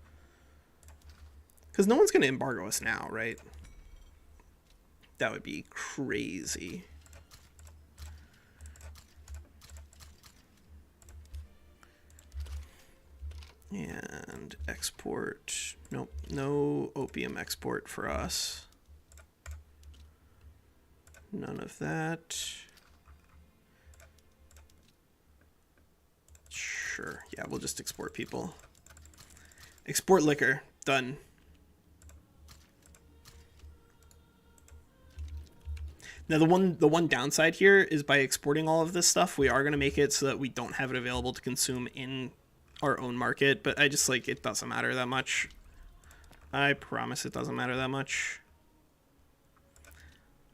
Because no one's going to embargo us now, right? That would be crazy. And export. Nope, no opium export for us. None of that. Sure, yeah, we'll just export people. Export liquor, done. Now, the one downside here is by exporting all of this stuff, we are going to make it so that we don't have it available to consume in our own market, but I just, like, it doesn't matter that much. I promise it doesn't matter that much.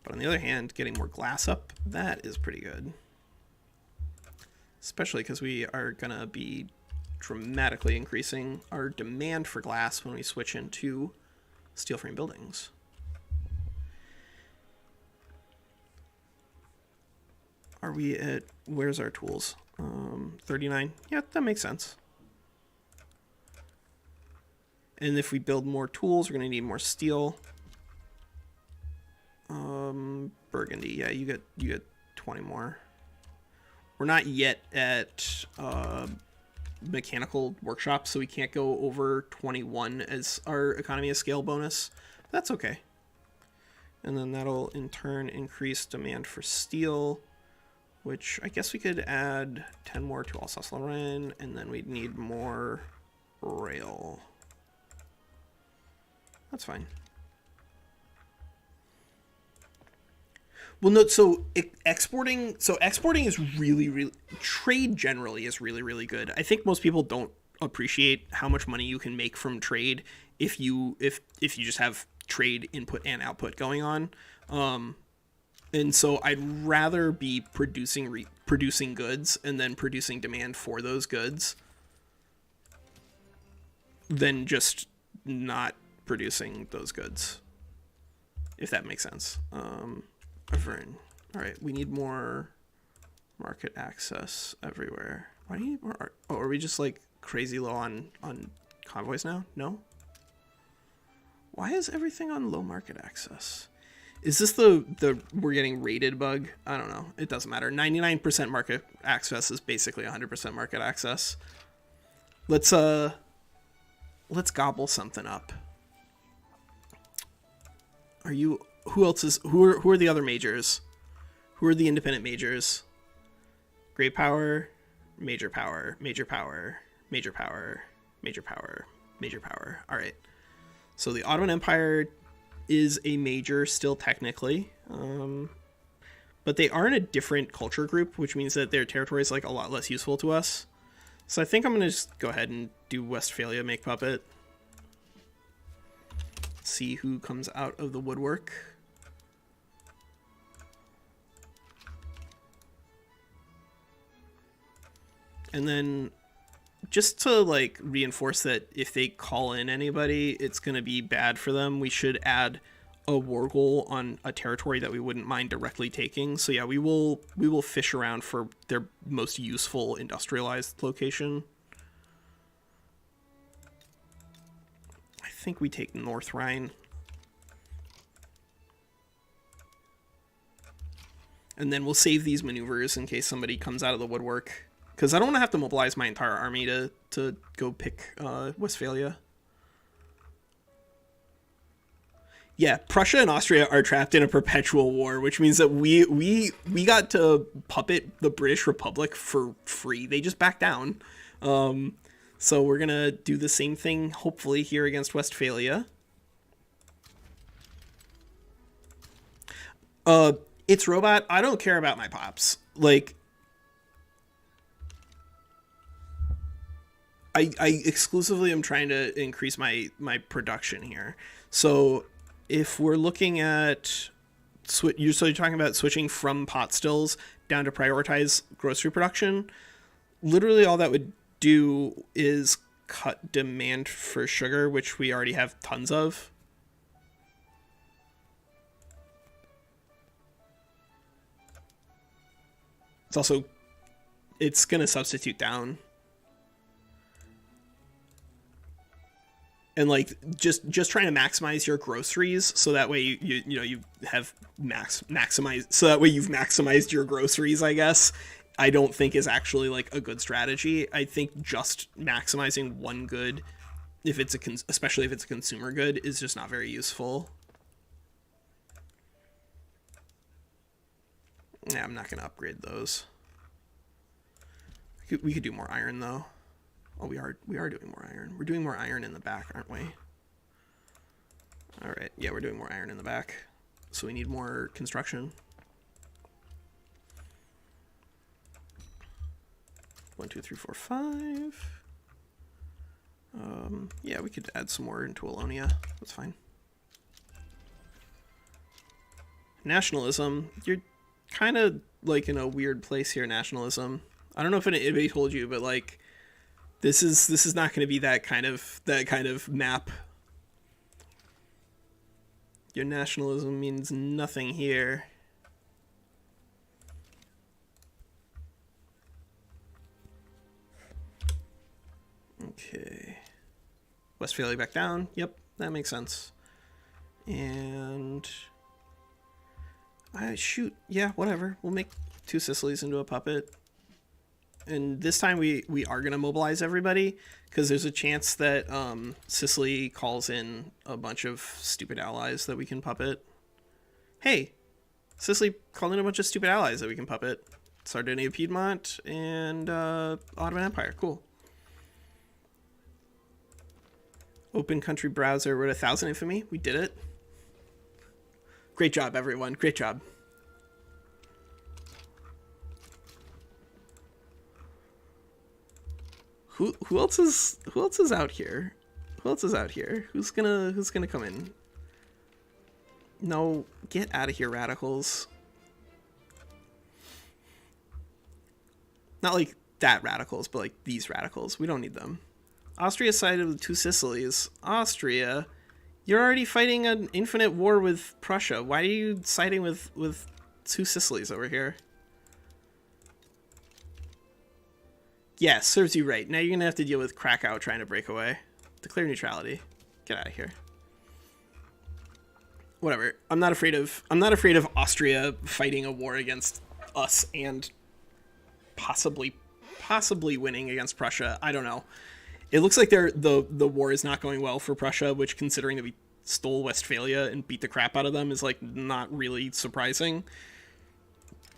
But on the other hand, getting more glass up, that is pretty good. Especially because we are going to be dramatically increasing our demand for glass when we switch into steel frame buildings. Are we at, where's our tools? 39. Yeah, that makes sense. And if we build more tools, we're going to need more steel. Burgundy. Yeah, you get 20 more. We're not yet at mechanical workshops, so we can't go over 21 as our economy of scale bonus. That's okay. And then that'll in turn increase demand for steel, which I guess we could add 10 more to Alsace-Lorraine, and then we'd need more rail. That's fine. Well, no, so exporting is really, trade generally is really good. I think most people don't appreciate how much money you can make from trade if you just have trade input and output going on. And so I'd rather be producing goods and then producing demand for those goods than just not producing those goods, if that makes sense. All right, we need more market access everywhere. Why do you need more? Oh, are we just like crazy low on convoys now? No? Why is everything on low market access? Is this the we're getting rated bug? I don't know. It doesn't matter. 99% market access is basically 100% market access. let's gobble something up. Are you, who are the other majors? Who are the independent majors? Great power, major power, major power, major power, major power, major power. All right. So the Ottoman Empire is a major still technically, but they are in a different culture group, which means that their territory is like a lot less useful to us. So I think I'm gonna just go ahead and do Westphalia make puppet. See who comes out of the woodwork. And then just to like reinforce that if they call in anybody, it's going to be bad for them, we should add a war goal on a territory that we wouldn't mind directly taking. So yeah, we will fish around for their most useful industrialized location. I think we take North Rhine. And then we'll save these maneuvers in case somebody comes out of the woodwork. Because I don't want to have to mobilize my entire army to go pick Westphalia. Yeah, Prussia and Austria are trapped in a perpetual war, which means that we got to puppet the British Republic for free. They just backed down. So we're going to do the same thing, hopefully, here against Westphalia. It's robot. I don't care about my pops. Like, I exclusively am trying to increase my production here. So if we're looking at you're talking about switching from pot stills down to prioritize grocery production, literally all that would do is cut demand for sugar, which we already have tons of. It's going to substitute down. And like just trying to maximize your groceries so that way you have maximized, so that way you've maximized your groceries, I guess, I don't think is actually like a good strategy. I think just maximizing one good, if it's especially if it's a consumer good, is just not very useful. Yeah, I'm not going to upgrade those. We could do more iron though. Oh, we are doing more iron. We're doing more iron in the back, aren't we? All right. Yeah, we're doing more iron in the back. So we need more construction. 1, 2, 3, 4, 5. Yeah, we could add some more into Wallonia. That's fine. Nationalism. You're kind of like in a weird place here, nationalism. I don't know if anybody told you, but like, This is not going to be that kind of map. Your nationalism means nothing here. Okay. Westphalia back down. Yep, that makes sense. And shoot, yeah, whatever. We'll make 2 Sicilies into a puppet. And this time we are going to mobilize everybody, because there's a chance that Sicily calls in a bunch of stupid allies that we can puppet. Hey, Sicily called in a bunch of stupid allies that we can puppet. Sardinia, Piedmont, and Ottoman Empire. Cool. Open country browser. We're at 1,000 infamy. We did it. Great job, everyone. Great job. Who else is out here? Who else is out here? Who's gonna come in? No, get out of here, radicals. Not like that radicals, but like these radicals. We don't need them. Austria sided with 2 Sicilies. Austria, you're already fighting an infinite war with Prussia. Why are you siding with 2 Sicilies over here? Yeah, serves you right. Now you're gonna have to deal with Krakow trying to break away. Declare neutrality. Get out of here. Whatever. I'm not afraid of Austria fighting a war against us and possibly winning against Prussia. I don't know. It looks like the war is not going well for Prussia, which, considering that we stole Westphalia and beat the crap out of them, is like not really surprising.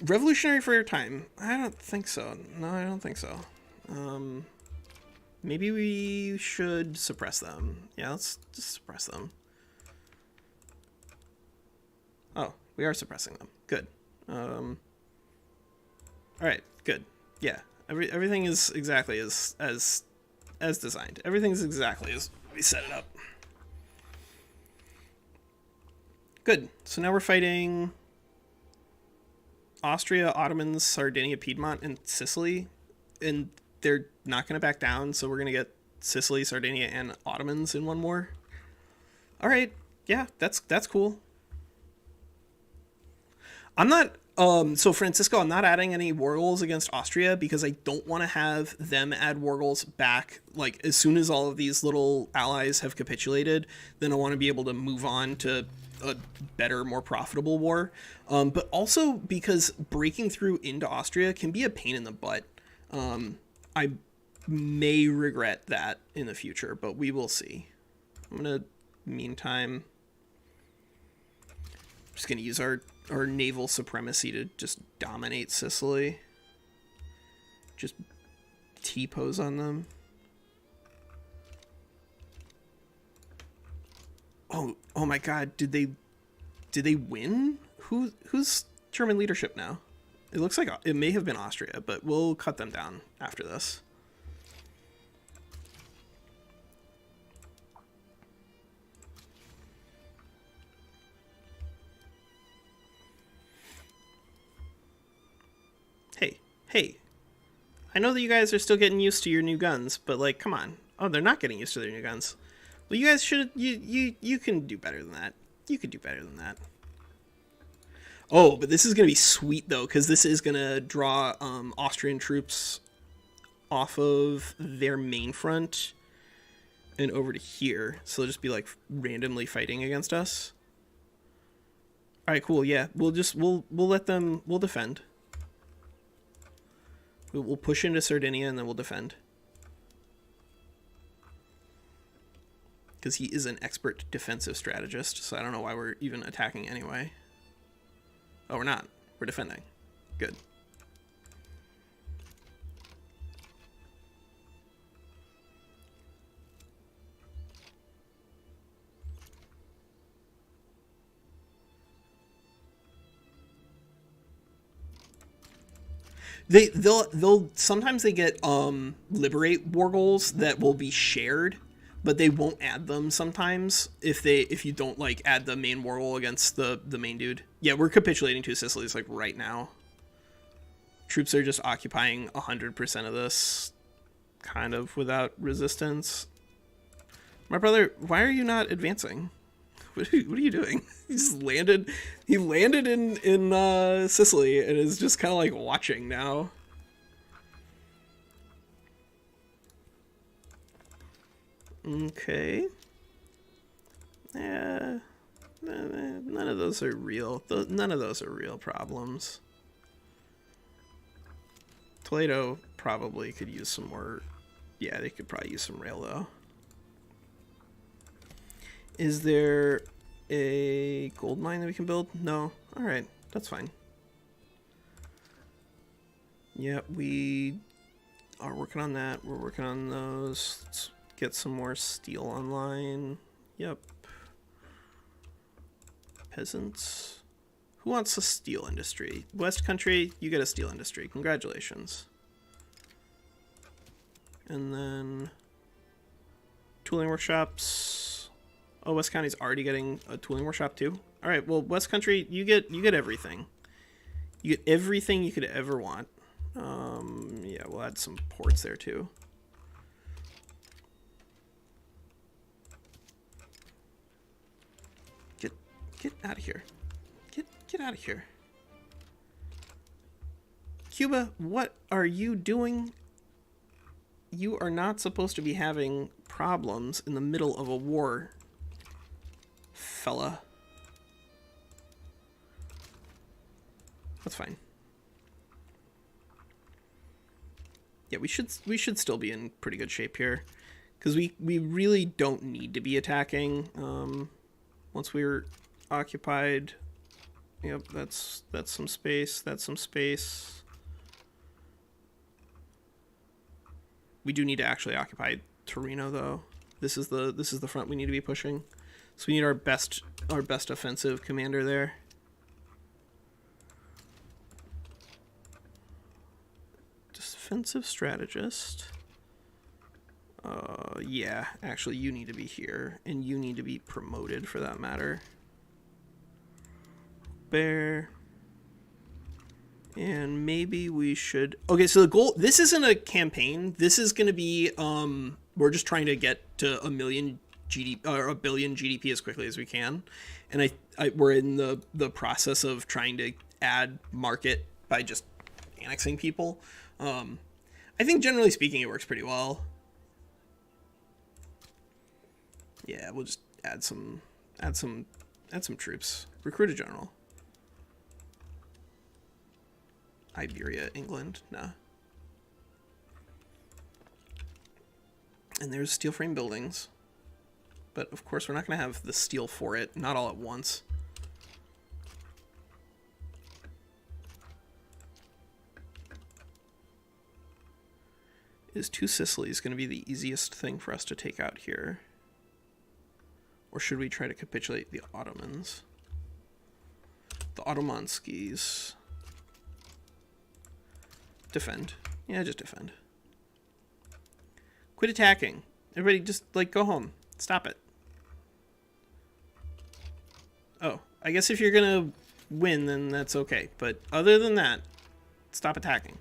Revolutionary for your time? I don't think so. No, I don't think so. Maybe we should suppress them. Yeah, let's just suppress them. Oh, we are suppressing them. Good. All right, good. Yeah, everything is exactly as designed. Everything's exactly as we set it up. Good. So now we're fighting Austria, Ottomans, Sardinia, Piedmont, and Sicily, and they're not going to back down. So we're going to get Sicily, Sardinia, and Ottomans in one war. All right. Yeah, that's cool. I'm not. So Francisco, I'm not adding any war goals against Austria because I don't want to have them add war goals back. Like, as soon as all of these little allies have capitulated, then I want to be able to move on to a better, more profitable war. But also because breaking through into Austria can be a pain in the butt. I may regret that in the future, but we will see. I'm gonna, meantime, just gonna use our naval supremacy to just dominate Sicily. Just T-pose on them. Oh my god, did they win? Who's German leadership now? It looks like it may have been Austria, but we'll cut them down after this. Hey, I know that you guys are still getting used to your new guns, but like, come on. Oh, they're not getting used to their new guns. Well, you guys should, you can do better than that. You could do better than that. Oh, but this is going to be sweet, though, because this is going to draw Austrian troops off of their main front and over to here. So they'll just be, like, randomly fighting against us. All right, cool, yeah. We'll let them, we'll defend. We'll push into Sardinia, and then we'll defend. Because he is an expert defensive strategist, so I don't know why we're even attacking anyway. Oh, we're not. We're defending. Good. They'll sometimes they get liberate war goals that will be shared, but they won't add them sometimes if you don't like add the main war goal against the main dude. Yeah, we're capitulating to Sicily like right now. Troops are just occupying 100% of this, kind of without resistance. My brother, why are you not advancing? What are you doing? He landed in Sicily and is just kind of like watching now. Okay. Yeah. None of those are real. None of those are real problems. Toledo probably could use some more. Yeah, they could probably use some rail though. Is there a gold mine that we can build? No. Alright, that's fine. Yeah, we are working on that. We're working on those. Let's get some more steel online. Yep. Peasants. Who wants a steel industry? West Country, you get a steel industry. Congratulations. And then tooling workshops. Oh, West County's already getting a tooling workshop too. All right, well, West Country, you get everything. You get everything you could ever want. Yeah, we'll add some ports there too. Get out of here. Get out of here. Cuba, what are you doing? You are not supposed to be having problems in the middle of a war, fella. That's fine. Yeah, we should still be in pretty good shape here. because we really don't need to be attacking once we're occupied. Yep, that's some space. That's some space. We do need to actually occupy Torino, though. This is the front we need to be pushing. So we need our best offensive commander there. Defensive strategist. Yeah, actually, you need to be here, and you need to be promoted for that matter. Bear. And maybe we should... Okay, so the goal... This isn't a campaign. This is going to be... we're just trying to get to a billion GDP as quickly as we can. And we're in the process of trying to add market by just annexing people. I think generally speaking, it works pretty well. Yeah, we'll just add some troops. Recruit a general. Iberia, England, nah. And there's steel frame buildings. But of course we're not going to have the steel for it, not all at once. Is Two Sicilies going to be the easiest thing for us to take out here? Or should we try to capitulate the Ottomans? The Ottomanskis. Defend. Yeah, just defend. Quit attacking. Everybody just, like, go home. Stop it. Oh, I guess if you're gonna win, then that's okay. But other than that, stop attacking.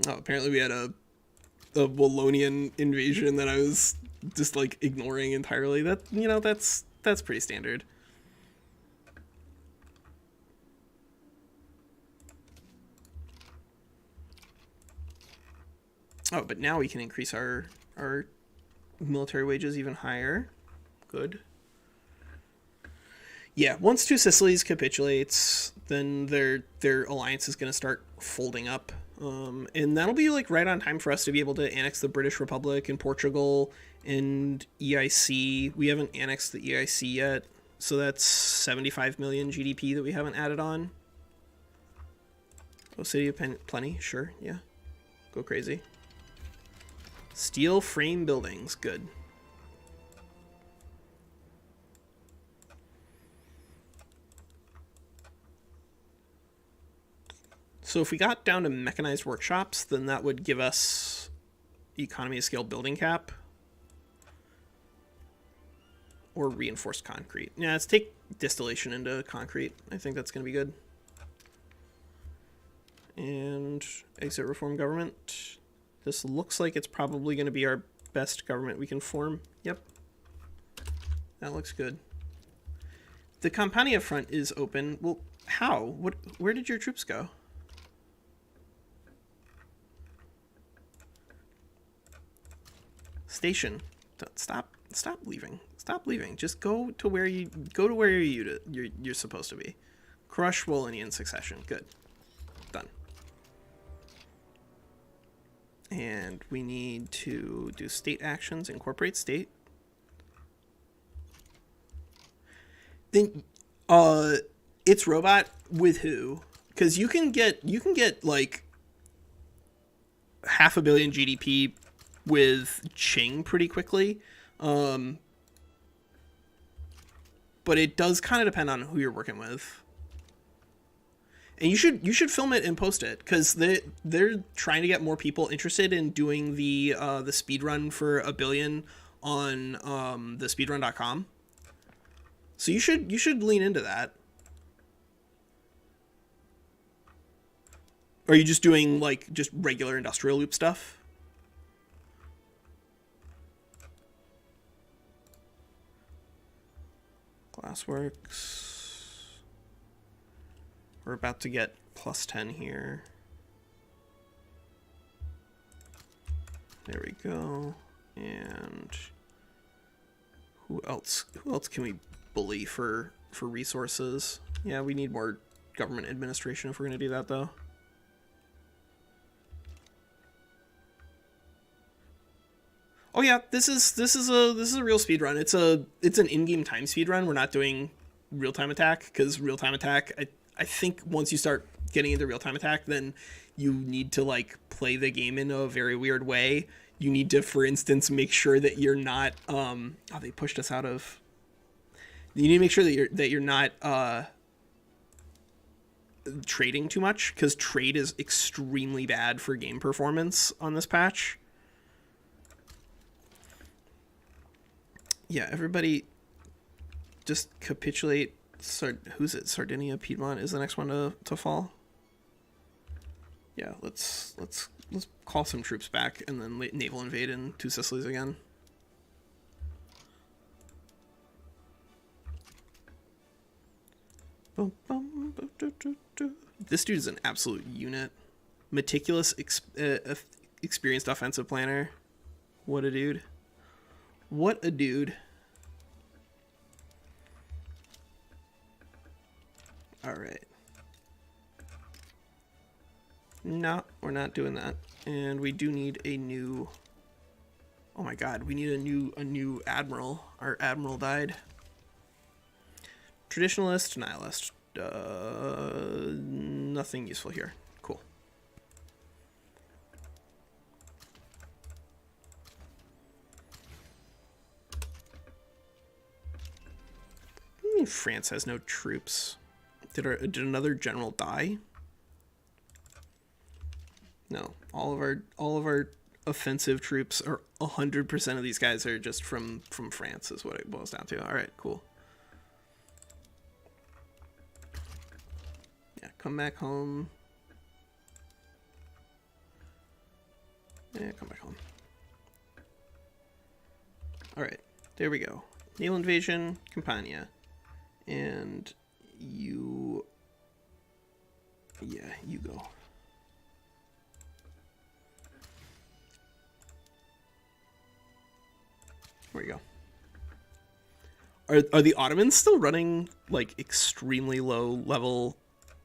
Oh, apparently we had a Wallonian invasion that I was just, like, ignoring entirely. That, you know, that's pretty standard. Oh, but now we can increase our military wages even higher. Good. Yeah, once Two Sicilies capitulates, then their alliance is going to start folding up. And that'll be like right on time for us to be able to annex the British Republic and Portugal and EIC. We haven't annexed the EIC yet, so that's 75 million GDP that we haven't added on. Oh, City of Plenty, sure, yeah. Go crazy. Steel frame buildings, good. So if we got down to mechanized workshops, then that would give us economy of scale building cap. Or reinforced concrete. Yeah, let's take distillation into concrete. I think that's going to be good. And exit reform government. This looks like it's probably going to be our best government we can form. Yep. That looks good. The Campania front is open. Well, how? Where did your troops go? Station. Stop leaving. Stop leaving. Just go to where you're supposed to be. Crush Wallonian succession. Good. Done. And we need to do state actions, incorporate state. Then it's robot with who? Because you can get like 500 million GDP with Qing pretty quickly. But it does kind of depend on who you're working with. And you should film it and post it, because they're trying to get more people interested in doing the speed run for 1 billion on the speedrun.com. So you should lean into that. Or are you just doing like just regular industrial loop stuff? Glassworks. We're about to get plus 10 here. There we go. And who else can we bully for resources? Yeah, we need more government administration if we're gonna do that though. Oh yeah, this is a real speed run. It's an in-game time speed run. We're not doing real-time attack because real-time attack. I think once you start getting into real-time attack, then you need to like play the game in a very weird way. You need to, for instance, make sure that you're not. Oh, they pushed us out of. You need to make sure that you're not trading too much because trade is extremely bad for game performance on this patch. Yeah, everybody just capitulate. Who's it? Sardinia, Piedmont is the next one to fall. Yeah, let's call some troops back and then naval invade in Two Sicilies again. This dude is an absolute unit. Meticulous, experienced offensive planner. What a dude. What a dude. Alright. No, we're not doing that. And we do need a new... Oh my god, we need a new admiral. Our admiral died. Traditionalist, nihilist. Nothing useful here. Cool. I mean, France has no troops. Did another general die? No. All of our offensive troops, or 100% of these guys are just from France is what it boils down to. All right, cool. Yeah, come back home. Yeah, come back home. All right, there we go. Naval invasion, Campania. And you... Yeah, you go. Where you go. Are the Ottomans still running like extremely low level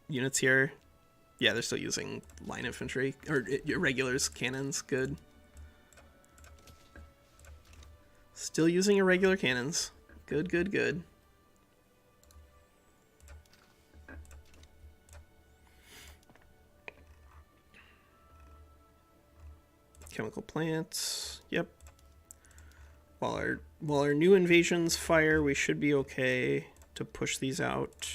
units here? Yeah, they're still using line infantry or irregulars, cannons. Good. Still using irregular cannons. Good, good, good. Chemical plants. Yep. While our new invasions fire, we should be okay to push these out.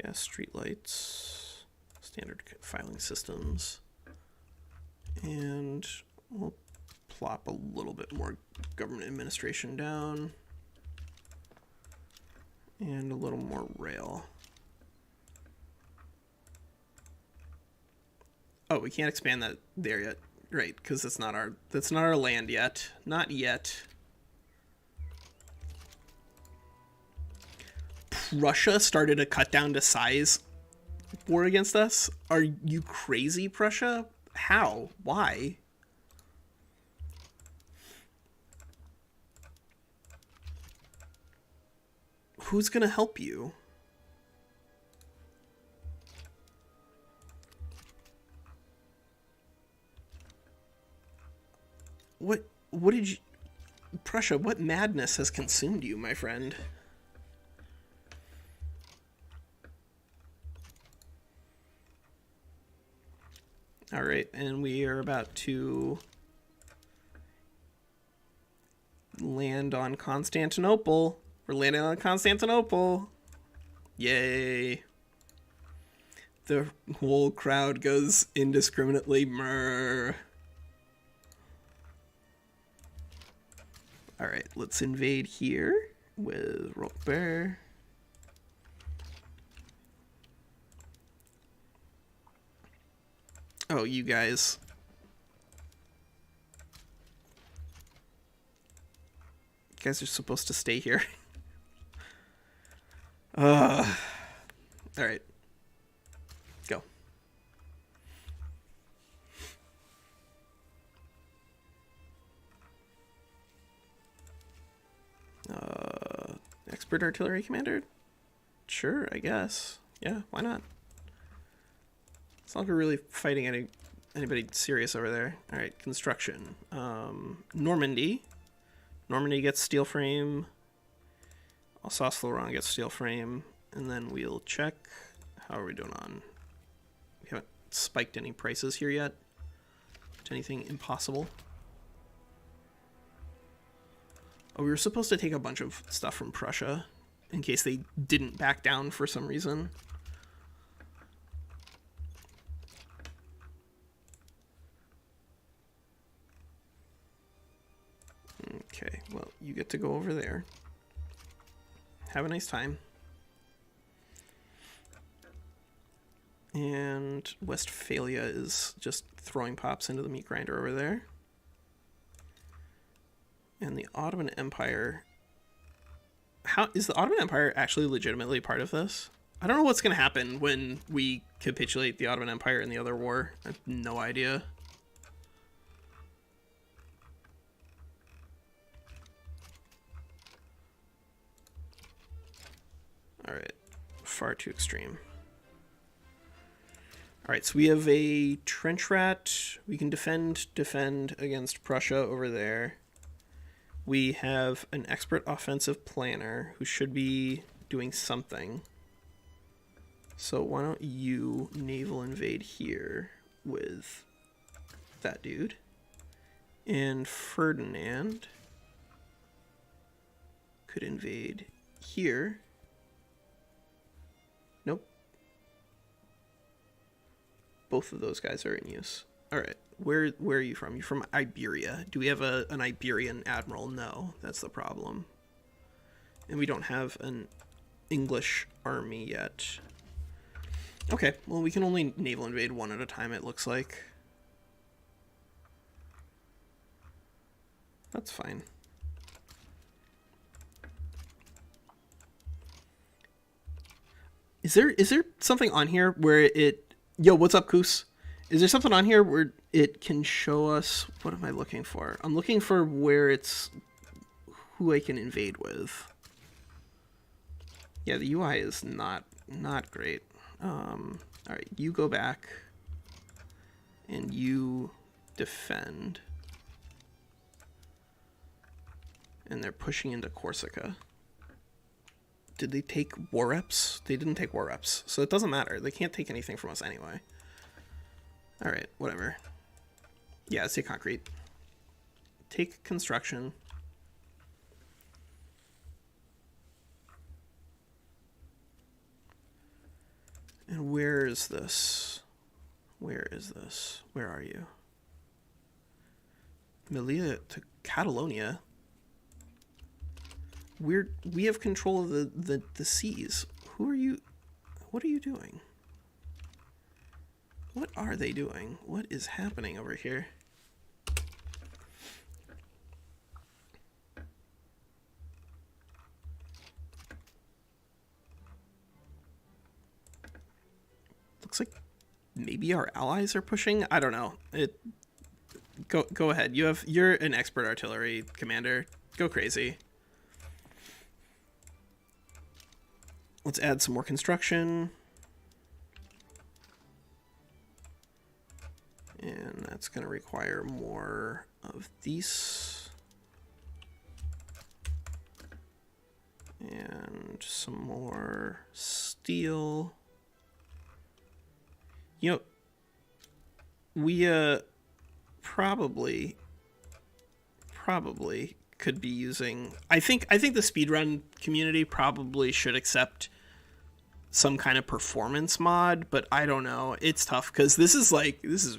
Gas streetlights, standard filing systems, and we'll plop a little bit more government administration down, and a little more rail. Oh, we can't expand that there yet. Right, because that's not our land yet. Not yet. Prussia started a cut down to size war against us? Are you crazy, Prussia? How? Why? Who's gonna help you? What did you... Prussia, what madness has consumed you, my friend? Alright, and we are about to land on Constantinople. We're landing on Constantinople. Yay. The whole crowd goes indiscriminately murr. Alright, let's invade here with Roquebert. Oh, you guys. You guys are supposed to stay here. Alright. Go. Expert artillery commander? Sure, I guess. Yeah, why not? It's not like we're really fighting anybody serious over there. All right, construction. Normandy. Normandy gets steel frame. Alsace-Lorraine gets steel frame. And then we'll check. How are we doing on? We haven't spiked any prices here yet. To anything impossible. Oh, we were supposed to take a bunch of stuff from Prussia in case they didn't back down for some reason. Okay, well, you get to go over there. Have a nice time. And Westphalia is just throwing pops into the meat grinder over there. And the Ottoman Empire... How is the Ottoman Empire actually legitimately part of this? I don't know what's going to happen when we capitulate the Ottoman Empire in the other war. I have no idea. Alright. Far too extreme. Alright, so we have a trench rat. We can defend against Prussia over there. We have an expert offensive planner who should be doing something. So why don't you naval invade here with that dude. And Ferdinand could invade here. Nope. Both of those guys are in use. Alright. Where are you from? You're from Iberia. Do we have an Iberian admiral? No, that's the problem. And we don't have an English army yet. Okay, well, we can only naval invade one at a time, it looks like. That's fine. Is there something on here where it... Yo, what's up, Koos? Is there something on here where it can show us... What am I looking for? I'm looking for where it's... Who I can invade with. Yeah, the UI is not great. Alright, you go back. And you defend. And they're pushing into Corsica. Did they take war reps? They didn't take war reps, so it doesn't matter. They can't take anything from us anyway. Alright, whatever. Yeah, let's take concrete. Take construction. And where is this? Where is this? Where are you? Melilla to Catalonia? We have control of the seas. Who are you? What are you doing? What are they doing? What is happening over here? Looks like maybe our allies are pushing. I don't know. Go ahead. You're an expert artillery commander. Go crazy. Let's add some more construction. And that's going to require more of these. And some more steel. You know, we probably could be using... I think the speedrun community probably should accept some kind of performance mod, but I don't know. It's tough because this is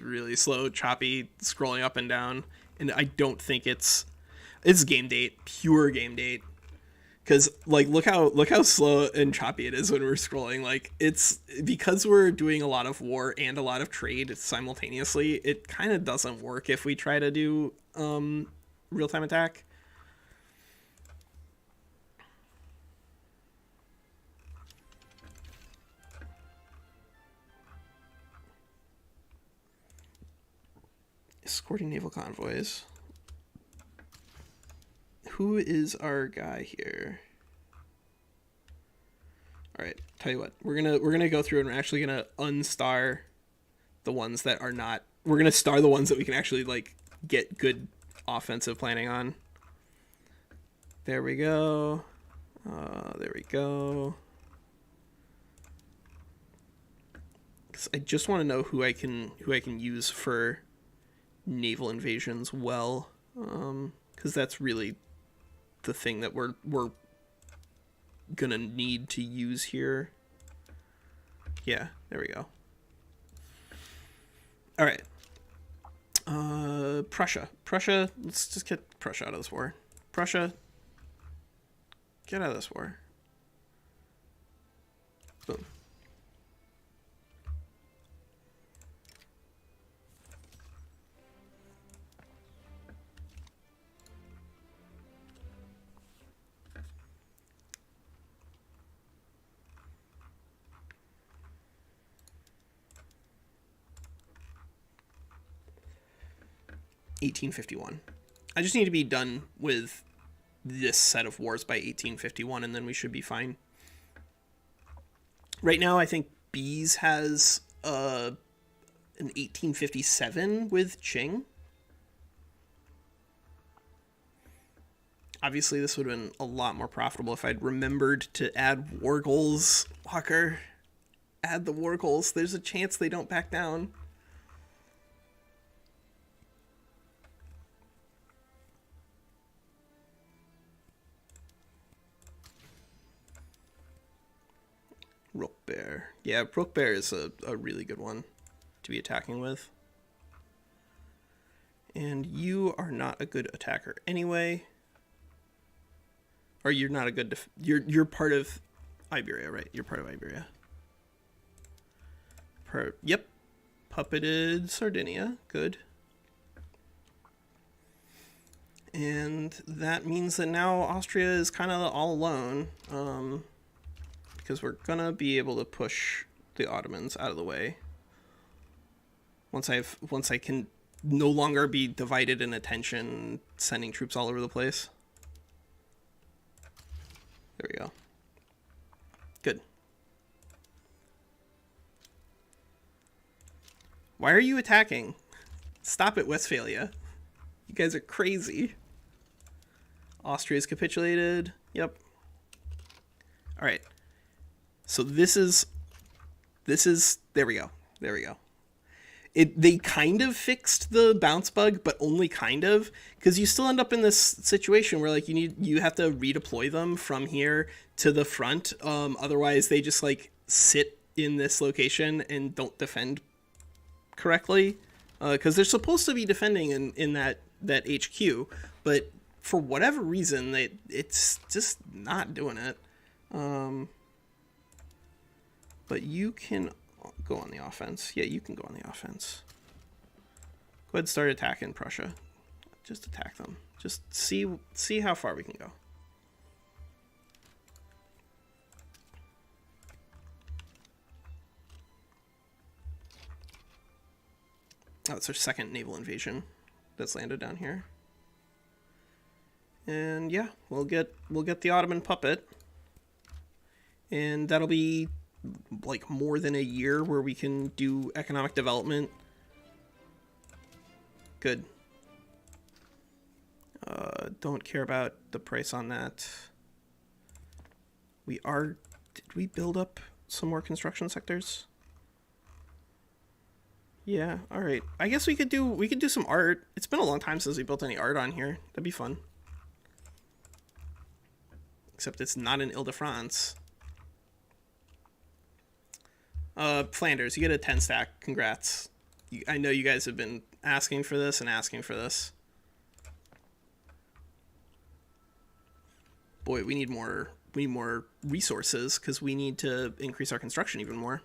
really slow, choppy, scrolling up and down, and I don't think it's game date, pure game date. Because like look how slow and choppy it is when we're scrolling. Like it's because we're doing a lot of war and a lot of trade simultaneously. It kind of doesn't work if we try to do real-time attack. Escorting naval convoys. Who is our guy here? All right, tell you what, we're gonna go through and we're actually gonna unstar the ones that are not. We're gonna star the ones that we can actually like get good offensive planning on. There we go. There we go. Cause I just want to know who I can use for naval invasions well, because that's really the thing that we're gonna need to use here. Yeah, there we go. All right. Prussia. Let's just get Prussia out of this war. Prussia, get out of this war. Boom. (1851). I just need to be done with this set of wars by 1851, and then we should be fine. Right now, I think Bees has an 1857 with Qing. Obviously, this would have been a lot more profitable if I'd remembered to add war goals. Walker, add the war goals. There's a chance they don't back down. Rook Bear. Yeah, Rook Bear is a really good one to be attacking with. And you are not a good attacker anyway. Or you're not a good... You're part of Iberia, right? You're part of Iberia. Yep. Puppeted Sardinia. Good. And that means that now Austria is kind of all alone. Because we're gonna be able to push the Ottomans out of the way once I can no longer be divided in attention, sending troops all over the place. There we go. Good. Why are you attacking? Stop it, Westphalia. You guys are crazy. Austria's capitulated. Yep. All right. So this is, there we go. They kind of fixed the bounce bug, but only kind of, because you still end up in this situation where like you have to redeploy them from here to the front. Otherwise they just like sit in this location and don't defend correctly, because they're supposed to be defending in that HQ, but for whatever reason it's just not doing it. But you can go on the offense. Yeah, you can go on the offense. Go ahead and start attacking Prussia. Just attack them. Just see how far we can go. Oh, it's our second naval invasion that's landed down here. And yeah, we'll get the Ottoman puppet. And that'll be like more than a year where we can do economic development. Good. Don't care about the price on that. Did we build up some more construction sectors? Yeah, all right. I guess we could do some art. It's been a long time since we built any art on here. That'd be fun. Except it's not in Ile-de-France. Flanders, you get a 10 stack. Congrats. I know you guys have been asking for this and asking for this. Boy, we need more resources because we need to increase our construction even more.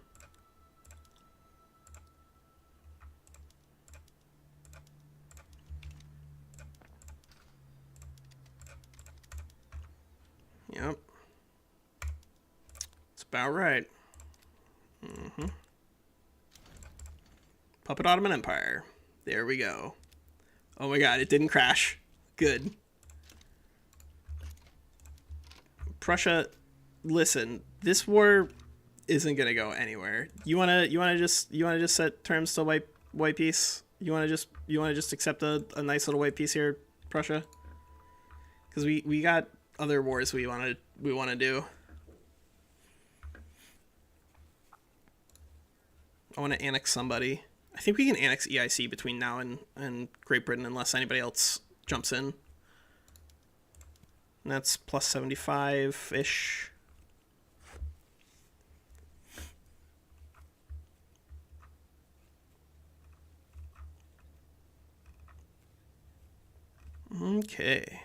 Yep. It's about right. Puppet Ottoman Empire. There we go. Oh my god, it didn't crash. Good. Prussia, listen, This war isn't gonna go anywhere. You wanna just set terms to white peace? You wanna just accept a nice little white peace here, Prussia? Because we got other wars we wanna do. I want to annex somebody. I think we can annex EIC between now and Great Britain unless anybody else jumps in. And that's plus 75-ish. Okay.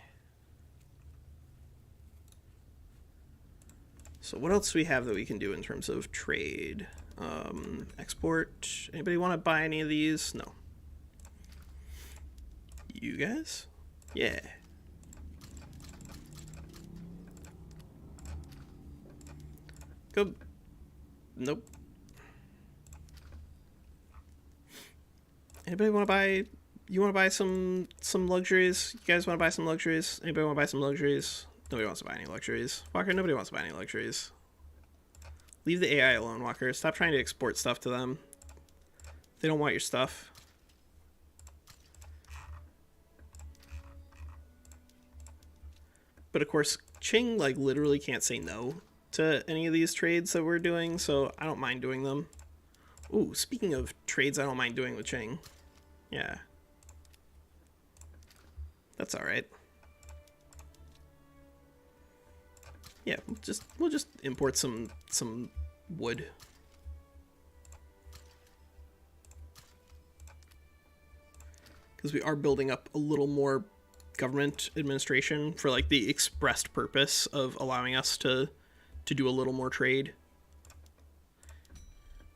So what else do we have that we can do in terms of trade? Export. Anybody want to buy any of these? No. You guys? Yeah. Go. Nope. Anybody want to buy? You want to buy some luxuries? You guys want to buy some luxuries? Anybody want to buy some luxuries? Nobody wants to buy any luxuries. Walker, nobody wants to buy any luxuries. Leave the AI alone, Walker. Stop trying to export stuff to them. They don't want your stuff. But of course, Qing like literally can't say no to any of these trades that we're doing, so I don't mind doing them. Ooh, speaking of trades I don't mind doing with Qing. Yeah. That's alright. Yeah, we'll just import some wood. Because we are building up a little more government administration for like the expressed purpose of allowing us to do a little more trade.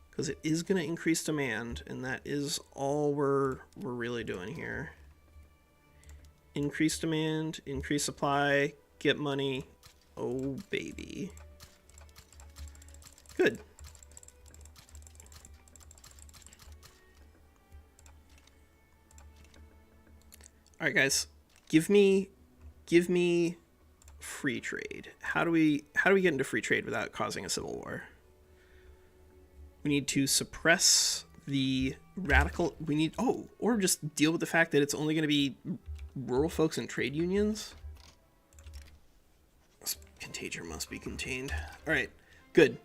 Because it is going to increase demand, and that is all we're really doing here. Increase demand, increase supply, get money. Oh, baby. Good. All right, guys. Give me free trade. How do we get into free trade without causing a civil war? We need to suppress the radical. We need or just deal with the fact that it's only going to be rural folks and trade unions. Contagion must be contained. All right, good.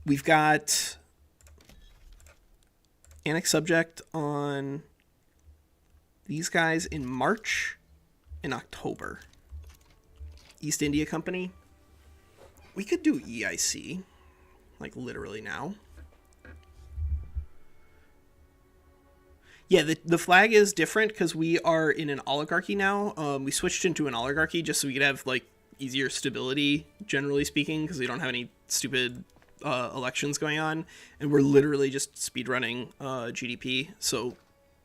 We've got annex subject on these guys in March and October. East India Company. We could do EIC, like literally now. Yeah, the flag is different because we are in an oligarchy now. We switched into an oligarchy just so we could have like easier stability, generally speaking, because we don't have any stupid elections going on, and we're literally just speedrunning GDP. So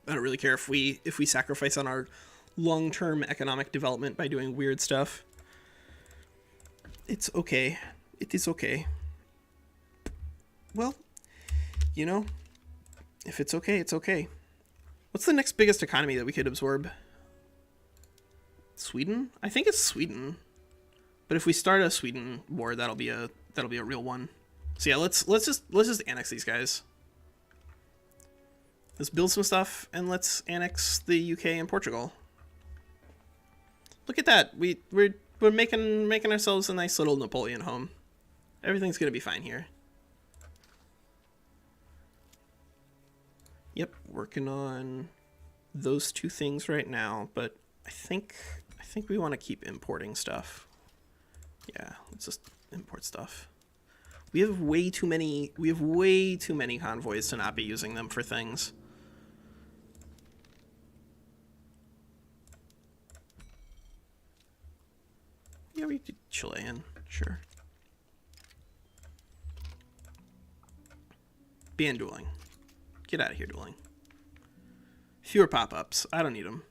I don't really care if we sacrifice on our long-term economic development by doing weird stuff. It's okay. It is okay. Well, you know, if it's okay, it's okay. What's the next biggest economy that we could absorb? Sweden? I think it's Sweden. But if we start a Sweden war, that'll be a real one. So yeah, let's just annex these guys. Let's build some stuff and let's annex the UK and Portugal. Look at that. We're making ourselves a nice little Napoleon home. Everything's gonna be fine here. Yep, working on those two things right now, but I think we want to keep importing stuff. Yeah, let's just import stuff. We have way too many convoys to not be using them for things. Yeah, we do Chilean, sure. Ban dueling. Get out of here, dueling. Fewer pop-ups. I don't need them.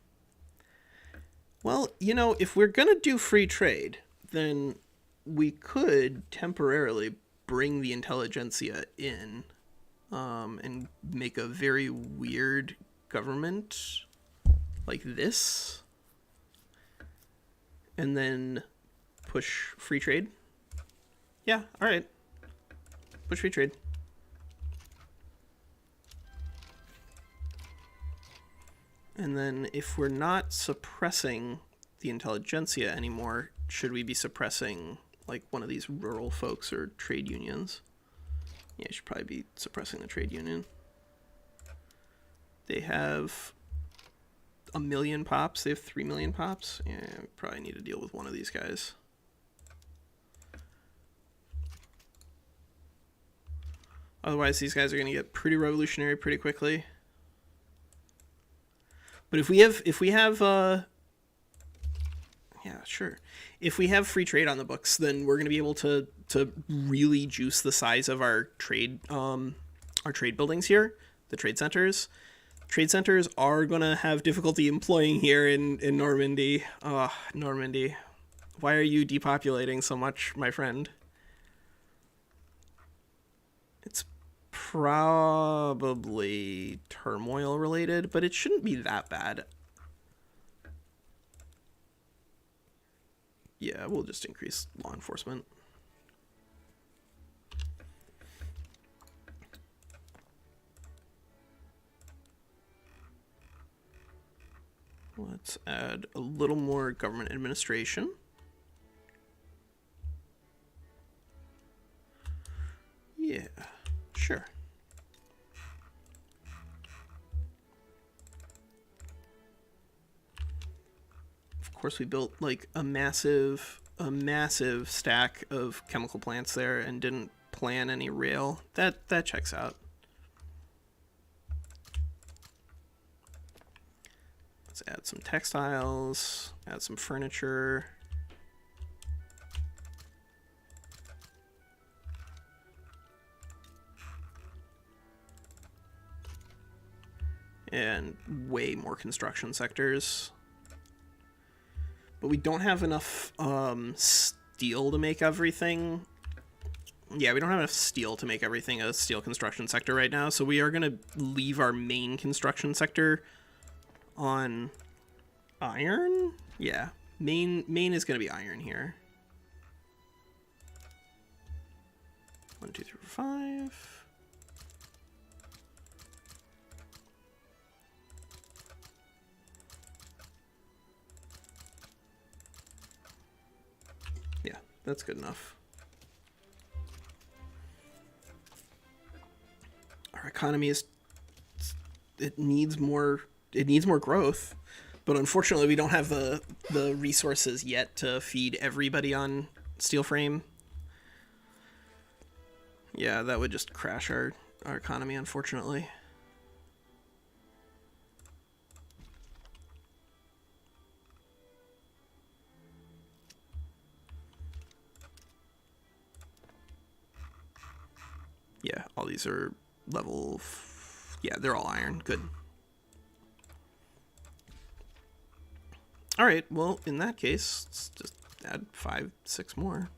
Well, you know, if we're going to do free trade, then we could temporarily bring the intelligentsia in and make a very weird government like this. And then push free trade. Yeah, alright. Push free trade. And then if we're not suppressing the intelligentsia anymore, should we be suppressing like one of these rural folks or trade unions? Yeah, you should probably be suppressing the trade union. They have 1 million pops. They have 3 million pops. Yeah, we probably need to deal with one of these guys. Otherwise, these guys are going to get pretty revolutionary pretty quickly. But if we have, yeah, sure. If we have free trade on the books, then we're going to be able to really juice the size of our trade buildings here, the trade centers. Trade centers are going to have difficulty employing here in Normandy. Normandy. Why are you depopulating so much, my friend? It's probably turmoil related, but it shouldn't be that bad. Yeah, we'll just increase law enforcement. Let's add a little more government administration. Yeah, sure. Of course, we built like a massive stack of chemical plants there and didn't plan any rail. That checks out. Let's add some textiles, add some furniture. And way more construction sectors. But we don't have enough steel to make everything. Yeah, we don't have enough steel to make everything a steel construction sector right now, so we are going to leave our main construction sector on iron? Yeah, main is going to be iron here. 1, 2, 3, 4, 5. Yeah, that's good enough. Our economy it needs more growth, but unfortunately we don't have the resources yet to feed everybody on steel frame. Yeah, that would just crash our economy, unfortunately. Yeah, all these are level... Yeah, they're all iron. Good. Alright, well, in that case, let's just add 5, 6 more.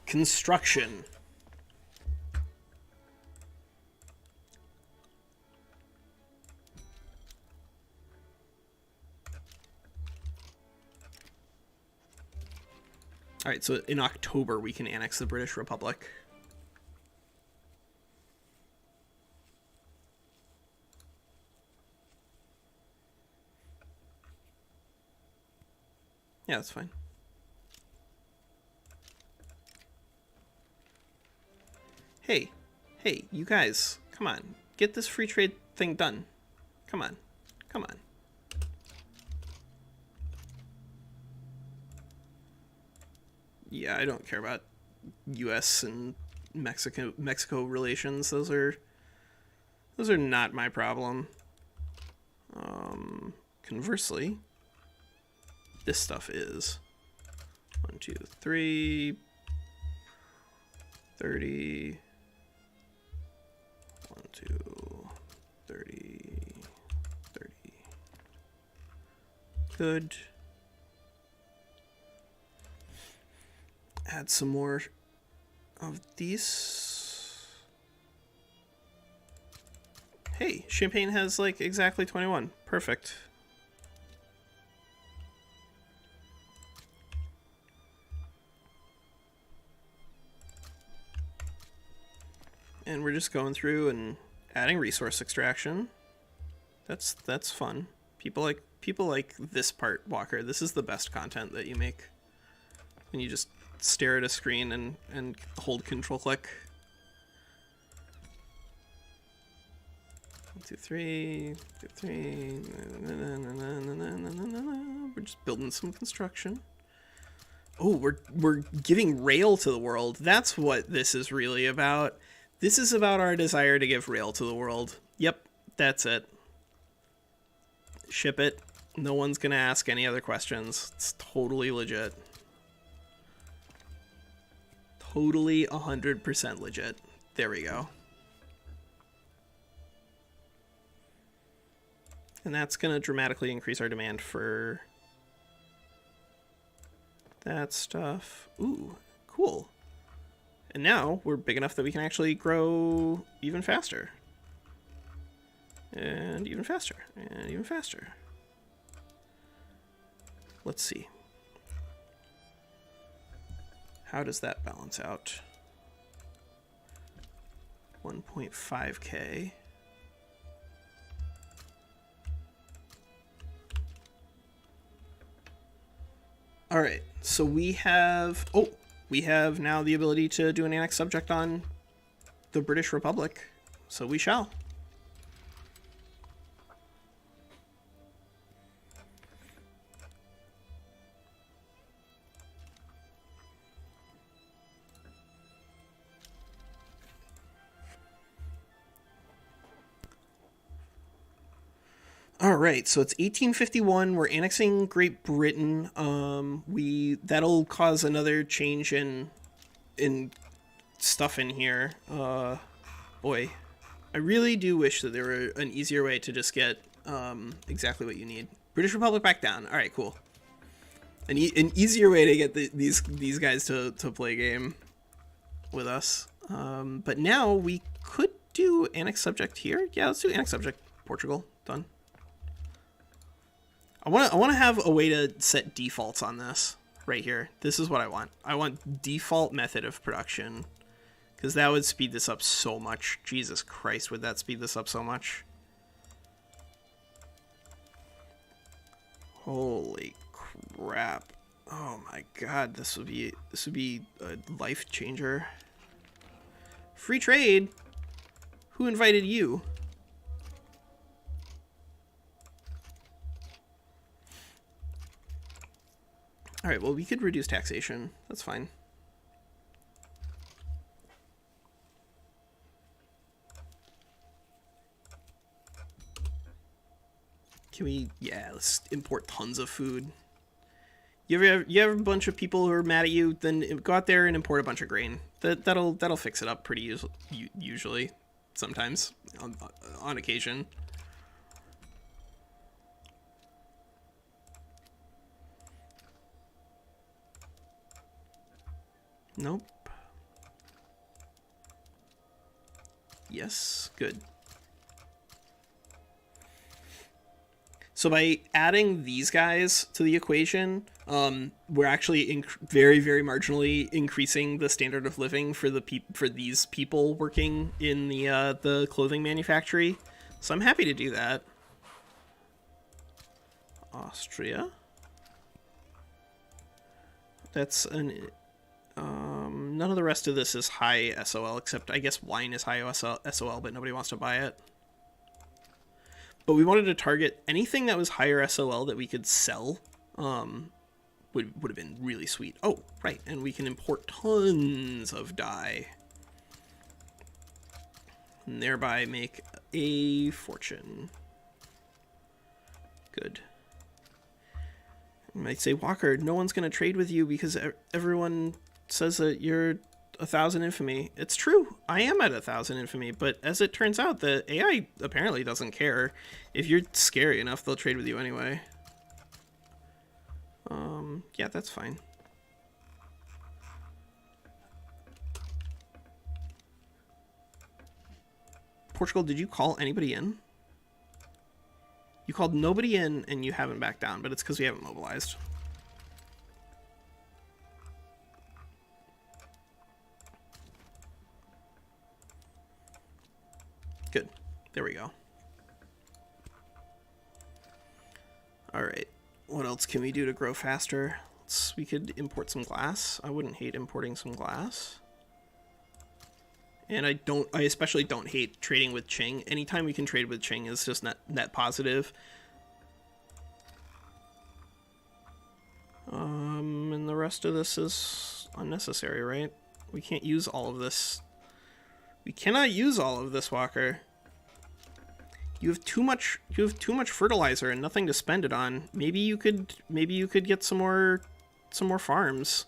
Construction. Alright, so in October we can annex the British Republic. Yeah, that's fine. Hey, you guys, come on. Get this free trade thing done. Come on. Come on. Yeah, I don't care about U.S. and Mexico relations. Those are not my problem. Conversely, this stuff is 1, 2, 3, 30. 1, 2, 30, 30. Good. Add some more of these. Hey, Champagne has like exactly 21. Perfect. And we're just going through and adding resource extraction. That's fun. People like this part, Walker. This is the best content that you make. When you just stare at a screen and hold control click. 1, 2, 3, 2, 3. We're just building some construction. Oh, we're giving rail to the world. That's what this is really about. This is about our desire to give rail to the world. Yep, that's it. Ship it. No one's gonna ask any other questions. It's totally legit. Totally 100% legit. There we go. And that's gonna dramatically increase our demand for that stuff. Ooh, cool. And now we're big enough that we can actually grow even faster. And even faster. And even faster. Let's see. How does that balance out? 1.5K. All right, so we have now the ability to do an annex subject on the British Republic, so we shall. All right, so it's 1851. We're annexing Great Britain. That'll cause another change in stuff in here. Boy, I really do wish that there were an easier way to just get exactly what you need. British Republic back down. All right, cool. An easier way to get these guys to play a game with us. But now we could do annex subject here. Yeah, let's do annex subject Portugal. Done. I want to have a way to set defaults on this right here. This is what I want. I want default method of production, because that would speed this up so much. Jesus Christ, would that speed this up so much? Holy crap. Oh my god, this would be a life changer. Free trade? Who invited you? All right, well, we could reduce taxation. That's fine. Can we, yeah, let's import tons of food. You have a bunch of people who are mad at you, then go out there and import a bunch of grain. That'll fix it up pretty usually, sometimes, on occasion. Nope. Yes, good. So by adding these guys to the equation, we're actually very, very marginally increasing the standard of living for these people working in the clothing manufactory. So I'm happy to do that. Austria. That's an. None of the rest of this is high SOL, except I guess wine is high SOL, but nobody wants to buy it. But we wanted to target anything that was higher SOL that we could sell. Would have been really sweet. Oh, right, and we can import tons of dye. And thereby make a fortune. Good. You might say, Walker, no one's going to trade with you because everyone says that you're 1,000 infamy. It's true. I am at 1,000 infamy, but as it turns out, the AI apparently doesn't care. If you're scary enough, they'll trade with you anyway. Yeah, that's fine. Portugal, did you call anybody in? You called nobody in and you haven't backed down, but it's because we haven't mobilized. There we go. All right. What else can we do to grow faster? We could import some glass. I wouldn't hate importing some glass. And I especially don't hate trading with Qing. Anytime we can trade with Qing is just net positive. And the rest of this is unnecessary, right? We can't use all of this. We cannot use all of this, Walker. You have too much fertilizer and nothing to spend it on. Maybe you could get some more farms.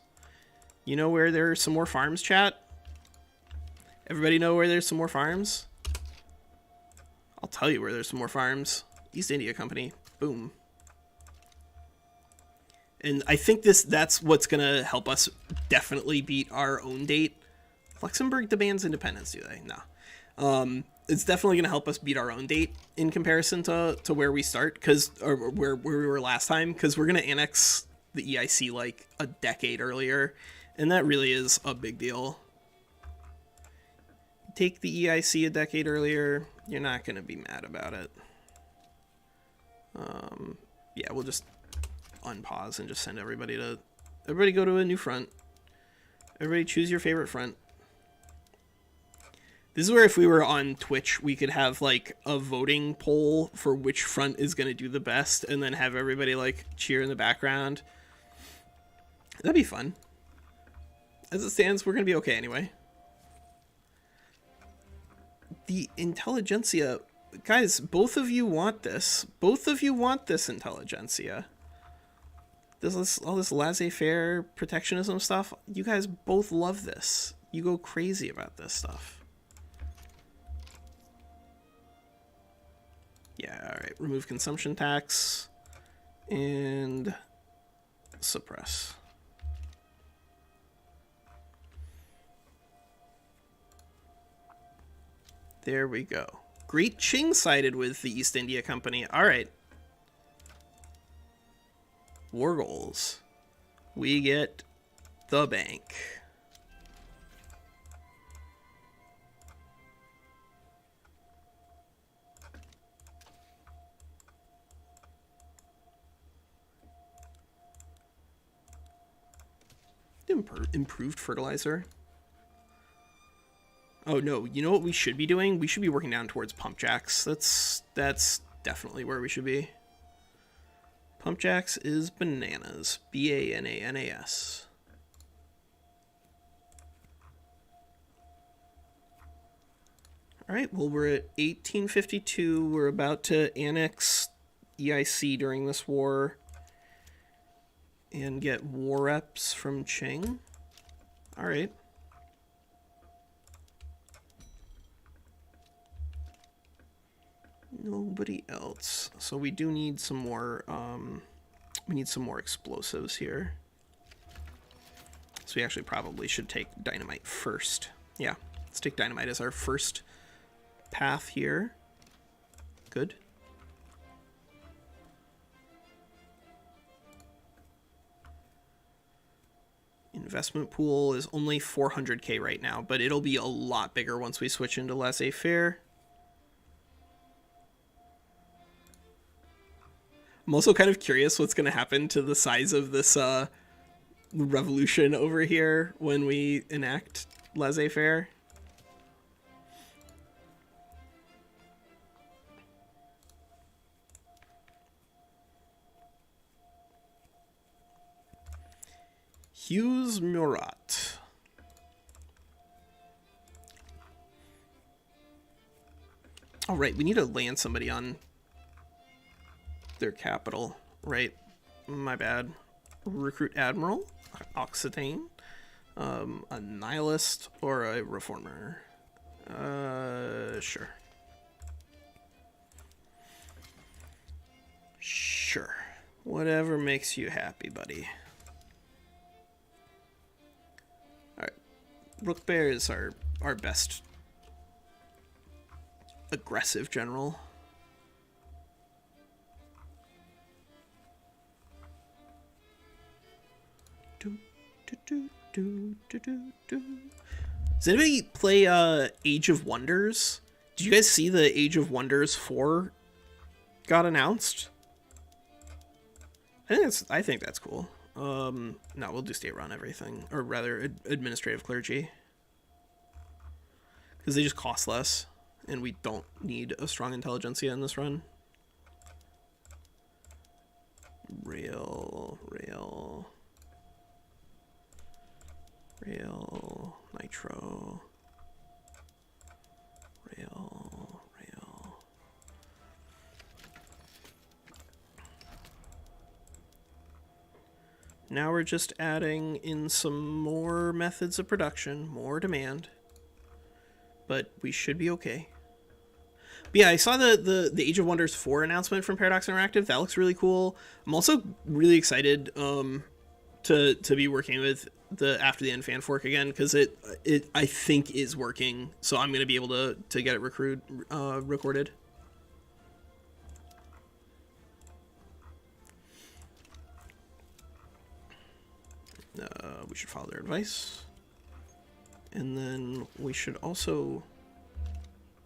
You know where there are some more farms, chat? Everybody know where there's some more farms? I'll tell you where there's some more farms. East India Company. Boom. And I think that's what's gonna help us definitely beat our own date. Luxembourg demands independence, do they? No. It's definitely gonna help us beat our own date in comparison to where we start, or where we were last time, because we're gonna annex the EIC like a decade earlier, and that really is a big deal. Take the EIC a decade earlier, you're not gonna be mad about it. Yeah, we'll just unpause and just send everybody go to a new front. Everybody choose your favorite front. This is where if we were on Twitch, we could have like a voting poll for which front is going to do the best, and then have everybody like cheer in the background. That'd be fun. As it stands, we're going to be okay anyway. The intelligentsia, guys, both of you want this. Both of you want this intelligentsia. All this laissez-faire protectionism stuff. You guys both love this. You go crazy about this stuff. Yeah, alright. Remove consumption tax. And suppress. There we go. Great Qing sided with the East India Company. Alright. War goals. We get the bank. Improved fertilizer. Oh no, you know what we should be doing? We should be working down towards pump jacks. That's definitely where we should be. Pump jacks is bananas. BANANAS. Alright, well we're at 1852. We're about to annex EIC during this war. And get war reps from Qing. Alright. Nobody else. So we do need some more, we need some more explosives here. So we actually probably should take dynamite first. Yeah, let's take dynamite as our first path here. Good. Investment pool is only 400k right now, but it'll be a lot bigger once we switch into laissez-faire. I'm also kind of curious what's going to happen to the size of this revolution over here when we enact laissez-faire. Hughes Murat. Oh, right. We need to land somebody on their capital, right? My bad. Recruit Admiral, Occitane, a nihilist, or a reformer. Sure. Sure. Whatever makes you happy, buddy. Rook Bear is our best aggressive general. Does anybody play Age of Wonders? Did you guys see the Age of Wonders 4 got announced? I think that's cool. No, we'll do state run everything, or rather administrative clergy, because they just cost less, and we don't need a strong intelligentsia in this run. Rail, nitro, rail. Now we're just adding in some more methods of production, more demand, but we should be okay. But yeah, I saw the Age of Wonders 4 announcement from Paradox Interactive. That looks really cool. I'm also really excited to be working with the After the End fan fork again, because it I think is working. So I'm gonna be able to get it recorded. We should follow their advice, and then we should also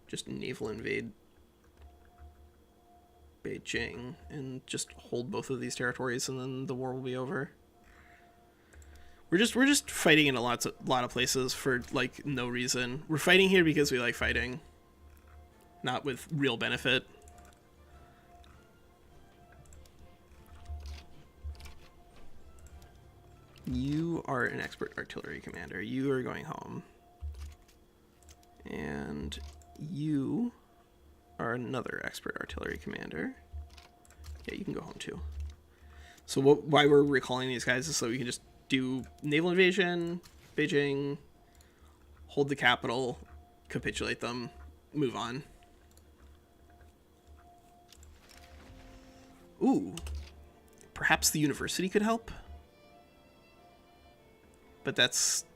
just naval invade Beijing and just hold both of these territories, and then the war will be over. We're just fighting in a lot of places for like no reason. We're fighting here because we like fighting, not with real benefit. You are an expert artillery commander. You are going home. And you are another expert artillery commander. Yeah, you can go home too. So why we're recalling these guys is so we can just do naval invasion, Beijing, hold the capital, capitulate them, move on. Ooh, perhaps the university could help? But that's,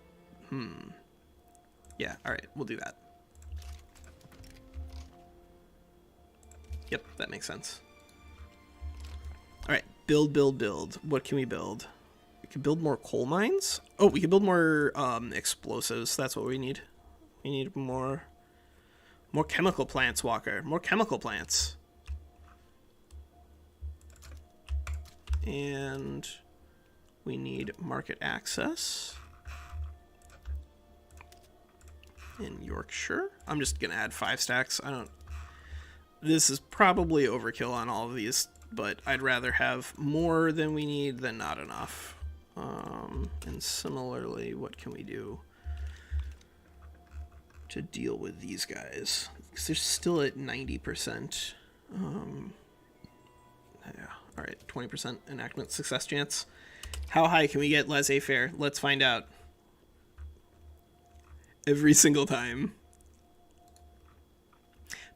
yeah, all right, we'll do that. Yep, that makes sense. All right, build. What can we build? We can build more coal mines. Oh, we can build more explosives. That's what we need. We need more chemical plants, Walker. More chemical plants. And we need market access in Yorkshire. I'm just gonna add 5 stacks. This is probably overkill on all of these, but I'd rather have more than we need than not enough. And similarly, what can we do to deal with these guys? Because they're still at 90%. Yeah, all right, 20% enactment success chance. How high can we get laissez-faire? Let's find out. Every single time.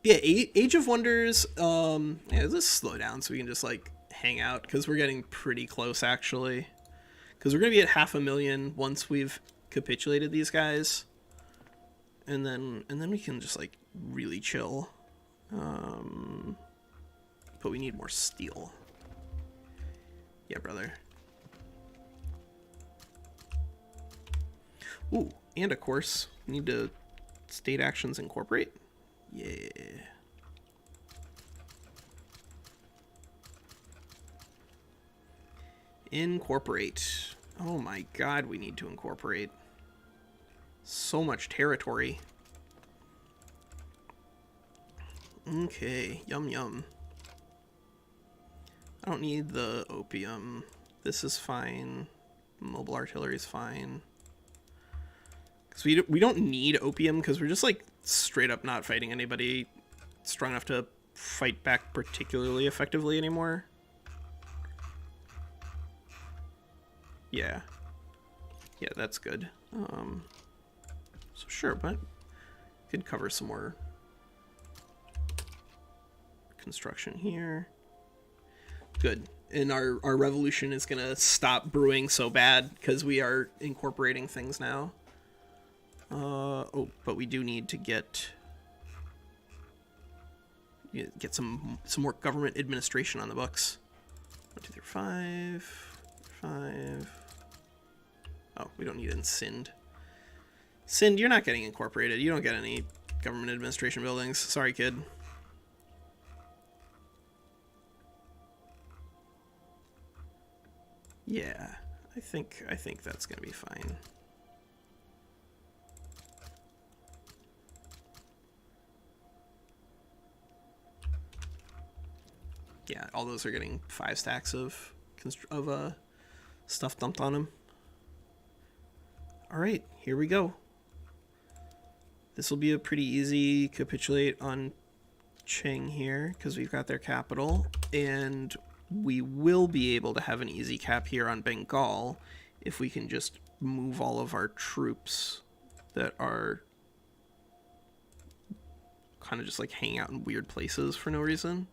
Yeah, Age of Wonders, yeah, let's slow down so we can just, like, hang out, because we're getting pretty close, actually. Because we're going to be at 500,000 once we've capitulated these guys. And then we can just, like, really chill. But we need more steel. Yeah, brother. Ooh, and of course, we need to state actions incorporate. Yeah. Incorporate. Oh my god, we need to incorporate. So much territory. Okay, yum. I don't need the opium. This is fine. Mobile artillery is fine. Because we don't need opium, because we're just, like, straight up not fighting anybody strong enough to fight back particularly effectively anymore. Yeah. Yeah, that's good. So sure, but could cover some more construction here. Good. And our revolution is going to stop brewing so bad because we are incorporating things now. Oh, but we do need to get some more government administration on the books. 1, 2, 3, 5. Oh, we don't need it in Sind. Sind, you're not getting incorporated. You don't get any government administration buildings. Sorry, kid. Yeah, I think that's gonna be fine. Yeah, all those are getting 5 stacks of stuff dumped on them. All right, here we go. This will be a pretty easy capitulate on Qing here because we've got their capital, and we will be able to have an easy cap here on Bengal if we can just move all of our troops that are kind of just like hanging out in weird places for no reason.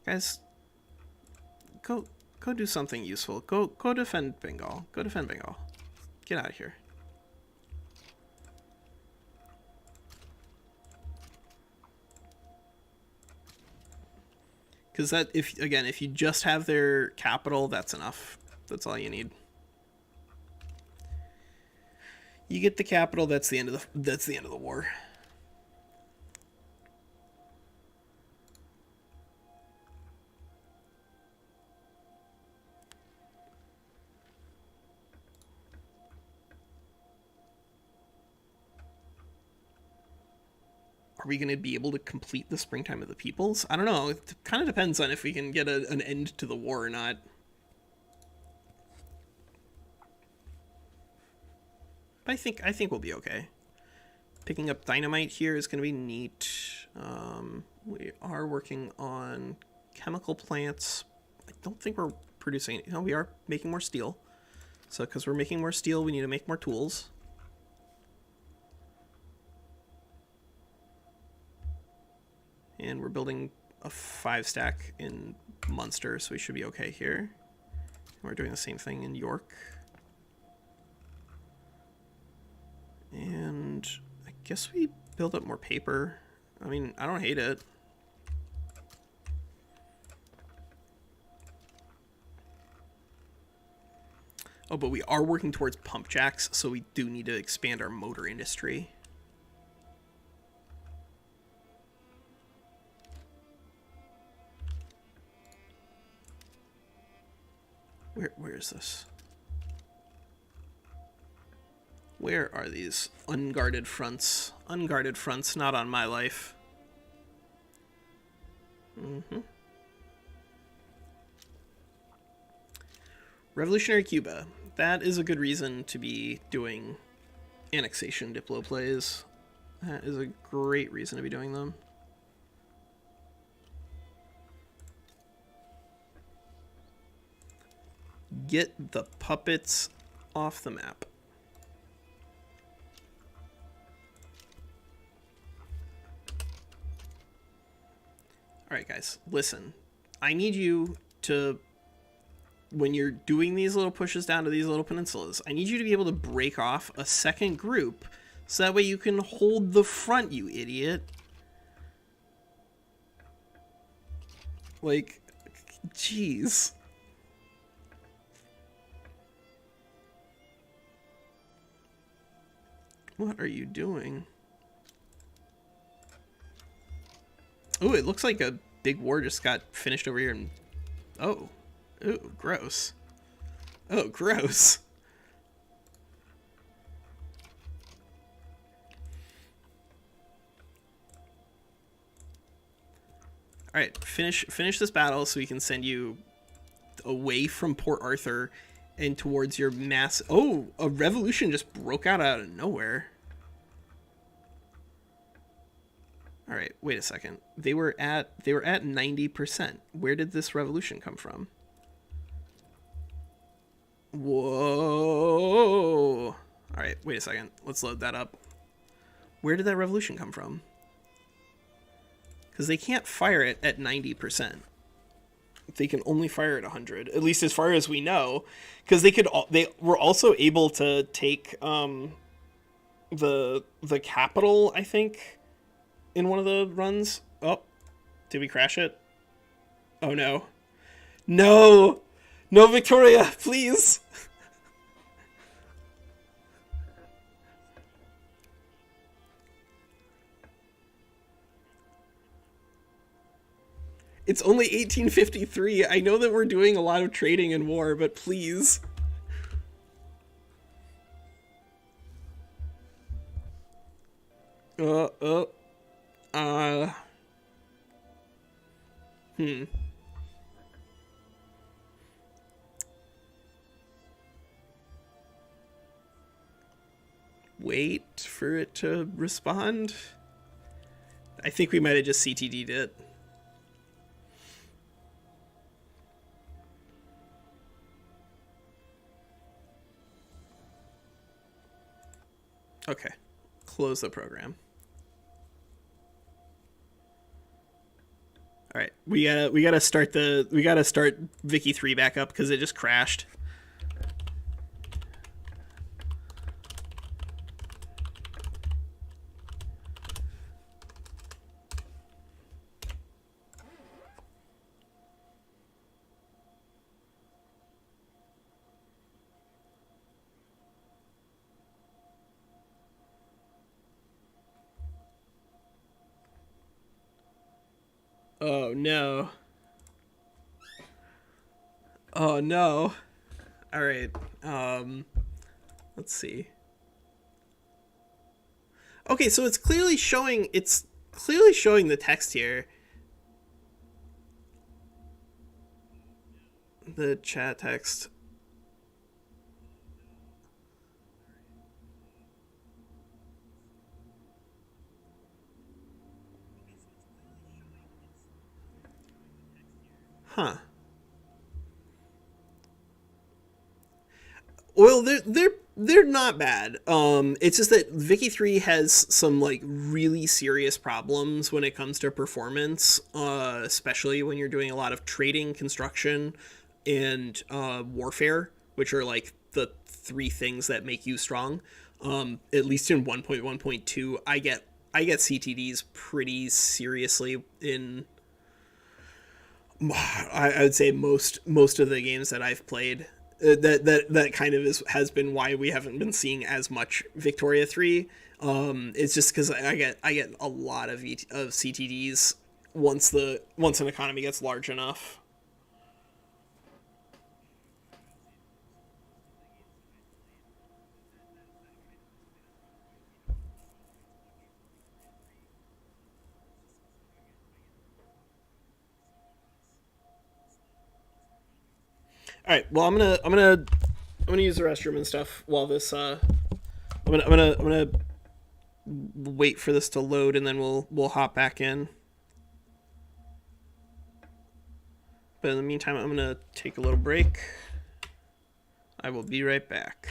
Guys, go do something useful. Go defend Bengal. Go defend Bengal. Get out of here. Because that, if you just have their capital, that's enough. That's all you need. You get the capital, that's the end of the war. Are we going to be able to complete the Springtime of the Peoples? I don't know. It kind of depends on if we can get an end to the war or not. But I think we'll be okay. Picking up dynamite here is going to be neat. We are working on chemical plants. I don't think we're producing any. No, we are making more steel. So because we're making more steel, we need to make more tools. And we're building a 5 stack in Munster, so we should be okay here. And we're doing the same thing in York. And I guess we build up more paper. I mean, I don't hate it. Oh, but we are working towards pump jacks, so we do need to expand our motor industry. Where is this? Where are these unguarded fronts? Unguarded fronts, not on my life. Revolutionary Cuba. That is a good reason to be doing annexation diplo plays. That is a great reason to be doing them. Get the puppets off the map. Alright guys, listen. I need you to, when you're doing these little pushes down to these little peninsulas, I need you to be able to break off a second group so that way you can hold the front, you idiot. Like, jeez. What are you doing? Oh, it looks like a big war just got finished over here. And oh, ooh, gross. Oh, gross. All right, finish this battle so we can send you away from Port Arthur and towards your mass. Oh, a revolution just broke out of nowhere. All right, wait a second. They were at 90%. Where did this revolution come from? Whoa. All right, wait a second. Let's load that up. Where did that revolution come from? Because they can't fire it at 90%. They can only fire at 100, at least as far as we know. Because they were also able to take the capital, I think, in one of the runs. Oh, did we crash it? Oh no. No! No, Victoria, please! It's only 1853. I know that we're doing a lot of trading in war, but please. Uh, uh, uh, hmm. Wait for it to respond. I think we might have just CTD'd it. Okay. Close the program. All right. We gotta start Vicky 3 back up because it just crashed. Oh no. Oh no. All right. Um let's see. Okay, so it's clearly showing the text here. The chat text. Huh. Well, they're not bad. It's just that Vicky 3 has some like really serious problems when it comes to performance, especially when you're doing a lot of trading, construction, and warfare, which are like the three things that make you strong. At least in 1.1.2, I get CTDs pretty seriously in I would say most of the games that I've played. That kind of has been why we haven't been seeing as much Victoria 3. It's just because I get a lot of CTDs once an economy gets large enough. All right. Well, I'm gonna use the restroom and stuff while this. I'm gonna wait for this to load and then we'll hop back in. But in the meantime, I'm gonna take a little break. I will be right back.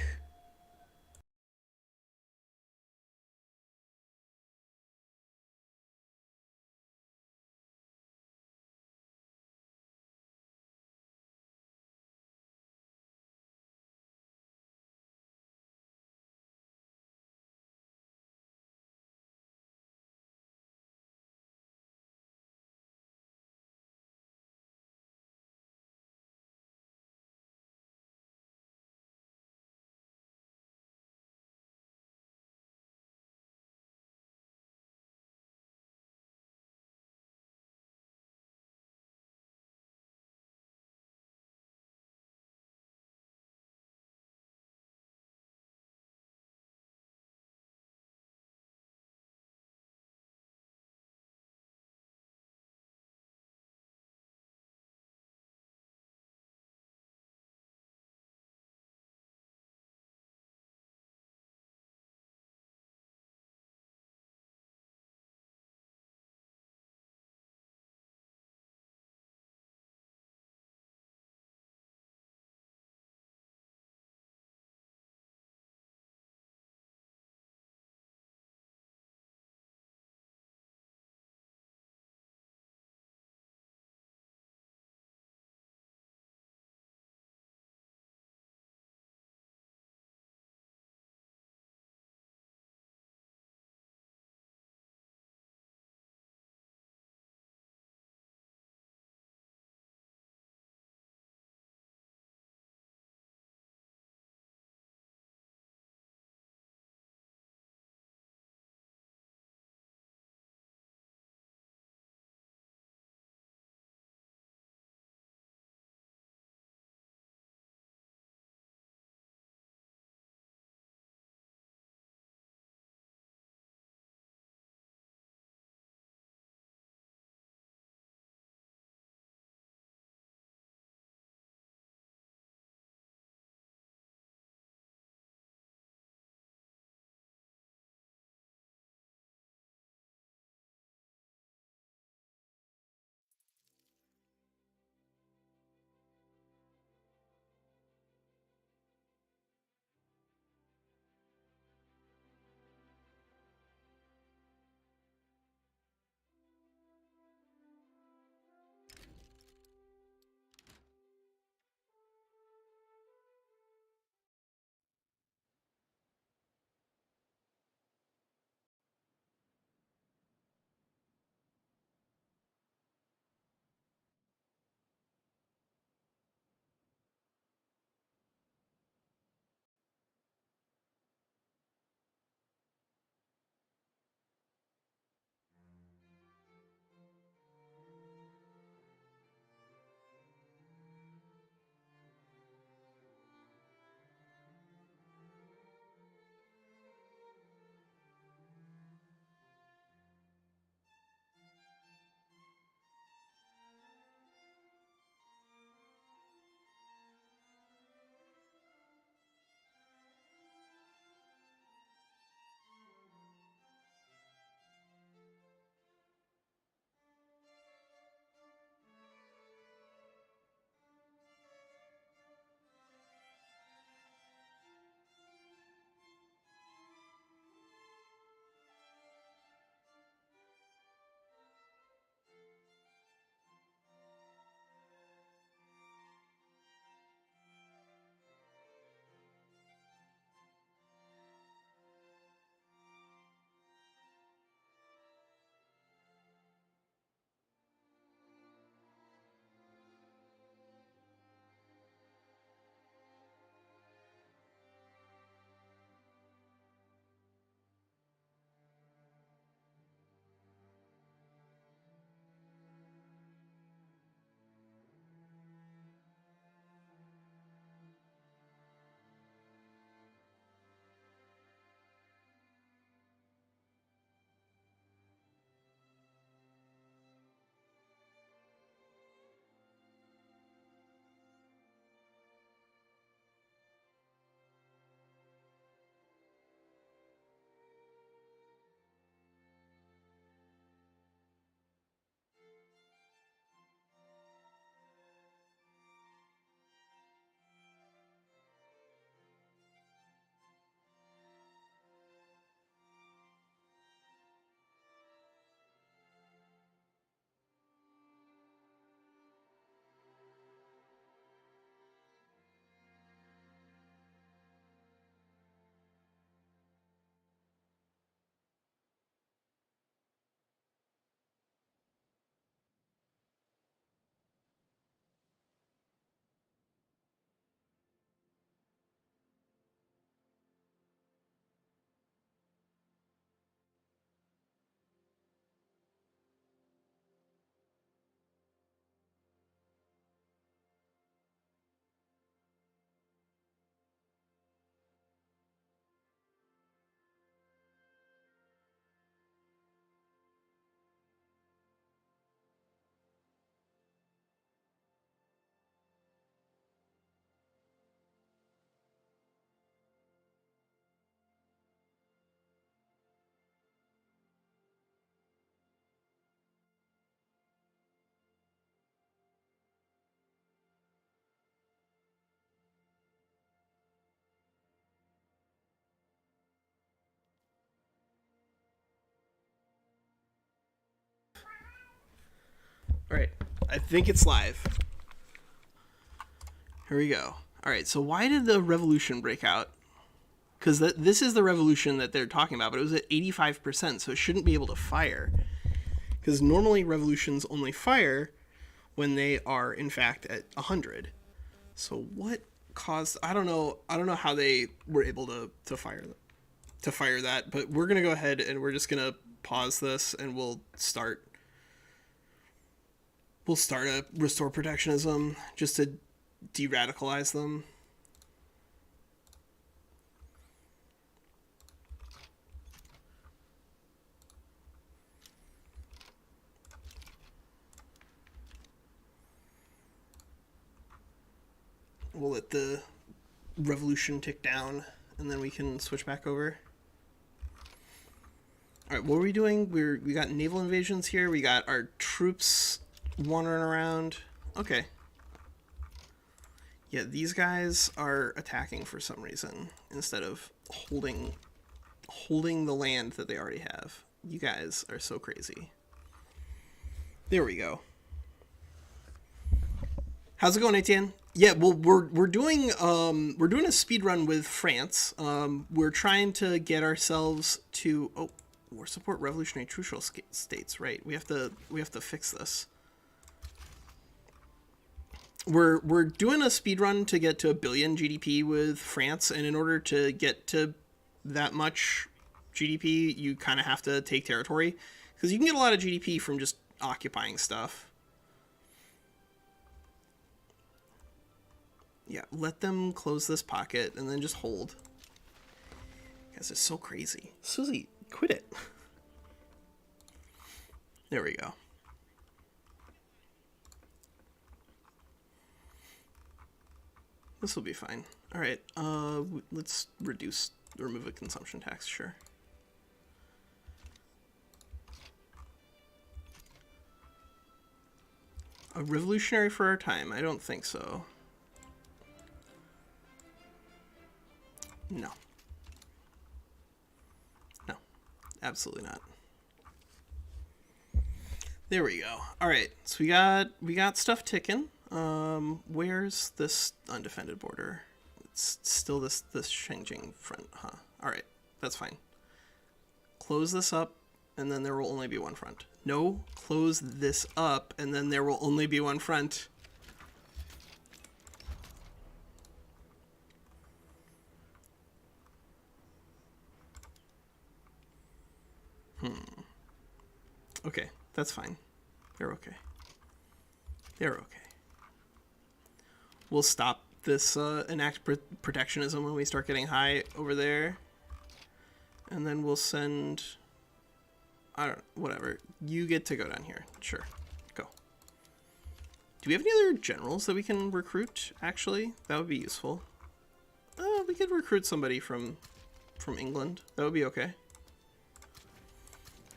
All right, I think it's live. Here we go. All right, so why did the revolution break out? Because this is the revolution that they're talking about, but it was at 85%, so it shouldn't be able to fire. Because normally revolutions only fire when they are, in fact, at 100. So what caused... I don't know how they were able to fire that, but we're going to go ahead and we're just going to pause this and we'll start a restore protectionism just to de-radicalize them. We'll let the revolution tick down and then we can switch back over. All right, what are we doing? We got naval invasions here. We got our troops wandering around. Okay. Yeah, these guys are attacking for some reason instead of holding the land that they already have. You guys are so crazy. There we go. How's it going, Etienne? Yeah, well, we're doing a speed run with France. We're trying to get ourselves to we're support revolutionary trucial states, right? We have to fix this. We're doing a speed run to get to 1 billion GDP with France, and in order to get to that much GDP, you kind of have to take territory, because you can get a lot of GDP from just occupying stuff. Yeah, let them close this pocket and then just hold. Guys, it's so crazy. Susie, quit it. There we go. This will be fine. All right, let's remove a consumption tax, sure. A revolutionary for our time? I don't think so. No. No, absolutely not. There we go. All right, so we got stuff ticking. Where's this undefended border? It's still this Shengjing front, huh? All right, that's fine. Close this up, and then there will only be one front. No, close this up, and then there will only be one front. Okay, that's fine. They're okay. They're okay. We'll stop this enact protectionism when we start getting high over there. And then we'll send... I don't know, whatever. You get to go down here. Sure. Go. Do we have any other generals that we can recruit, actually? That would be useful. We could recruit somebody from England. That would be okay.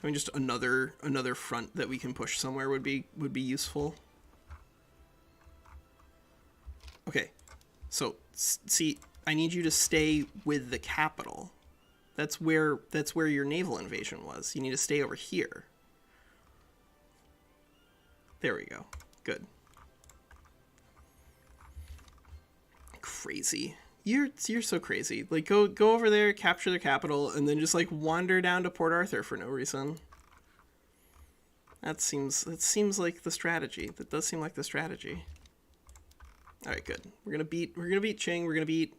I mean, just another front that we can push somewhere would be useful. Okay, so see, I need you to stay with the capital. That's where your naval invasion was. You need to stay over here. There we go. Good. Crazy. You're so crazy. Like, go over there, capture the capital, and then just like wander down to Port Arthur for no reason. That seems like the strategy. That does seem like the strategy. All right, good. We're gonna beat Qing. We're gonna beat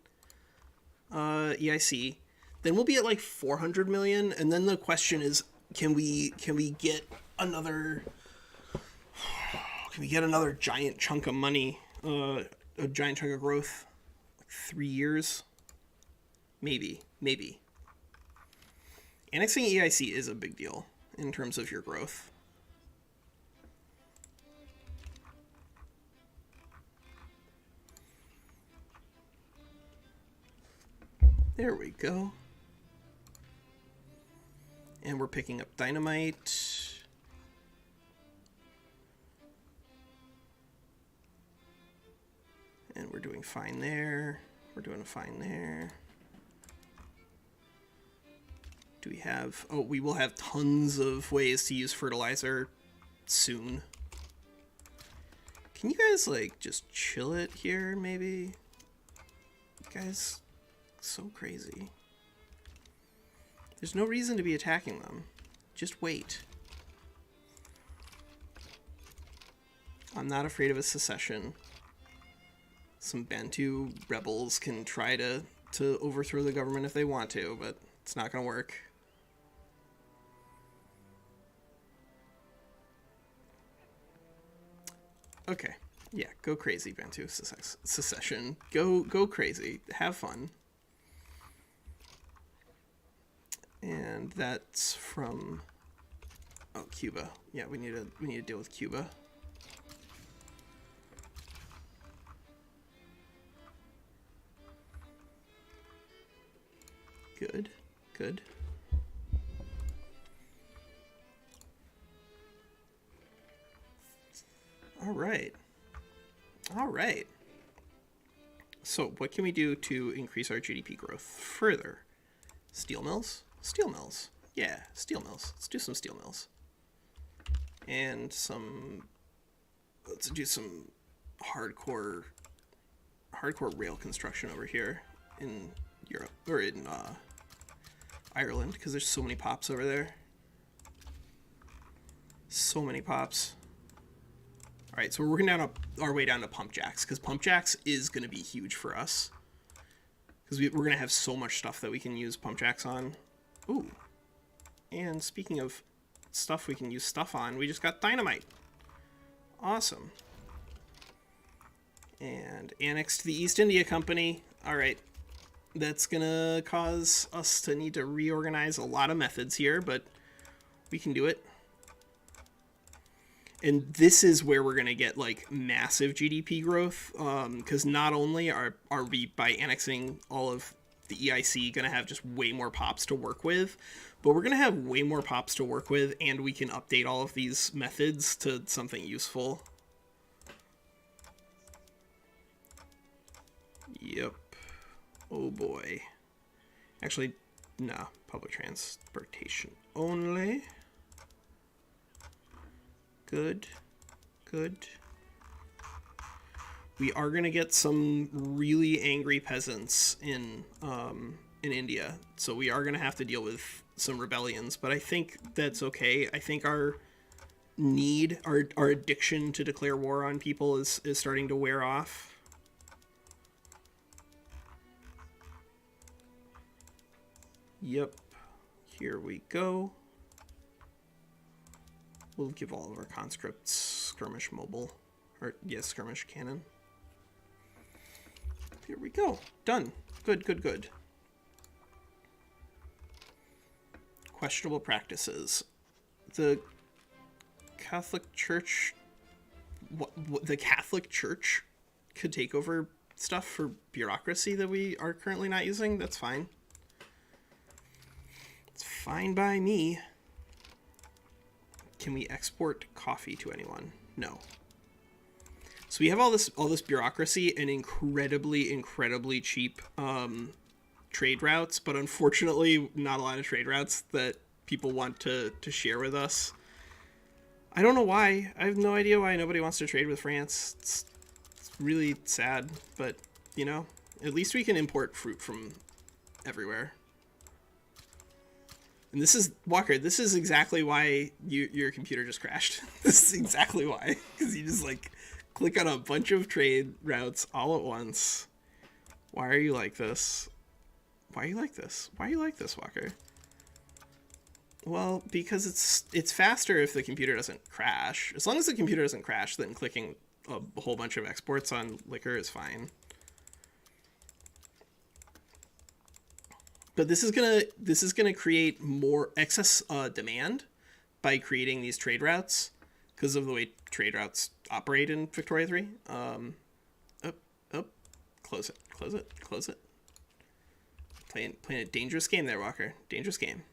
EIC. Then we'll be at like 400 million, and then the question is, can we get another giant chunk of money, a giant chunk of growth? 3 years, maybe. Annexing EIC is a big deal in terms of your growth. There we go. And we're picking up dynamite. And we're doing fine there. We're doing fine there. Do we have... Oh, we will have tons of ways to use fertilizer soon. Can you guys, like, just chill it here, maybe? You guys, so crazy. There's no reason to be attacking them. Just wait. I'm not afraid of a secession. Some Bantu rebels can try to overthrow the government if they want to, but it's not going to work. Okay. Yeah, go crazy, Bantu secession. Go crazy. Have fun. And that's from Cuba. Yeah, we need to deal with Cuba. Good. Good. All right. All right. So what can we do to increase our GDP growth further? Steel mills? Steel mills. Yeah, steel mills. Let's do some steel mills. And let's do some hardcore rail construction over here in Europe, or in Ireland, because there's so many pops over there. So many pops. All right, so we're working our way down to pump jacks, because pump jacks is going to be huge for us. Because we're going to have so much stuff that we can use pump jacks on. Ooh. And speaking of stuff we can use stuff on, we just got dynamite. Awesome. And annexed the East India Company. All right. That's going to cause us to need to reorganize a lot of methods here, but we can do it. And this is where we're going to get, like, massive GDP growth, because not only are we, by annexing all of the EIC, going to have just way more pops to work with, but we're going to have way more pops to work with, and we can update all of these methods to something useful. Yep. Oh boy. Actually, no. Public transportation only. Good. Good. We are going to get some really angry peasants in India, so we are going to have to deal with some rebellions, but I think that's okay. I think our addiction to declare war on people is starting to wear off. Yep. Here we go. We'll give all of our conscripts skirmish mobile. Or, yes, skirmish cannon. Here we go. Done. Good, good, good. Questionable practices. The Catholic Church... the Catholic Church could take over stuff for bureaucracy that we are currently not using. That's fine. It's fine by me. Can we export coffee to anyone? No. So we have all this bureaucracy and incredibly cheap trade routes, but unfortunately not a lot of trade routes that people want to share with us. I don't know why. I have no idea why nobody wants to trade with France. It's really sad, but, you know, at least we can import fruit from everywhere. And this is, Walker, this is exactly why your computer just crashed. This is exactly why. Because you just, like, click on a bunch of trade routes all at once. Why are you like this? Why are you like this? Why are you like this, Walker? Well, because it's faster if the computer doesn't crash. As long as the computer doesn't crash, then clicking a whole bunch of exports on liquor is fine. But this is gonna create more excess demand by creating these trade routes because of the way trade routes operate in Victoria 3. Close it. Playing a dangerous game there, Walker. Dangerous game.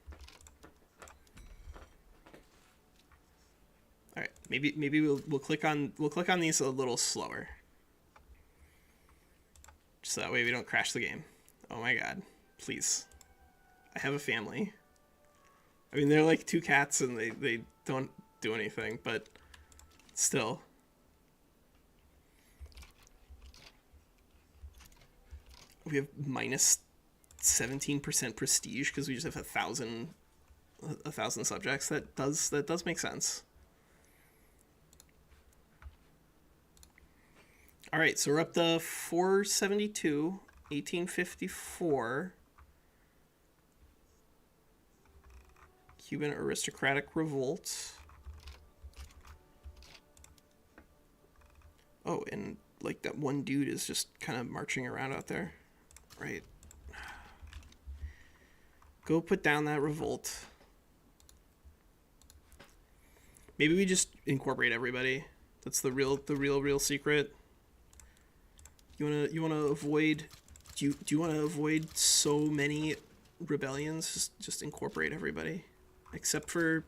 All right, maybe we'll click on these a little slower, so that way we don't crash the game. Oh my God, please. I have a family. I mean, they're like two cats and they don't do anything, but still. we have minus 17% prestige because we just have 1,000 subjects. That does make sense. All right, so we're up to 472, 1854. Cuban aristocratic revolt. Oh, and like that one dude is just kind of marching around out there. Right. Go put down that revolt. Maybe we just incorporate everybody. That's the real secret. You wanna avoid do you wanna avoid so many rebellions? Just incorporate everybody. Except for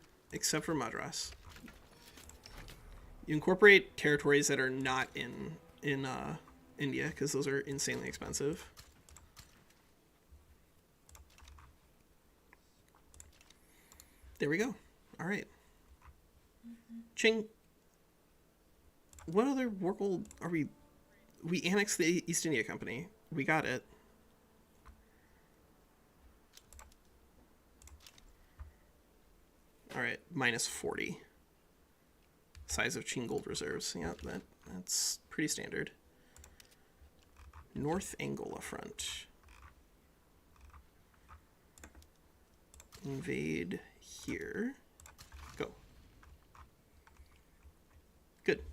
Madras. You incorporate territories that are not in India, because those are insanely expensive. There we go. All right. Qing. What other world are we? We annexed the East India Company. We got it. All right, minus 40. Size of Qing gold reserves. Yeah, that's pretty standard. North Angola front. Invade here. Go. Good.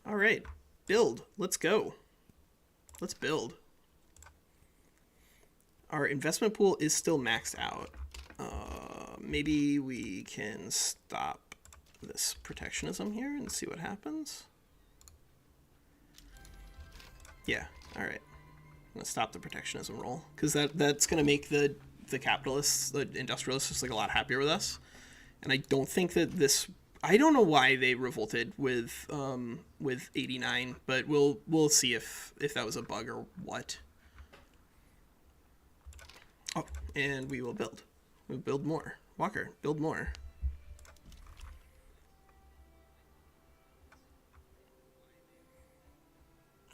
All right, build. Let's go. Let's build. Our investment pool is still maxed out. Maybe we can stop this protectionism here and see what happens. Yeah, all right. I'm gonna stop the protectionism roll because that's gonna make the capitalists, the industrialists, just like a lot happier with us. And I don't think that this. I don't know why they revolted with 89, but we'll see if that was a bug or what. Oh, and we will build. We'll build more. Walker, build more.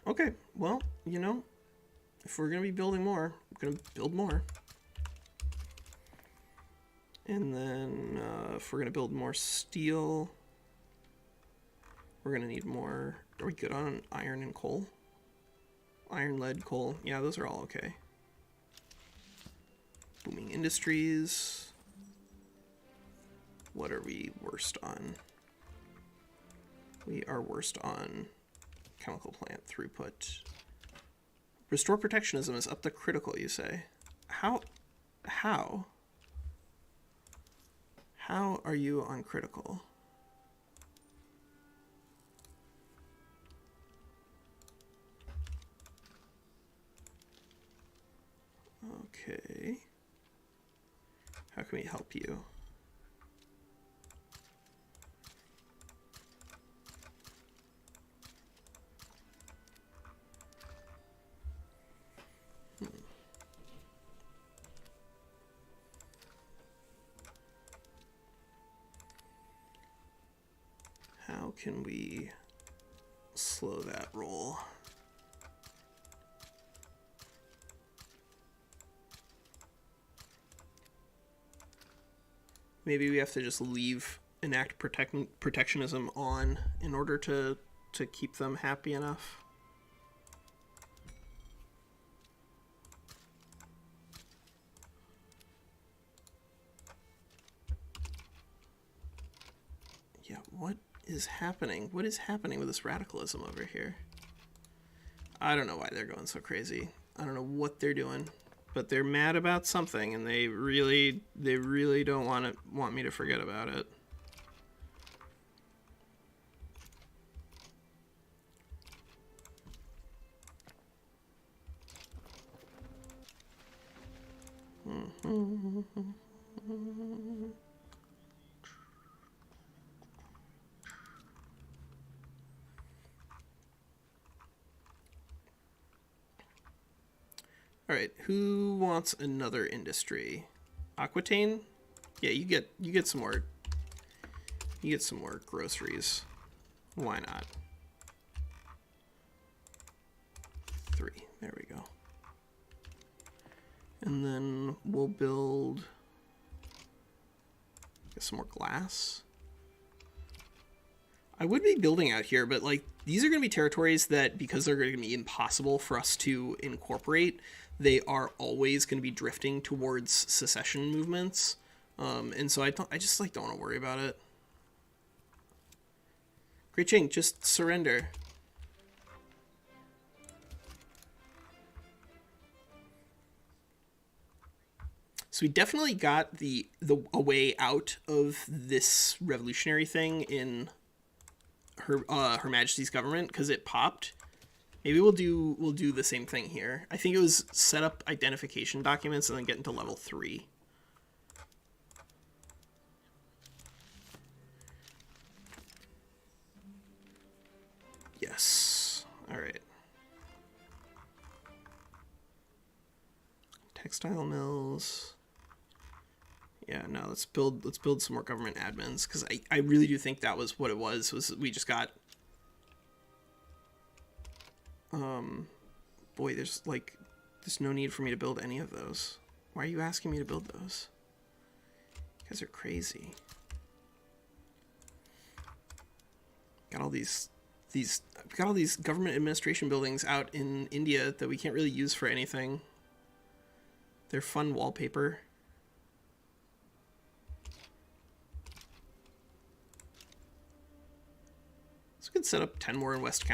Okay, well, you know, if we're going to be building more, we're going to build more. And then if we're going to build more steel, we're going to need more. Are we good on iron and coal? Iron, lead, coal. Yeah, those are all okay. Booming industries. What are we worst on? We are worst on chemical plant throughput. Restore protectionism is up to critical, you say. How are you on critical? Okay. How can we help you? How can we slow that roll? Maybe we have to just enact protectionism on in order to keep them happy enough. Yeah, what is happening? What is happening with this radicalism over here? I don't know why they're going so crazy. I don't know what they're doing. But they're mad about something, and they really don't want me to forget about it. All right, who wants another industry? Aquitaine? Yeah, you get some more. You get some more groceries. Why not? There we go. And then we'll build some more glass. I would be building out here, but like these are going to be territories that, because they're going to be impossible for us to incorporate, they are always going to be drifting towards secession movements. And so I just like don't want to worry about it. Great Qing, just surrender. So we definitely got a way out of this revolutionary thing in Her Majesty's government because it popped. Maybe we'll do the same thing here. I think it was set up identification documents and then get into level 3. Yes. All right. Textile mills. Yeah, no, let's build some more government admins, because I really do think that was what it was we just got boy, there's no need for me to build any of those. Why are you asking me to build those? You guys are crazy. Got all these government administration buildings out in India that we can't really use for anything. They're fun wallpaper. So we could set up 10 more in West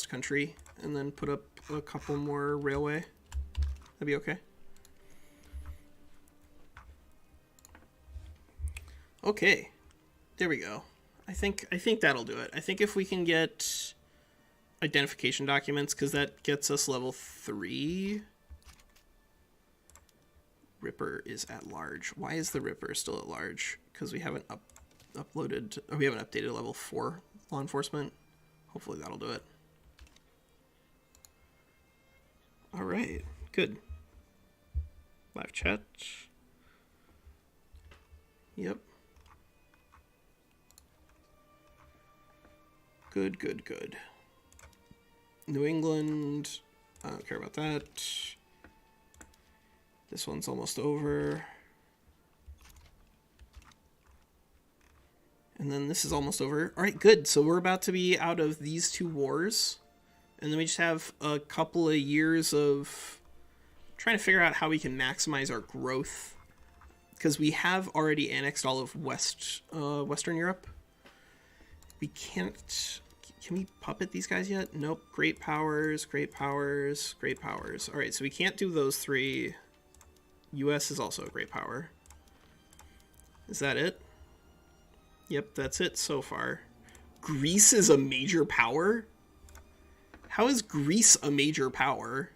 Country, and then put up a couple more railway. That'd be okay. Okay, there we go. I think that'll do it. I think if we can get identification documents, because that gets us level 3. Ripper is at large. Why is the Ripper still at large? Because we haven't uploaded, or we haven't updated level 4 law enforcement. Hopefully that'll do it. All right, good. Live chat. Yep. Good. New England, I don't care about that. This one's almost over. And then this is almost over. All right, good. So we're about to be out of these 2 wars. And then we just have a couple of years of trying to figure out how we can maximize our growth. Because we have already annexed all of Western Europe. We can't... Can we puppet these guys yet? Nope. Great powers. All right, so we can't do those 3. US is also a great power. Is that it? Yep, that's it so far. Greece is a major power? How is Greece a major power?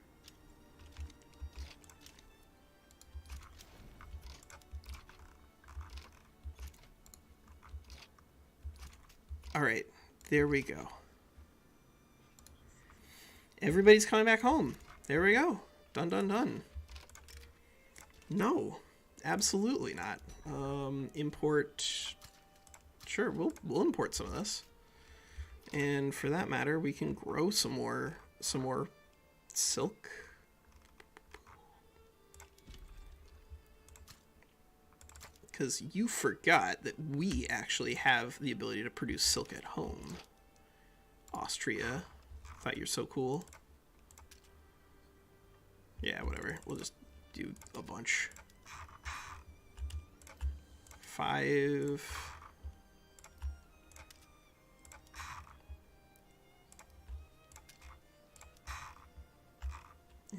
All right, there we go. Everybody's coming back home. There we go. Done. No, absolutely not. Import. Sure, we'll import some of this. And for that matter, we can grow some more silk. Because you forgot that we actually have the ability to produce silk at home. Austria. Thought you're so cool. Yeah, whatever. We'll just do a bunch. 5.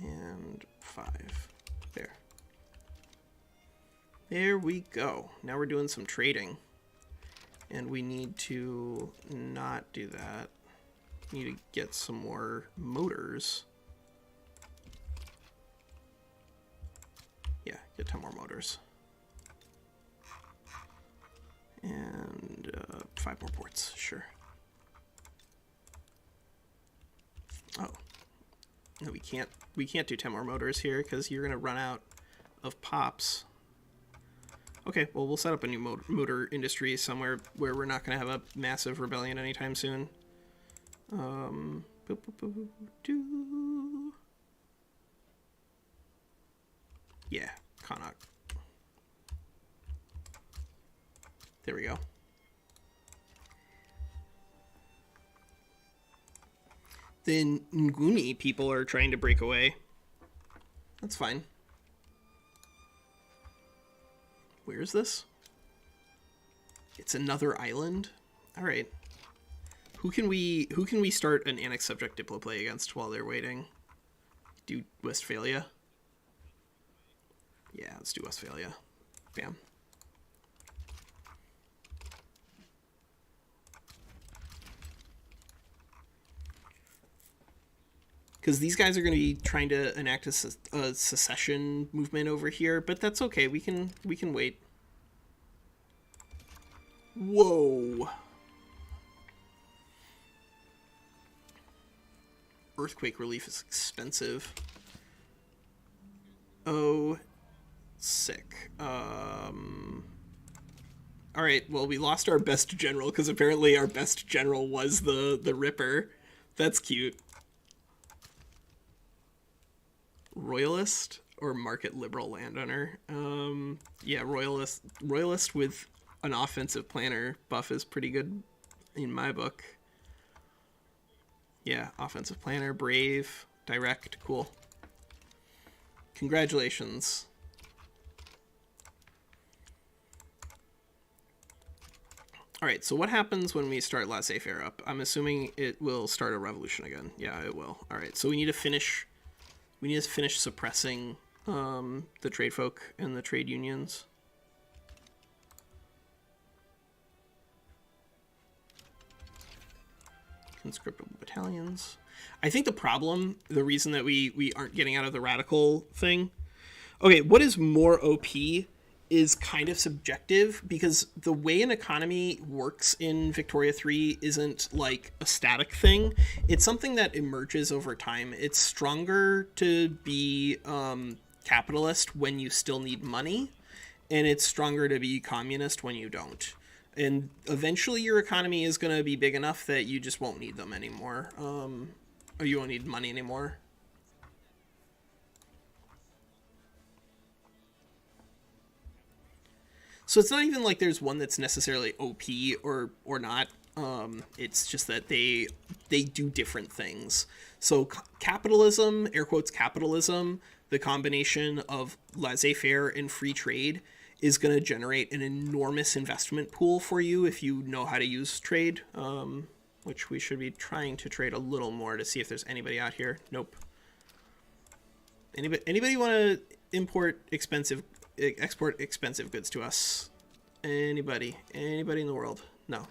And 5. There we go. Now we're doing some trading. And we need to not do that. We need to get some more motors. Yeah, get 10 more motors. And 5 more ports, sure. Oh. No, we can't do 10 more motors here because you're gonna run out of pops. Okay, well, we'll set up a new motor industry somewhere where we're not gonna have a massive rebellion anytime soon. Yeah, Connaught. There we go. The Nguni people are trying to break away. That's fine. Where is this? It's another island? Alright. Who can we start an annexed subject diplo play against while they're waiting? Do Westphalia? Yeah, let's do Westphalia. Bam. Because these guys are going to be trying to enact a secession movement over here, but that's okay. We can wait. Whoa. Earthquake relief is expensive. Oh, sick. Alright, well, we lost our best general, because apparently our best general was the Ripper. That's cute. Royalist or market liberal landowner? Yeah, royalist with an offensive planner buff is pretty good in my book. Yeah, offensive planner, brave, direct, cool. Congratulations. Alright, so what happens when we start laissez-faire up? I'm assuming it will start a revolution again. Yeah, it will. Alright, so we need to finish suppressing the trade folk and the trade unions. Conscriptable battalions. I think the reason that we aren't getting out of the radical thing. Okay, what is more OP is kind of subjective, because the way an economy works in Victoria 3 isn't like a static thing. It's something that emerges over time. It's stronger to be capitalist when you still need money, and it's stronger to be communist when you don't. And eventually your economy is going to be big enough that you just won't need them anymore. Or you won't need money anymore. So it's not even like there's one that's necessarily OP or not. It's just that they do different things. So capitalism, air quotes capitalism, the combination of laissez-faire and free trade is going to generate an enormous investment pool for you if you know how to use trade, which we should be trying to trade a little more to see if there's anybody out here. Nope. Anybody want to export expensive goods to us? Anybody in the world? No.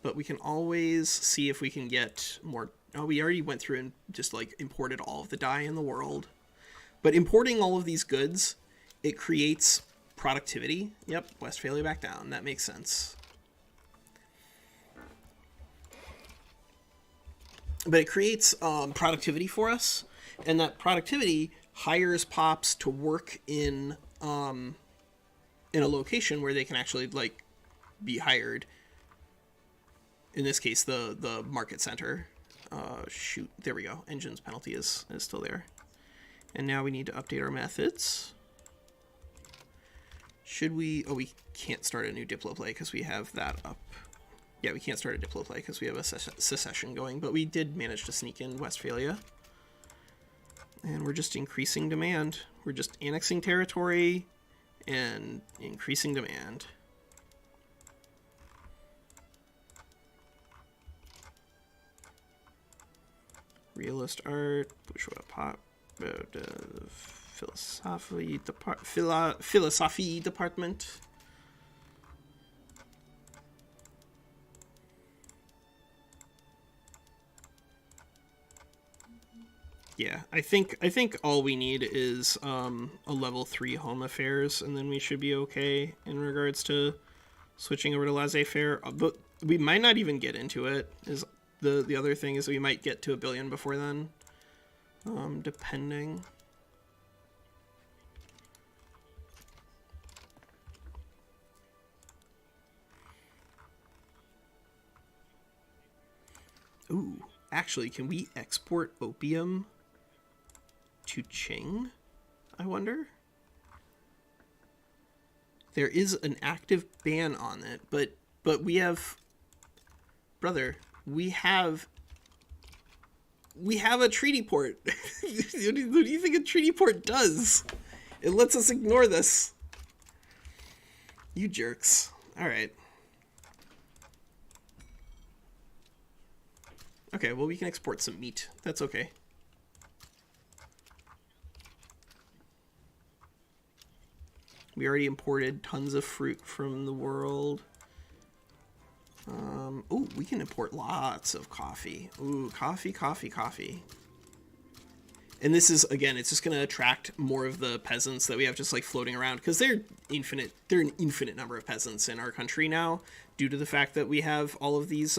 But we can always see if we can get more. Oh, we already went through and just like imported all of the dye in the world. But importing all of these goods, it creates productivity. Yep, Westphalia back down. That makes sense. But it creates productivity for us, and that productivity hires pops to work in a location where they can actually like be hired. In this case, the market center. Shoot, there we go. Engines penalty is still there. And now we need to update our methods. Should we... Oh, we can't start a new Diplo play because we have that up. Yeah, we can't start a Diplo play because we have a secession going, but we did manage to sneak in Westphalia. And we're just increasing demand. We're just annexing territory and increasing demand. Realist art, bourgeois pop, philosophy department. Yeah, I think all we need is a level 3 home affairs, and then we should be okay in regards to switching over to laissez-faire. But we might not even get into it. Is the other thing is we might get to 1 billion before then, depending. Ooh, actually, can we export opium to Qing, I wonder? There is an active ban on it, but we have... Brother, we have a treaty port. What do you think a treaty port does? It lets us ignore this. You jerks. Alright. Okay, well, we can export some meat. That's okay. We already imported tons of fruit from the world. Oh, we can import lots of coffee. Ooh, coffee, coffee, coffee. And this is, again, it's just going to attract more of the peasants that we have just like floating around, because they're an infinite number of peasants in our country now, due to the fact that we have all of these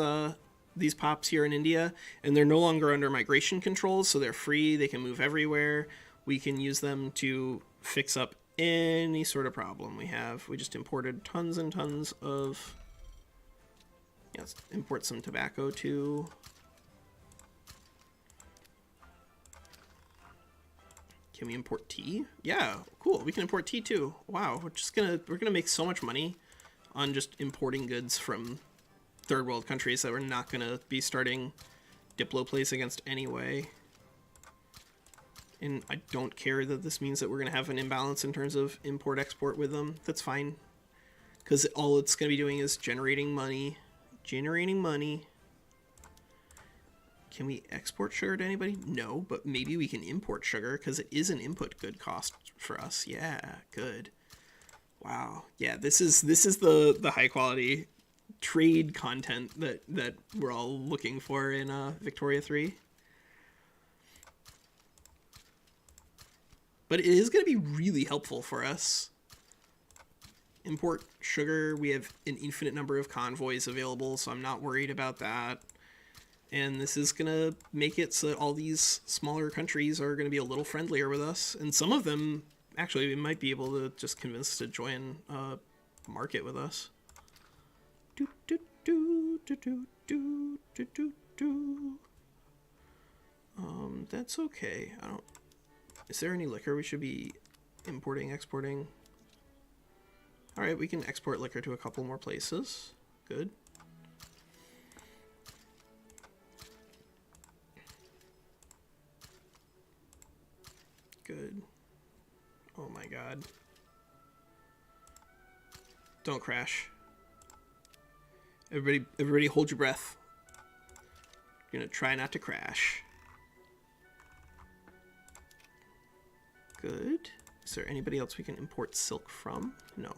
pops here in India, and they're no longer under migration controls, so they're free, they can move everywhere. We can use them to fix up any sort of problem we have. We just imported tons and tons of... Yeah, let's import some tobacco too. Can we import tea? Yeah, cool. We can import tea too. Wow, we're gonna make so much money on just importing goods from third world countries that we're not gonna be starting Diplo plays against anyway. And I don't care that this means that we're gonna have an imbalance in terms of import export with them. That's fine, because all it's gonna be doing is generating money. Generating money. Can we export sugar to anybody? No, but maybe we can import sugar, because it is an input good cost for us. Yeah, good. Wow. Yeah, this is the high quality trade content that we're all looking for in Victoria 3. But it is going to be really helpful for us. Import sugar. We have an infinite number of convoys available, so I'm not worried about that. And this is going to make it so that all these smaller countries are going to be a little friendlier with us. And some of them, actually, we might be able to just convince to join a market with us. Do, do, do, do, do, do, do, do, do. That's okay. Is there any liquor we should be importing, exporting? Alright, we can export liquor to a couple more places. Good. Good. Oh my god. Don't crash. Everybody hold your breath. You're gonna try not to crash. Good. Is there anybody else we can import silk from? No.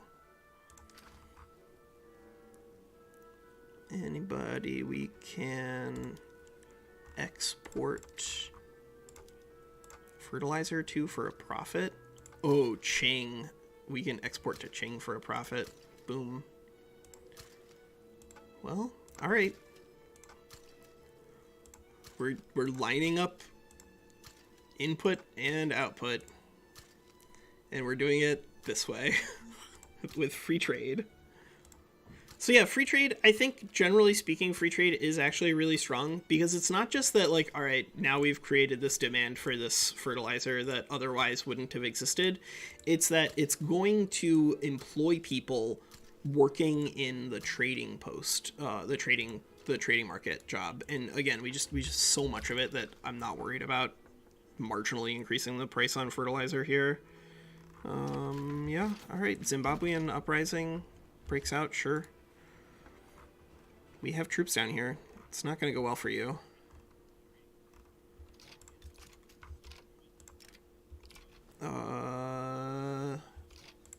Anybody we can export fertilizer to for a profit? Oh, Qing. We can export to Qing for a profit. Boom. Well, alright. We're lining up input and output. And we're doing it this way. With free trade. So yeah, free trade, I think generally speaking, free trade is actually really strong, because it's not just that, like, all right, now we've created this demand for this fertilizer that otherwise wouldn't have existed. It's that it's going to employ people working in the trading post, the trading market job. And again, we just so much of it that I'm not worried about marginally increasing the price on fertilizer here. Yeah, all right, Zimbabwean uprising breaks out, sure. We have troops down here. It's not going to go well for you.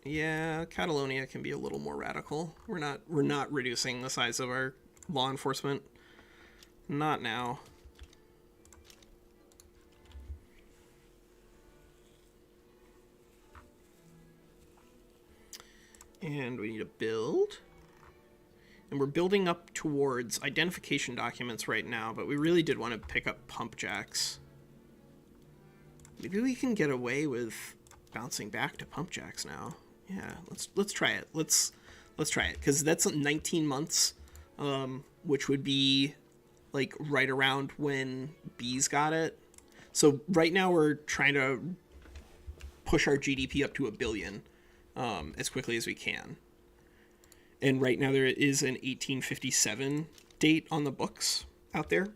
Yeah, Catalonia can be a little more radical. We're not reducing the size of our law enforcement. Not now. And we need to build. And we're building up towards identification documents right now, but we really did want to pick up pump jacks. Maybe we can get away with bouncing back to pump jacks now. Yeah, let's try it. Let's try it, because that's 19 months, which would be like right around when bees got it. So right now we're trying to push our GDP up to a billion as quickly as we can. And right now there is an 1857 date on the books out there.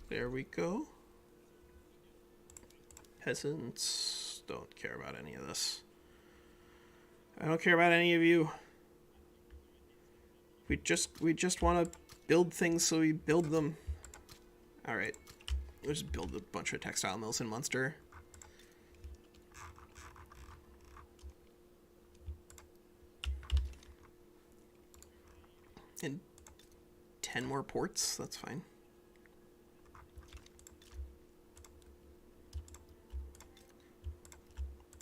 There we go. Peasants don't care about any of this. I don't care about any of you. We just want to build things, so we build them. All right, let's just build a bunch of textile mills in Munster. And 10 more ports, that's fine.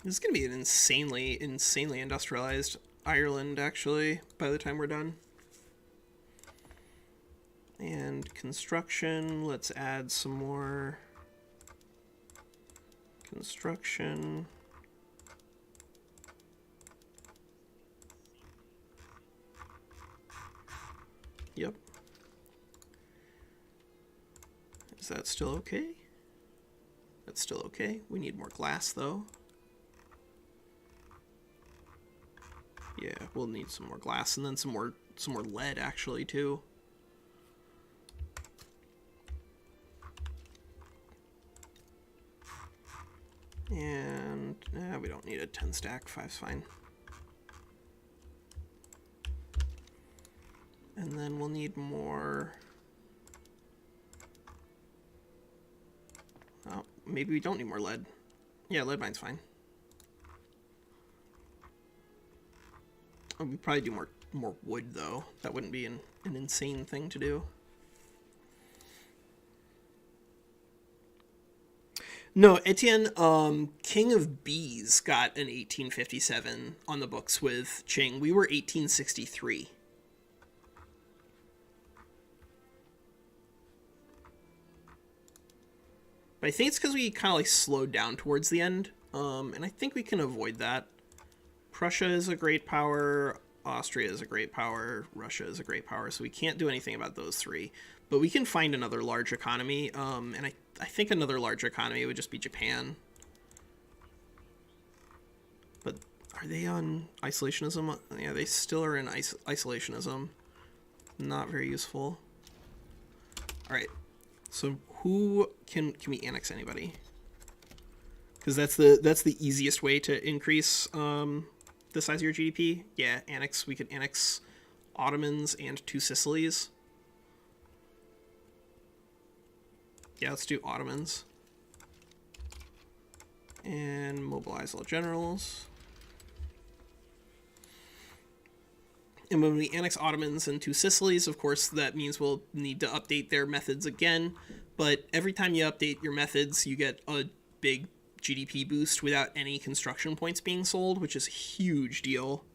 This is going to be an insanely industrialized Ireland, actually, by the time we're done. And construction, let's add some more construction. Yep. Is that still okay? That's still okay. We need more glass, though. Yeah, we'll need some more glass, and then some more lead, actually, too. And we don't need a 10 stack. 5's fine. And then we'll need more. Oh, maybe we don't need more lead. Yeah, lead mine's fine. Oh, we'd probably do more wood, though. That wouldn't be an insane thing to do. No, Etienne, King of Bees got an 1857 on the books with Qing. We were 1863. But I think it's because we kind of like slowed down towards the end, and I think we can avoid that. Prussia is a great power, Austria is a great power, Russia is a great power, so we can't do anything about those three. But we can find another large economy, and I think another large economy would just be Japan. But are they on isolationism? Yeah, they still are in isolationism. Not very useful. All right, so who can we annex anybody? Because that's the easiest way to increase the size of your GDP. Yeah, annex. We could annex Ottomans and 2 Sicilies. Yeah, let's do Ottomans. And mobilize all generals. And when we annex Ottomans and 2 Sicilies, of course, that means we'll need to update their methods again. But every time you update your methods, you get a big GDP boost without any construction points being sold, which is a huge deal.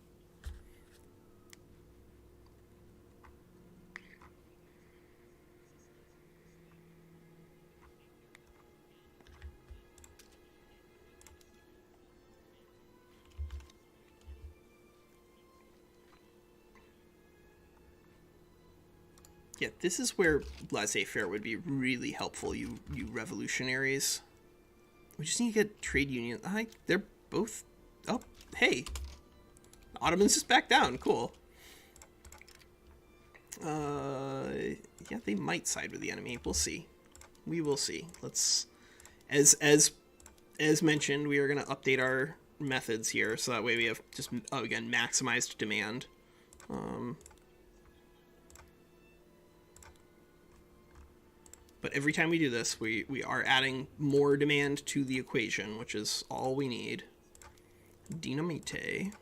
Yeah, this is where laissez-faire would be really helpful, you revolutionaries. We just need to get trade union. They're both... Oh, hey. Ottomans just back down. Cool. Yeah, they might side with the enemy. We'll see. We will see. Let's... As mentioned, we are going to update our methods here, so that way we have just, again, maximized demand. But every time we do this, we are adding more demand to the equation, which is all we need. Dynamite.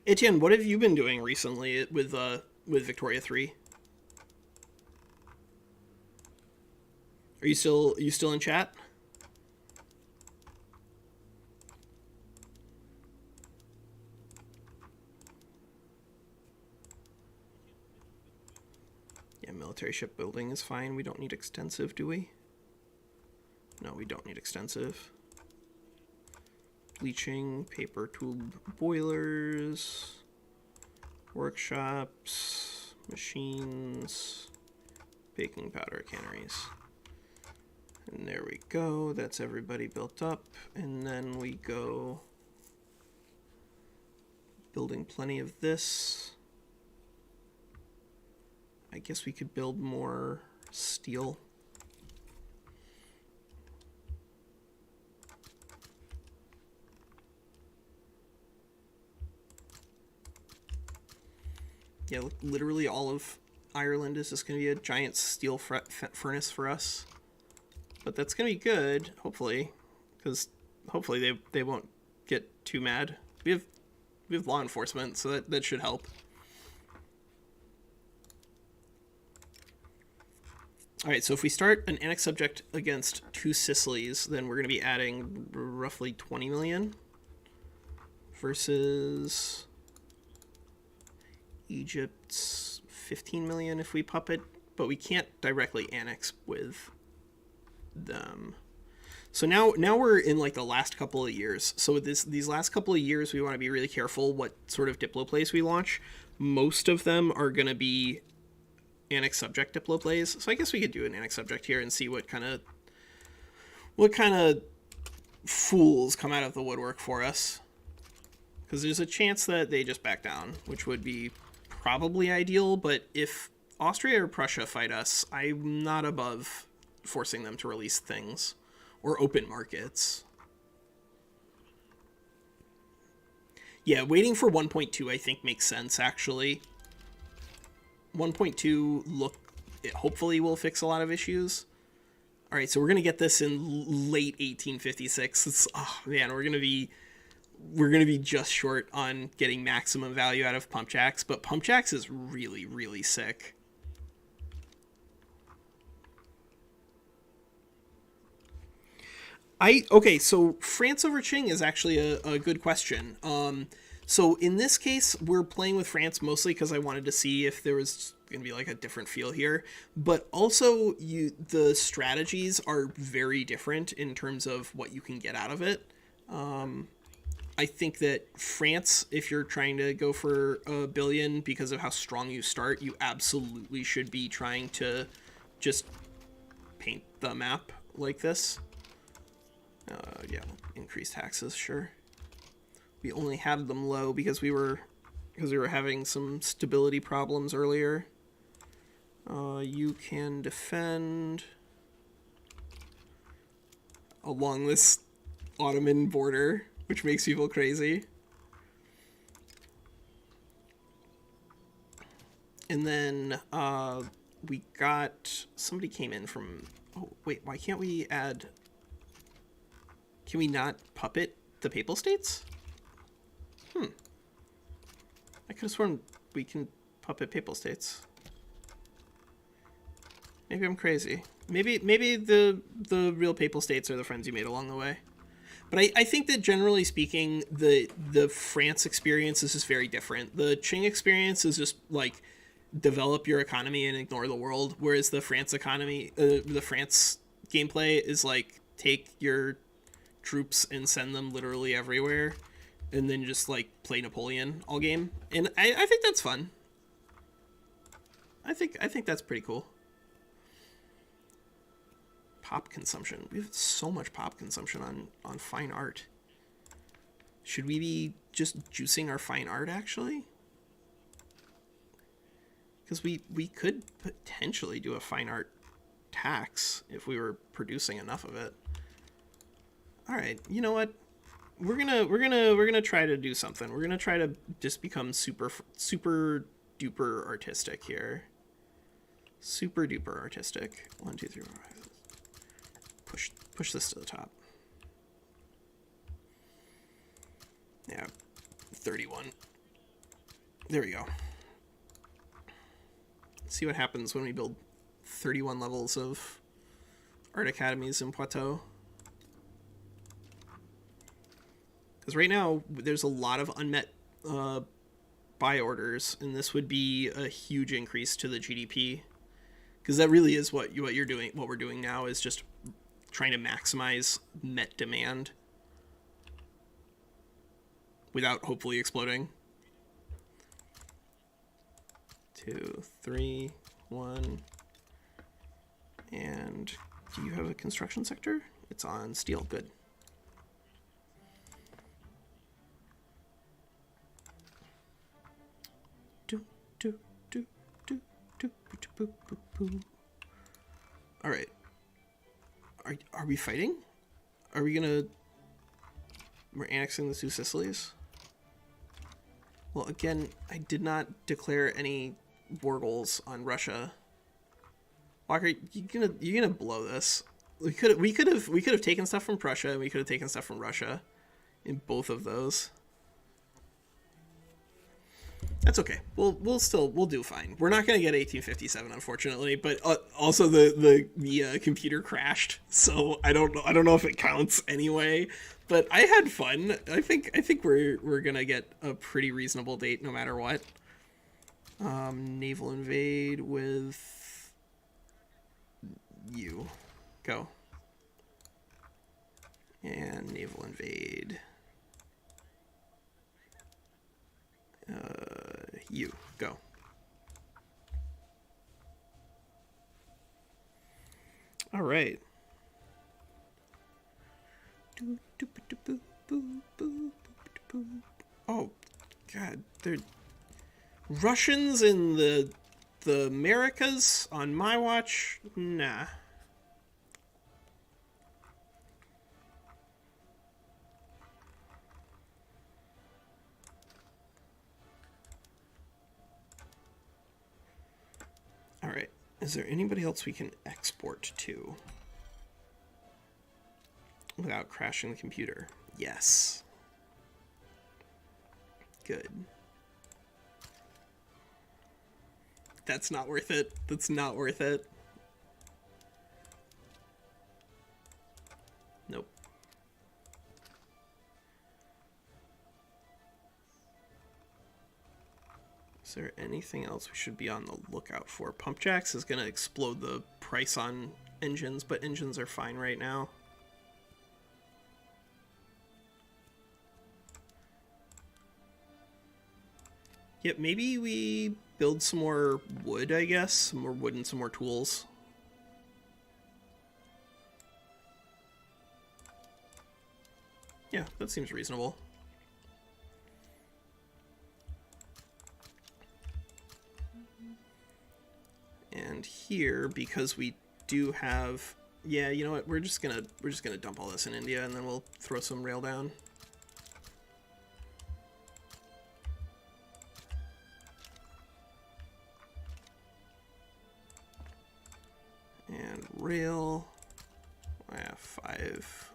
Etienne, what have you been doing recently with Victoria 3? Are you still in chat? Yeah, military shipbuilding is fine. We don't need extensive, do we? No, we don't need extensive. bleaching, paper tube boilers, workshops, machines, baking powder canneries. And there we go. That's everybody built up. And then we go building plenty of this. I guess we could build more steel. Yeah, look, literally all of Ireland is just going to be a giant steel furnace for us. But that's going to be good, hopefully, because hopefully they won't get too mad. We have law enforcement, so that should help. All right, so if we start an annex subject against 2 Sicilies, then we're going to be adding roughly 20 million versus Egypt's 15 million if we puppet, but we can't directly annex with them. So now we're in like the last couple of years. So with these last couple of years, we want to be really careful what sort of diplo plays we launch. Most of them are going to be annex subject diplo plays. So I guess we could do an annex subject here and see what kind of fools come out of the woodwork for us. Because there's a chance that they just back down, which would be probably ideal. But if Austria or Prussia fight us, I'm not above forcing them to release things or open markets. Yeah, waiting for 1.2 I think makes sense, actually. 1.2 hopefully will fix a lot of issues. All right, so we're going to get this in late 1856. Oh man, we're going to be just short on getting maximum value out of pump jacks, but pump jacks is really, really sick. Okay, so France over Qing is actually a good question. So in this case, we're playing with France mostly because I wanted to see if there was going to be like a different feel here. But also, the strategies are very different in terms of what you can get out of it. I think that France, if you're trying to go for a billion because of how strong you start, you absolutely should be trying to just paint the map like this. Yeah, increase taxes, sure. We only had them low because we were having some stability problems earlier. You can defend along this Ottoman border, which makes people crazy. And then we got somebody came in from. Oh wait, why can't we add? Can we not puppet the Papal States? I could have sworn we can puppet Papal States. Maybe I'm crazy. Maybe the real Papal States are the friends you made along the way. But I think that generally speaking, the France experience is just very different. The Qing experience is just like develop your economy and ignore the world, whereas the France economy, the France gameplay is like take your troops and send them literally everywhere, and then just like play Napoleon all game. And I think that's fun. I think that's pretty cool. Pop consumption. We have so much pop consumption on fine art. Should we be just juicing our fine art actually? Because we could potentially do a fine art tax if we were producing enough of it. All right, you know what? We're gonna try to do something. We're gonna try to just become super duper artistic here. Super duper artistic. 1, 2, 3, 4, 5. Push this to the top. Yeah, 31. There we go. See what happens when we build 31 levels of art academies in Poitou. Because right now, there's a lot of unmet buy orders, and this would be a huge increase to the GDP. Because that really is what you're doing. What we're doing now is just trying to maximize met demand. without hopefully exploding. 2, 3, 1. And do you have a construction sector? It's on steel. Good. All right. Are we fighting? Are we gonna... We're annexing the two Sicilies? Well, again, I did not declare any war goals on Russia. Walker, you're gonna blow this. We could have taken stuff from Prussia, and we could have taken stuff from Russia in both of those. That's okay. We'll do fine. We're not gonna get 1857, unfortunately, but also the computer crashed, so I don't know if it counts anyway. But I had fun. I think we're gonna get a pretty reasonable date no matter what. Naval invade with you. Go. And naval invade. You. Go. All right. Oh, God. They're Russians in the Americas on my watch? Nah. All right. Is there anybody else we can export to without crashing the computer? Yes. Good. That's not worth it. That's not worth it. Nope. Is there anything else we should be on the lookout for? Pump jacks is going to explode the price on engines, but engines are fine right now. Yep, maybe we build some more wood, I guess. Some more wood and some more tools. Yeah, that seems reasonable. And here, because we do have... Yeah, you know what? We're just gonna dump all this in India, and then we'll throw some rail down. And rail, 5.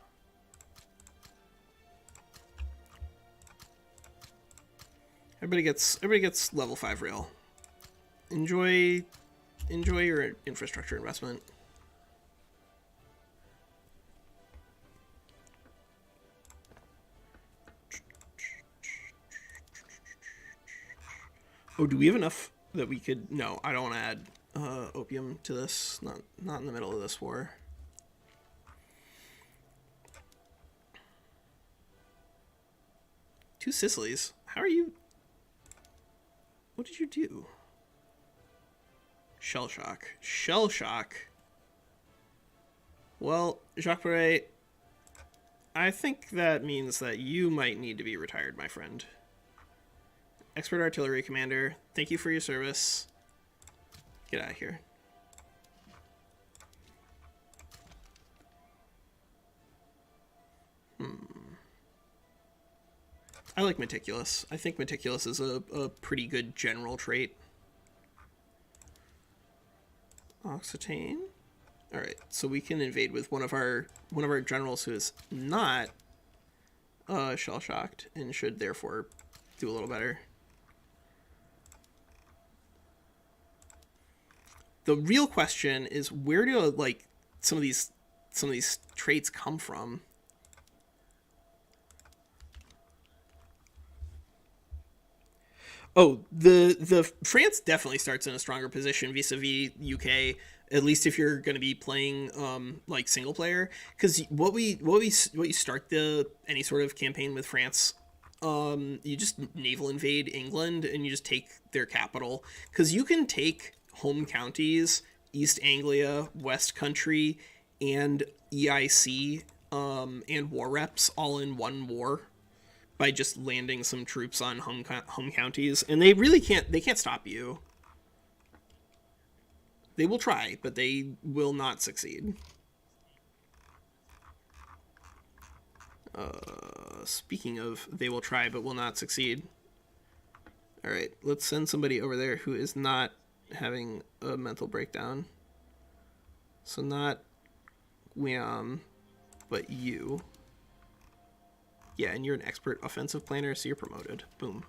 Everybody gets level 5 rail. Enjoy your infrastructure investment. Oh, do we have enough that we could... No, I don't want to add opium to this. Not in the middle of this war. Two Sicilies. How are you... What did you do? Shell shock. Shell shock. Well, Jacques Perret, I think that means that you might need to be retired, my friend. Expert artillery commander, thank you for your service. Get out of here. I like meticulous. I think meticulous is a pretty good general trait. Occitane. All right, so we can invade with one of our generals who is not shell shocked and should therefore do a little better. The real question is, where do like some of these traits come from? Oh, the France definitely starts in a stronger position vis-a-vis UK, at least if you're going to be playing like single player, because what you start any sort of campaign with France you just naval invade England and you just take their capital, because you can take home counties, East Anglia, West Country, and EIC, and war reps all in one war by just landing some troops on home counties, and they can't stop you. They will try, but they will not succeed. Speaking of, they will try but will not succeed. All right, let's send somebody over there who is not having a mental breakdown. So not Guillaume, but you. Yeah, and you're an expert offensive planner, so you're promoted. Boom.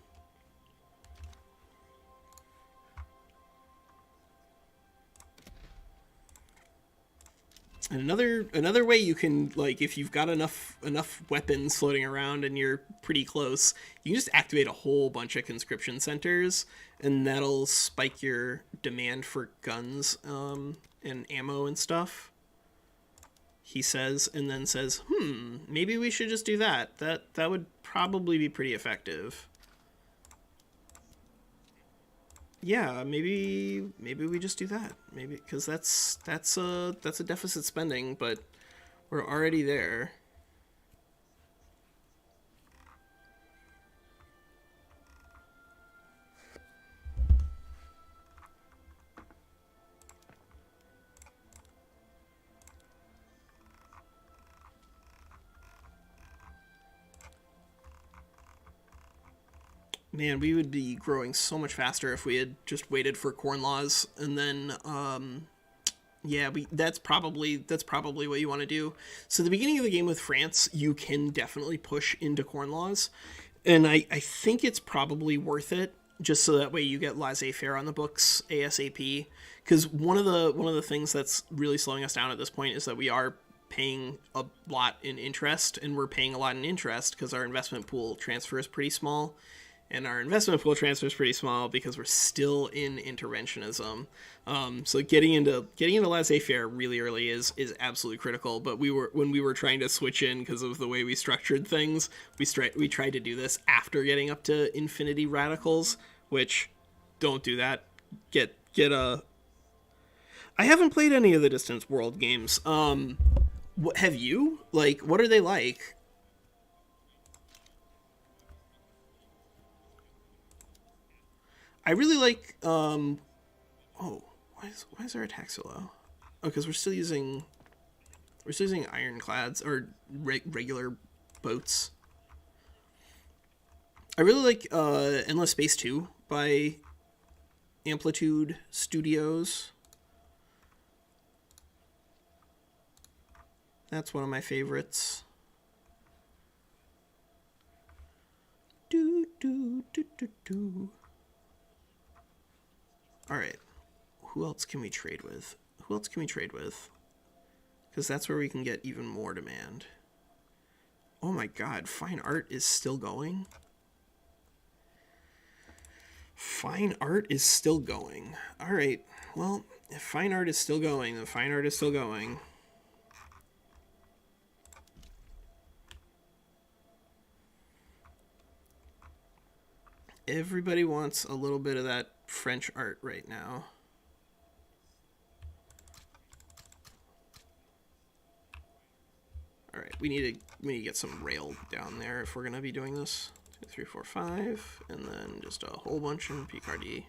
And another way you can, like, if you've got enough weapons floating around and you're pretty close, you can just activate a whole bunch of conscription centers, and that'll spike your demand for guns, and ammo and stuff. He says, and then says, maybe we should just do that. That would probably be pretty effective. Yeah, maybe we just do that. Maybe because that's a deficit spending, but we're already there. Man, we would be growing so much faster if we had just waited for corn laws, and then yeah, that's probably what you want to do. So the beginning of the game with France, you can definitely push into corn laws, and I think it's probably worth it, just so that way you get laissez-faire on the books ASAP. Because one of the things that's really slowing us down at this point is that we are paying a lot in interest, and we're paying a lot in interest because our investment pool transfer is pretty small, and our investment pool transfer is pretty small because we're still in interventionism. So getting into laissez-faire really early is absolutely critical. But when we were trying to switch in because of the way we structured things, we tried to do this after getting up to infinity radicals, which don't do that. Get a. I haven't played any of the Distance World games. What have you? Like, what are they like? I really like. Oh, why is our attack so low? Oh, because we're still using ironclads or regular boats. I really like Endless Space 2 by Amplitude Studios. That's one of my favorites. Do do do do do. All right. Who else can we trade with? Who else can we trade with? Because that's where we can get even more demand. Oh my god, fine art is still going? Fine art is still going. All right. Well, if fine art is still going, then fine art is still going. Everybody wants a little bit of that French art right now. All right, we need to get some rail down there if we're gonna be doing this. 2, 3, 4, 5, and then just a whole bunch in Picardy.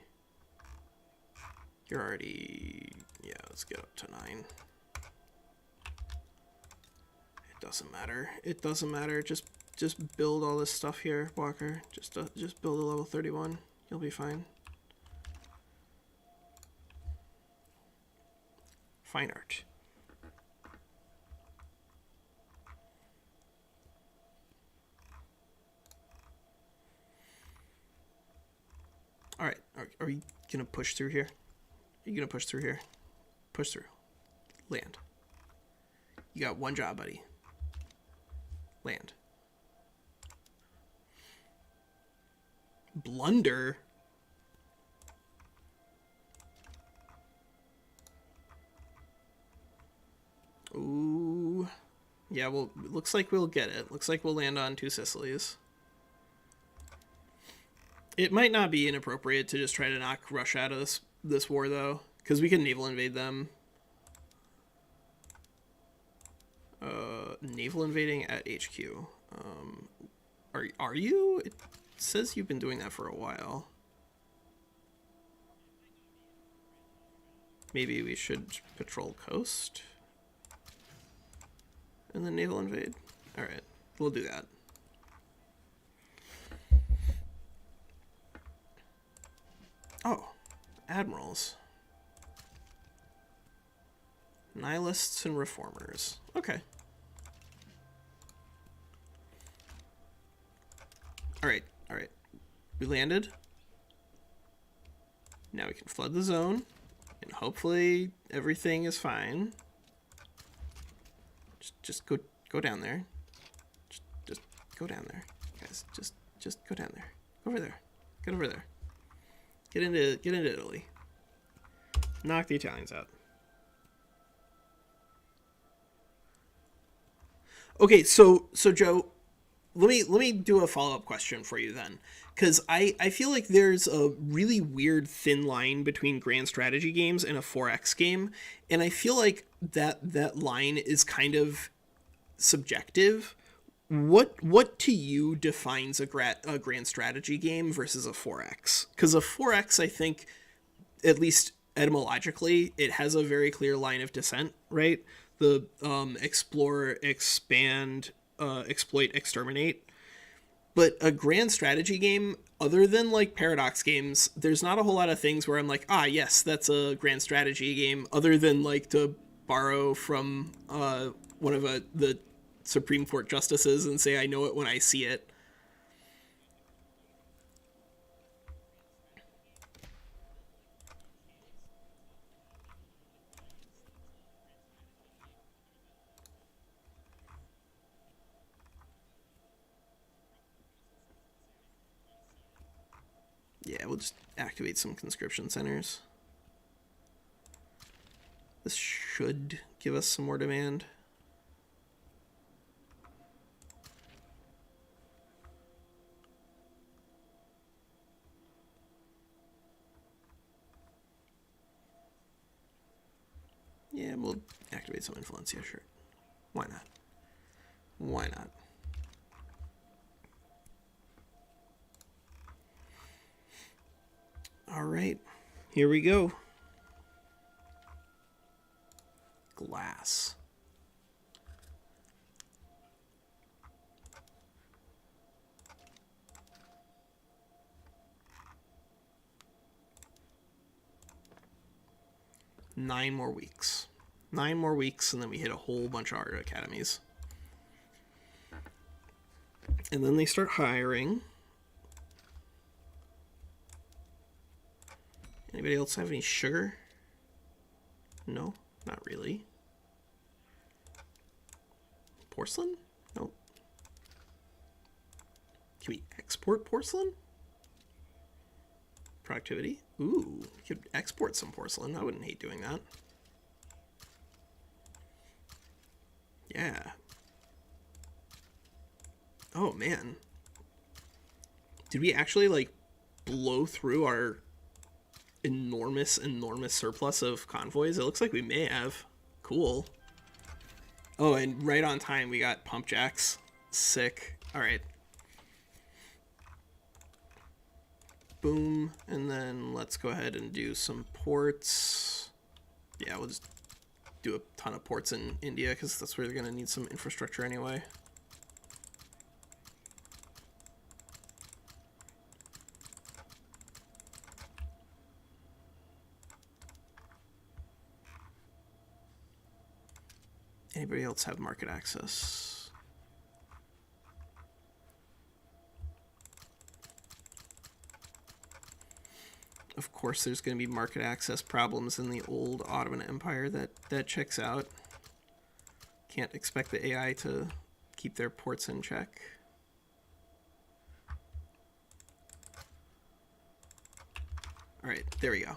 You're already, yeah. Let's get up to 9. It doesn't matter. It doesn't matter. Just build all this stuff here, Walker. Just build a level 31. You'll be fine. Fine art. All right. Are we gonna push through here? Are you gonna push through here? Push through. Land. You got one job, buddy. Land. Blunder. Ooh. Yeah, well, looks like we'll get it. Looks like we'll land on 2 Sicilies. It might not be inappropriate to just try to knock Russia out of this war though, because we can naval invade them. Naval invading at HQ. Are you? It says you've been doing that for a while. Maybe we should patrol coast and then naval invade. All right, we'll do that. Oh, admirals. Nihilists and reformers. Okay. Alright, alright. We landed. Now we can flood the zone. And hopefully everything is fine. Just go down there. Just go down there. Guys, just go down there. Over there. Get over there. Get into Italy. Knock the Italians out. Okay, so Joe, let me do a follow-up question for you then, because I feel like there's a really weird thin line between grand strategy games and a 4X game, and I feel like that line is kind of subjective. What to you defines a grand strategy game versus a 4X? Because a 4X, I think, at least etymologically, it has a very clear line of descent, right? The explore, expand, exploit, exterminate. But a grand strategy game, other than like paradox games, there's not a whole lot of things where I'm like, ah, yes, that's a grand strategy game, other than like to borrow from one of the Supreme Court justices and say I know it when I see it. Yeah, we'll just activate some conscription centers. This should give us some more demand. Yeah, we'll activate some influence. Yeah, sure. Why not? Why not? All right, here we go. Glass. Nine more weeks. 9 more weeks, and then we hit a whole bunch of art academies. And then they start hiring. Anybody else have any sugar? No, not really. Porcelain? Nope. Can we export porcelain? Productivity? Ooh, we could export some porcelain. I wouldn't hate doing that. Yeah. Oh, man. Did we actually, like, blow through our enormous surplus of convoys? It looks like we may have. Cool. Oh, and right on time we got pump jacks. Sick. All right. Boom. And then let's go ahead and do some ports. Yeah, we'll just do a ton of ports in India because that's where they're going to need some infrastructure anyway. Anybody else have market access? Of course, there's going to be market access problems in the old Ottoman Empire. That checks out. Can't expect the AI to keep their ports in check. All right, there we go.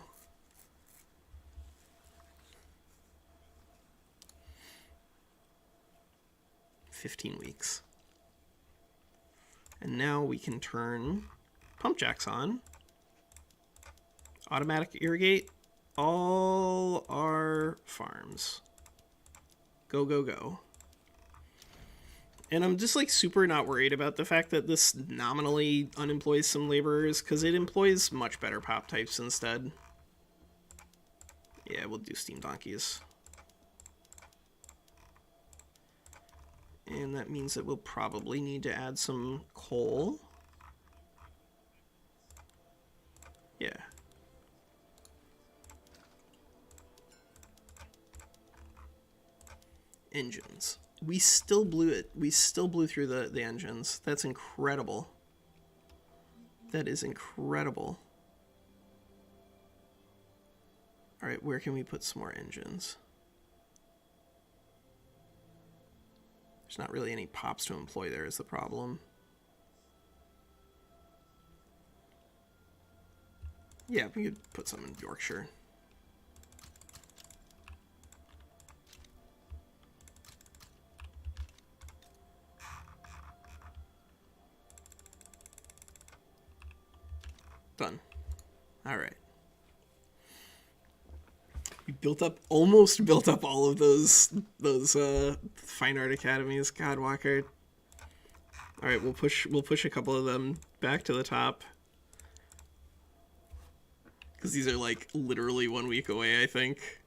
$15 weeks. And now we can turn pump jacks on. Automatic irrigate all our farms. Go, go, go. And I'm just like super not worried about the fact that this nominally unemploys some laborers, because it employs much better pop types instead. Yeah, we'll do steam donkeys. And that means that we'll probably need to add some coal. Yeah. Engines. We still blew it. We still blew through the engines. That's incredible. That is incredible. All right, where can we put some more engines? There's not really any pops to employ there is the problem. Yeah, we could put some in Yorkshire. Done. All right. We almost built up all of those fine art academies. God, Walker. All right, we'll push a couple of them back to the top, because these are like literally 1 week away. I think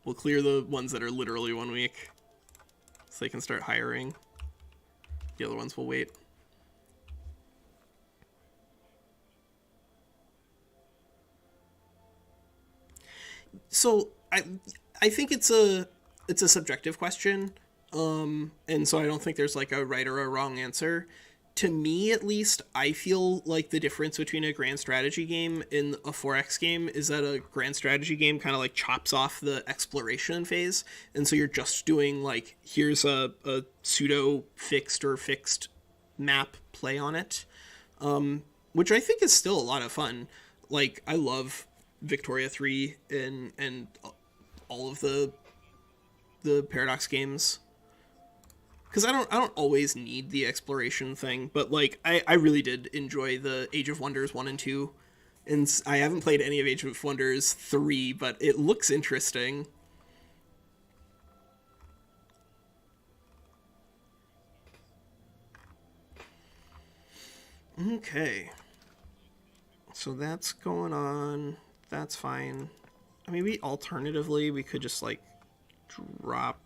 we'll clear the ones that are literally 1 week, so they can start hiring. The other ones will wait. So I think it's a subjective question, and so I don't think there's like a right or a wrong answer. To me, at least, I feel like the difference between a grand strategy game and a 4X game is that a grand strategy game kind of like chops off the exploration phase, and so you're just doing like, here's a pseudo fixed or fixed map, play on it, which I think is still a lot of fun. Like, I love Victoria 3 and all of the Paradox games, because I don't always need the exploration thing, but like I really did enjoy the Age of Wonders 1 and 2, and I haven't played any of Age of Wonders 3, but it looks interesting. Okay, so that's going on. That's fine. I mean, we could just like drop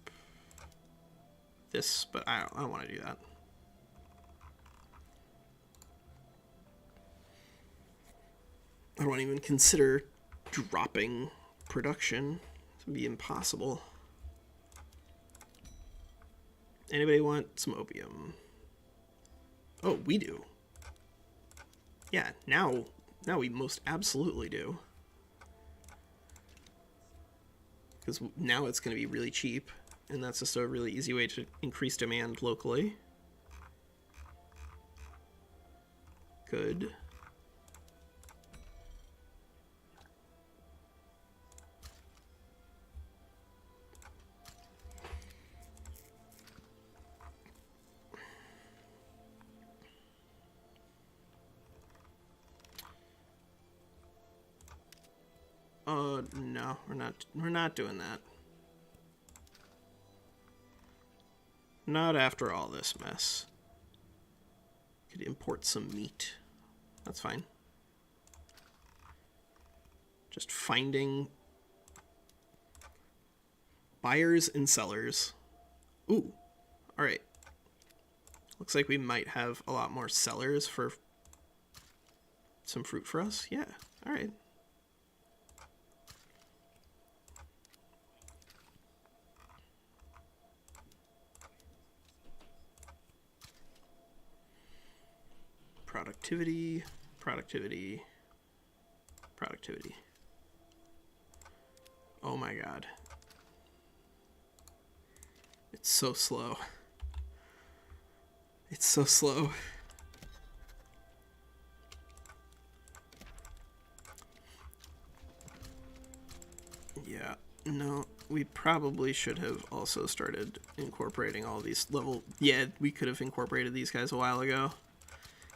this, but I don't want to do that. I don't even consider dropping production. It would be impossible. Anybody want some opium? Oh, we do. Yeah, now we most absolutely do. Because now it's going to be really cheap, and that's just a really easy way to increase demand locally. Good. No, we're not doing that. Not after all this mess. Could import some meat. That's fine. Just finding buyers and sellers. Ooh, all right. Looks like we might have a lot more sellers for some fruit for us. Yeah, all right. Productivity, productivity, productivity. Oh my god. It's so slow. It's so slow. Yeah, no, we probably should have also started incorporating all these level... Yeah, we could have incorporated these guys a while ago.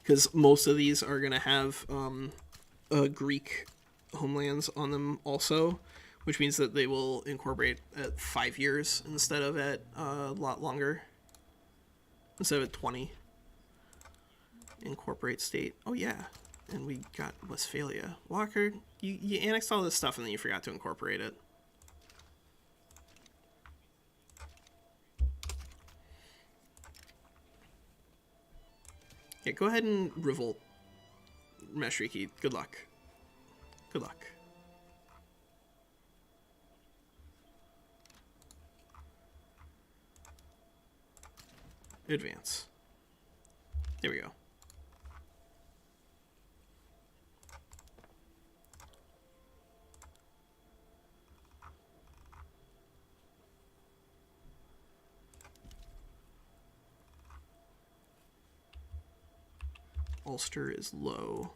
because most of these are going to have Greek homelands on them also, which means that they will incorporate at 5 years instead of at a lot longer, instead of at 20. Incorporate state. Oh yeah, and we got Westphalia. Walker, you annexed all this stuff and then you forgot to incorporate it. Yeah, go ahead and revolt, Mashriki. Good luck. Good luck. Advance. There we go. Ulster is low.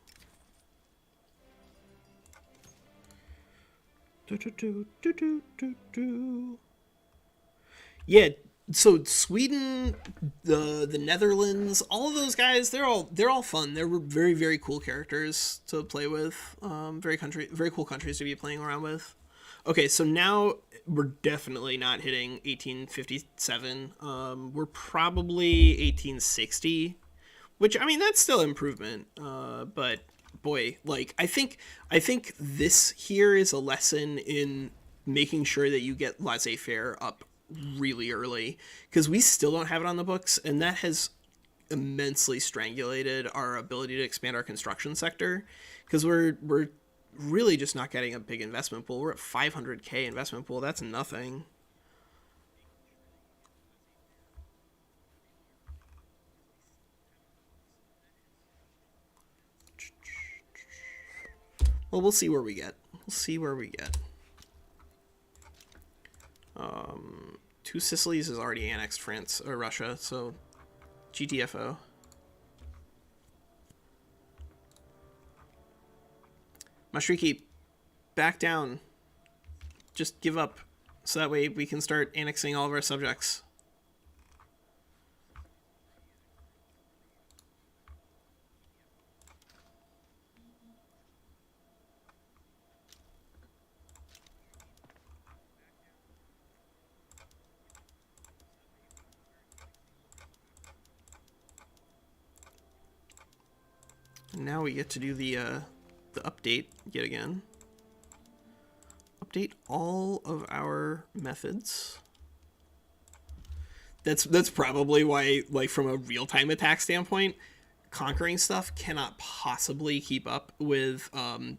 Yeah, so Sweden, the Netherlands, all of those guys, they're all fun. They're very, very cool characters to play with. Very cool countries to be playing around with. Okay, so now we're definitely not hitting 1857. We're probably 1860, which, I mean, that's still improvement. But boy, like I think this here is a lesson in making sure that you get laissez-faire up really early, because we still don't have it on the books, and that has immensely strangulated our ability to expand our construction sector, because we're really just not getting a big investment pool. We're at 500k investment pool. That's nothing. Well, we'll see where we get. We'll see where we get. Two Sicilies is already annexed France or Russia, so GTFO. Mashriki, back down. Just give up, so that way we can start annexing all of our subjects. And now we get to do the update yet again. Update all of our methods. That's probably why, like, from a real-time attack standpoint, conquering stuff cannot possibly keep up with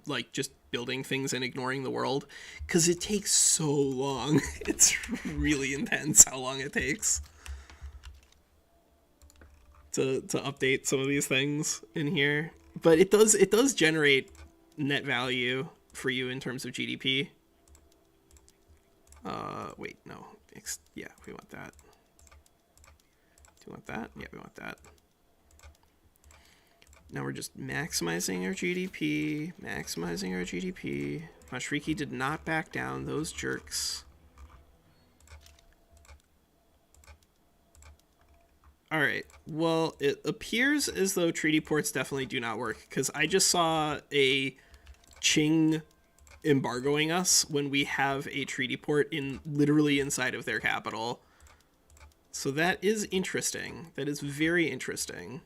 like just building things and ignoring the world, because it takes so long. It's really intense how long it takes to update some of these things in here. But it does generate net value for you in terms of GDP. Wait, no. Yeah, we want that. Do you want that? Yeah, we want that. Now we're just maximizing our GDP, maximizing our GDP. Mashriki did not back down, those jerks. Alright, well, it appears as though treaty ports definitely do not work, because I just saw a Qing embargoing us when we have a treaty port in literally inside of their capital. So that is interesting. That is very interesting.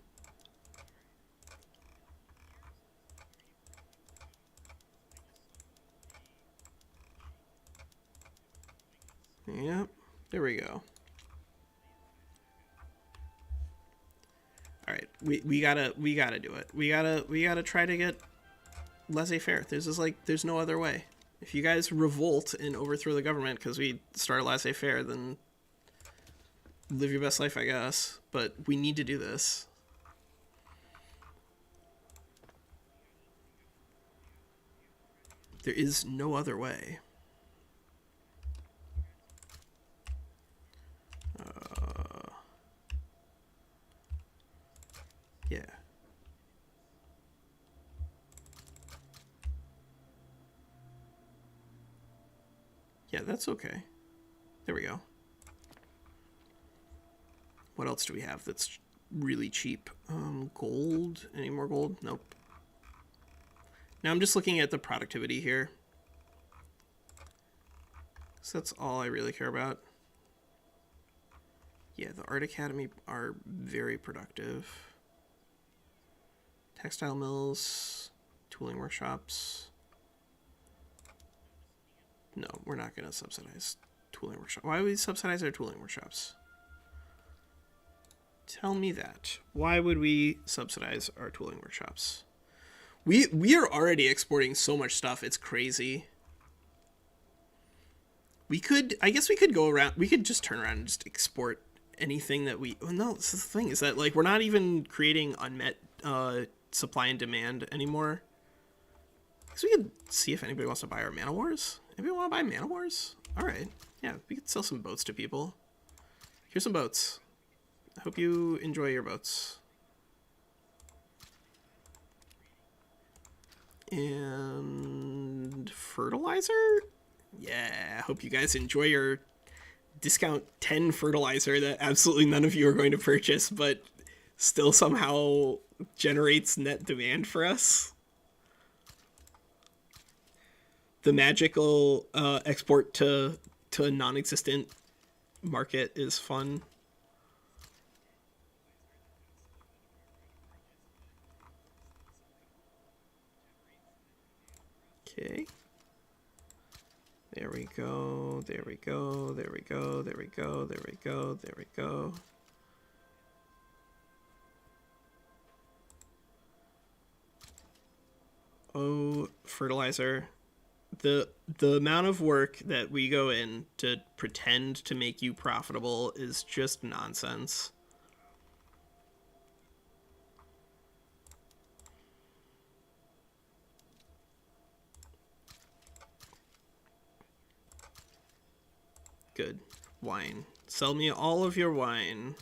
Yep, there we go. All right, we gotta do it. We gotta try to get laissez-faire. There's no other way. If you guys revolt and overthrow the government because we start laissez-faire, then live your best life, I guess. But we need to do this. There is no other way. Yeah. Yeah, that's okay. There we go. What else do we have that's really cheap. Gold. Any more gold? Nope. Now I'm just looking at the productivity here. So that's all I really care about. Yeah, the Art Academy are very productive. Textile mills, tooling workshops. No, we're not going to subsidize tooling workshops. Why would we subsidize our tooling workshops? Tell me that. Why would we subsidize our tooling workshops? We are already exporting so much stuff, it's crazy. We could, I guess we could go around, we could just turn around and just export anything that we, oh no, this is the thing, is that like we're not even creating unmet supply and demand anymore. So we could see if anybody wants to buy our Man of Wars. Anybody want to buy Man of Wars? Alright, yeah, we could sell some boats to people. Here's some boats. I hope you enjoy your boats. And fertilizer? Yeah, I hope you guys enjoy your discount 10 fertilizer that absolutely none of you are going to purchase, but still somehow generates net demand for us. The magical export to a non-existent market is fun. Okay. There we go, there we go, there we go, there we go, there we go, there we go. Oh, fertilizer. The amount of work that we go in to pretend to make you profitable is just nonsense. Good. Wine. Sell me all of your wine.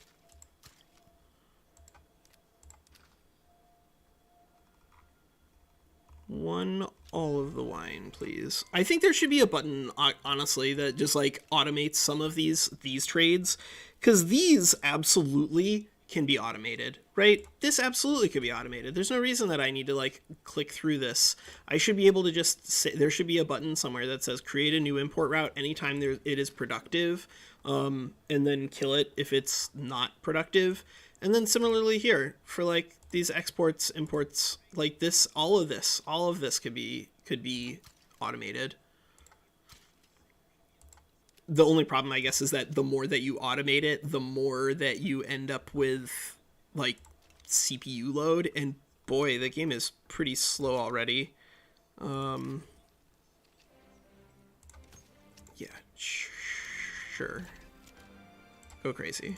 All of the wine, please. I think there should be a button, honestly, that just like automates some of these trades, because these absolutely can be automated, right? This absolutely could be automated. There's no reason that I need to like click through this. I should be able to just say, there should be a button somewhere that says create a new import route anytime it is productive, and then kill it if it's not productive. And then similarly here for like these exports, imports, like this, all of this could be automated. The only problem, I guess, is that the more that you automate it, the more that you end up with like CPU load, and boy, the game is pretty slow already. Yeah, sure. Go crazy.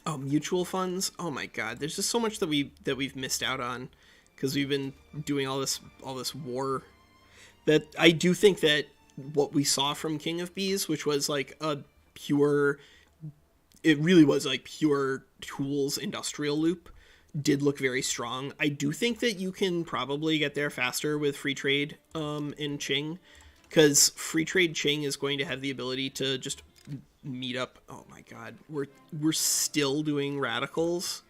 Oh, mutual funds. Oh my god, there's just so much that we've missed out on because we've been doing all this war. That I do think that what we saw from King of Bees, which was like a pure, it really was like pure tools industrial loop, did look very strong. I do think that you can probably get there faster with free trade in Qing, because free trade Qing is going to have the ability to just meet up. Oh my god, we're still doing radicals.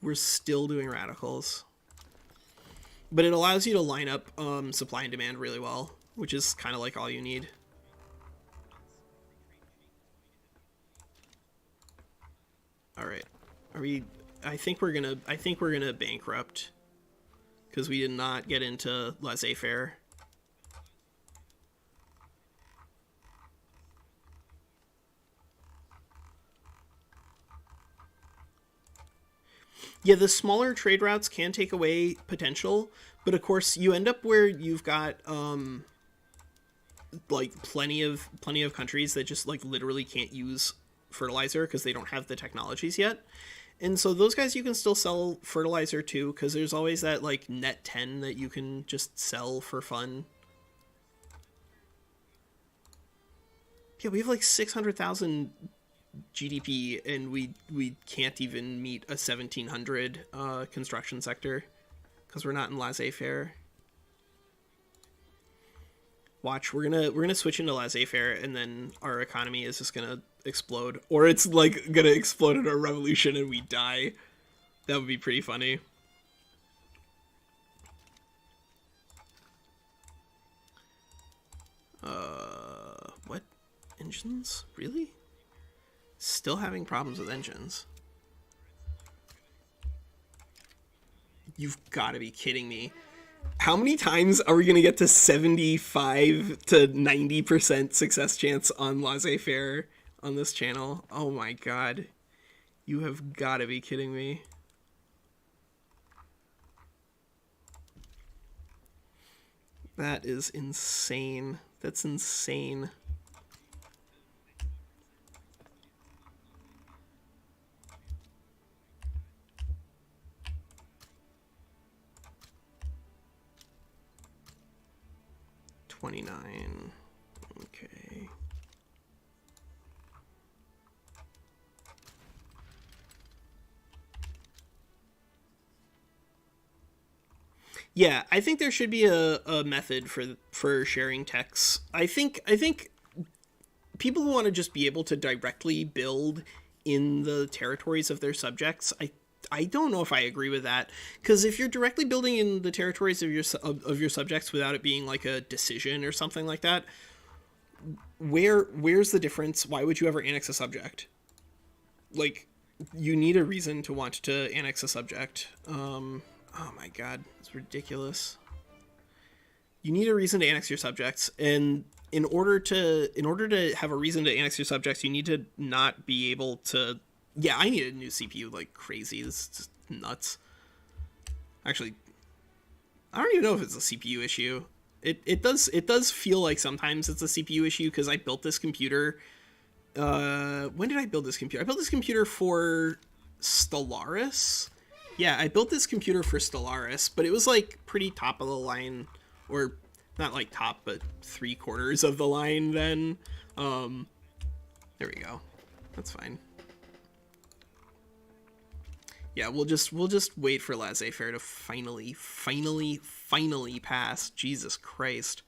We're still doing radicals. But it allows you to line up supply and demand really well, which is kind of like all you need. All right, are we? I think we're gonna bankrupt because we did not get into laissez-faire. Yeah, the smaller trade routes can take away potential, but of course you end up where you've got like plenty of countries that just like literally can't use fertilizer because they don't have the technologies yet. And so those guys you can still sell fertilizer to, because there's always that like net 10 that you can just sell for fun. Yeah, we have like 600,000 GDP, and we can't even meet a 1700 construction sector because we're not in laissez-faire. Watch, we're gonna switch into laissez-faire, and then our economy is just gonna explode, or it's like gonna explode in a revolution and we die. That would be pretty funny. What? Engines? Really? Still having problems with engines. You've got to be kidding me. How many times are we going to get to 75 to 90% success chance on laissez-faire on this channel? Oh my god. You have got to be kidding me. That is insane. That's insane. $29. Okay. Yeah, I think there should be a method for sharing techs. I think people who want to just be able to directly build in the territories of their subjects, I don't know if I agree with that, because if you're directly building in the territories of your subjects without it being like a decision or something like that, where's the difference? Why would you ever annex a subject? Like, you need a reason to want to annex a subject. Oh my god, it's ridiculous. You need a reason to annex your subjects, and in order to have a reason to annex your subjects, you need to not be able to. Yeah, I need a new CPU like crazy. This is just nuts. Actually, I don't even know if it's a CPU issue. It does feel like sometimes it's a CPU issue, because I built this computer. When did I build this computer? I built this computer for Stellaris. Yeah, I built this computer for Stellaris, but it was like pretty top of the line, or not like top, but 3/4 of the line then. There we go. That's fine. Yeah, we'll just wait for laissez-faire to finally pass. Jesus Christ.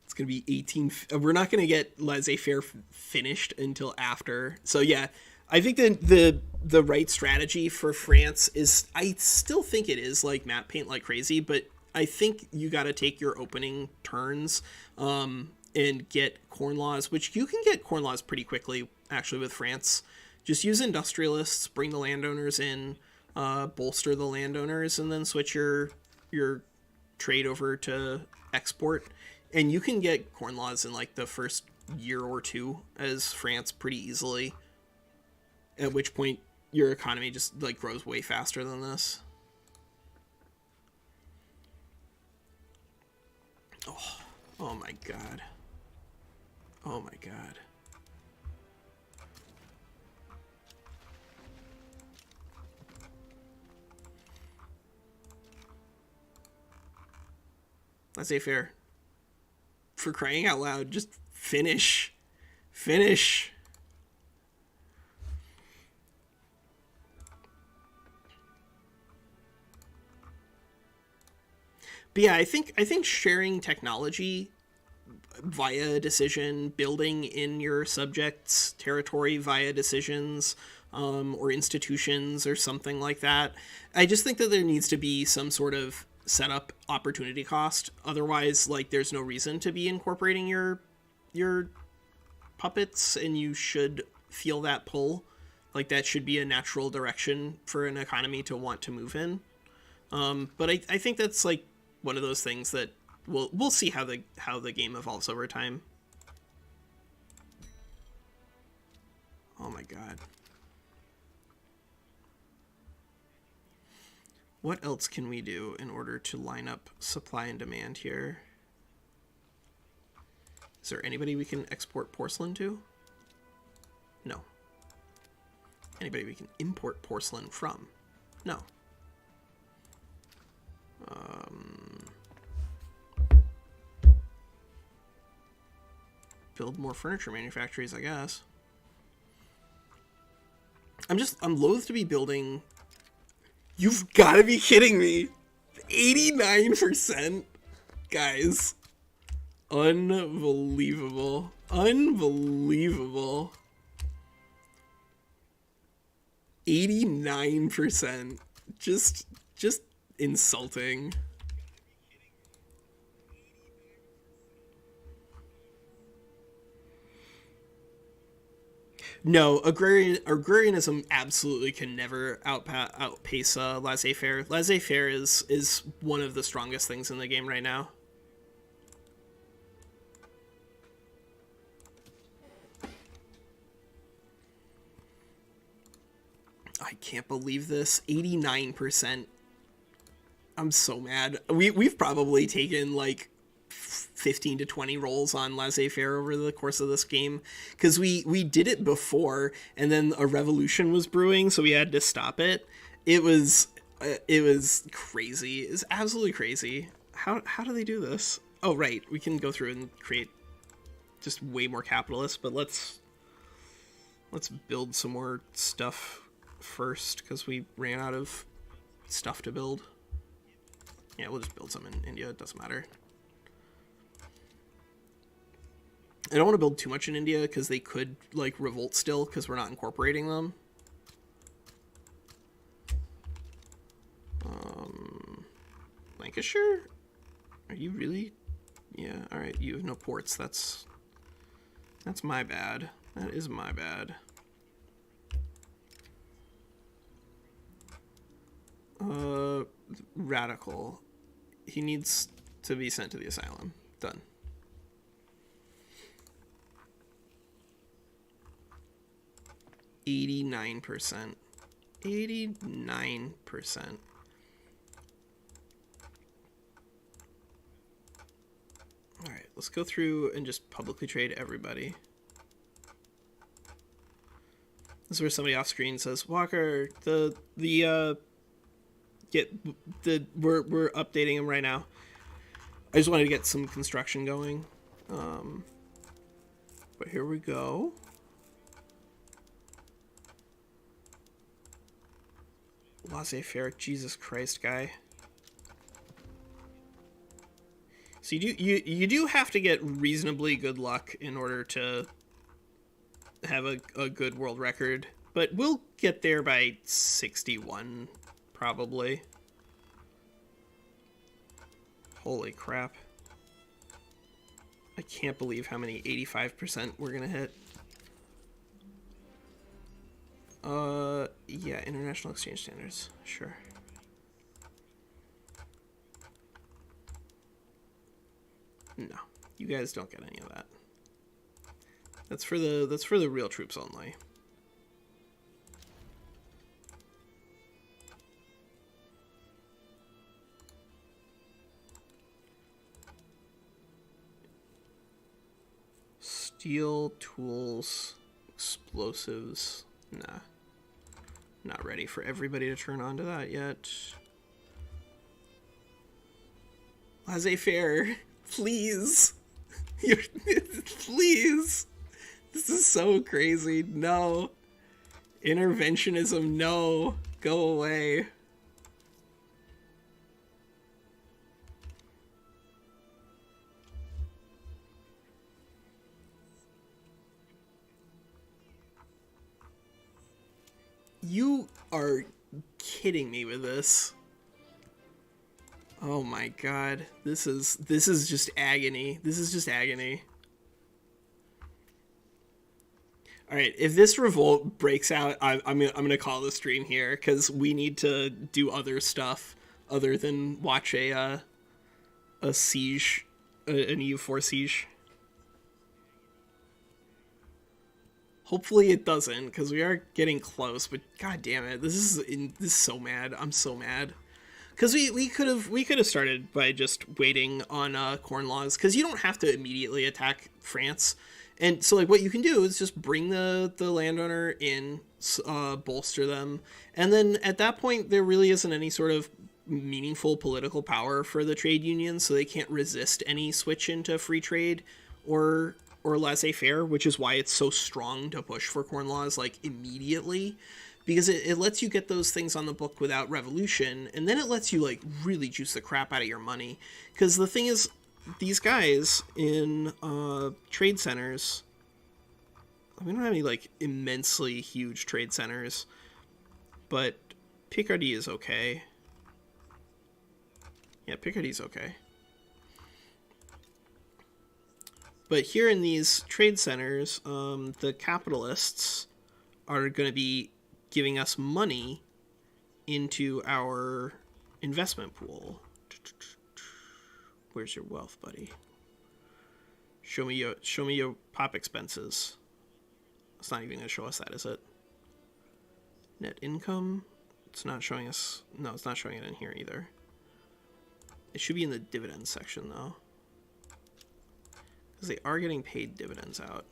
It's going to be 18. We're not going to get laissez-faire finished until after. So yeah, I think the right strategy for France is, I still think it is like map paint like crazy, but I think you got to take your opening turns and get corn laws, which you can get corn laws pretty quickly actually with France. Just use industrialists, bring the landowners in, bolster the landowners, and then switch your trade over to export. And you can get corn laws in like the first year or two as France pretty easily. At which point your economy just like grows way faster than this. Oh my god. Oh my god. Laissez-faire. For crying out loud, just finish. Finish. But yeah, I think sharing technology via decision, building in your subjects' territory via decisions, or institutions or something like that. I just think that there needs to be some sort of setup opportunity cost. Otherwise, like, there's no reason to be incorporating your puppets, and you should feel that pull. Like, that should be a natural direction for an economy to want to move in. But I think that's like one of those things that we'll see how the game evolves over time. Oh my god. What else can we do in order to line up supply and demand here? Is there anybody we can export porcelain to? No. Anybody we can import porcelain from? No. Build more furniture manufactories, I guess. I'm loath to be building. You've got to be kidding me. 89%? Guys. Unbelievable. Unbelievable. 89%. Just insulting. No, agrarianism absolutely can never outpace laissez-faire. Laissez-faire is one of the strongest things in the game right now. I can't believe this. 89%. I'm so mad. We've probably taken like 15 to 20 rolls on laissez-faire over the course of this game because we did it before and then a revolution was brewing, so we had to stop it. It was crazy. It's absolutely crazy. How do they do this? Oh right, we can go through and create just way more capitalists, but let's build some more stuff first because we ran out of stuff to build. Yeah, we'll just build some in India. It doesn't matter. I don't want to build too much in India because they could like revolt still because we're not incorporating them. Lancashire? Are you really? Yeah, alright, you have no ports. That's my bad. That is my bad. Radical. He needs to be sent to the asylum. Done. $89%. 89%. Alright, let's go through and just publicly trade everybody. This is where somebody off screen says, Walker, we're updating him right now. I just wanted to get some construction going. But here we go. Laissez-faire, Jesus Christ, guy. So you do have to get reasonably good luck in order to have a good world record, but we'll get there by 61 probably. Holy crap. I can't believe how many 85% we're gonna hit. Yeah, international exchange standards, sure. No, you guys don't get any of that. That's for the real troops only. Steel, tools, explosives. Nah. Not ready for everybody to turn on to that yet. Laissez-faire, please. Please. This is so crazy. No. Interventionism, no. Go away. You are kidding me with this. Oh my god. This is just agony. This is just agony. Alright, if this revolt breaks out, I'm gonna call the stream here, because we need to do other stuff other than watch a siege, an EU4 siege. Hopefully it doesn't, because we are getting close, but god damn it, this is so mad. I'm so mad. Because we could have started by just waiting on corn laws, because you don't have to immediately attack France. And so like what you can do is just bring the landowner in, bolster them, and then at that point there really isn't any sort of meaningful political power for the trade unions, so they can't resist any switch into free trade or laissez-faire, which is why it's so strong to push for corn laws like immediately, because it lets you get those things on the book without revolution, and then it lets you like really juice the crap out of your money. Because the thing is, these guys in trade centers, we don't have any like immensely huge trade centers, but Picardy is okay. Yeah, Picardy's okay. But here in these trade centers, the capitalists are going to be giving us money into our investment pool. Where's your wealth, buddy? Show me your pop expenses. It's not even going to show us that, is it? Net income. It's not showing us. No, it's not showing it in here either. It should be in the dividends section though, because they are getting paid dividends out.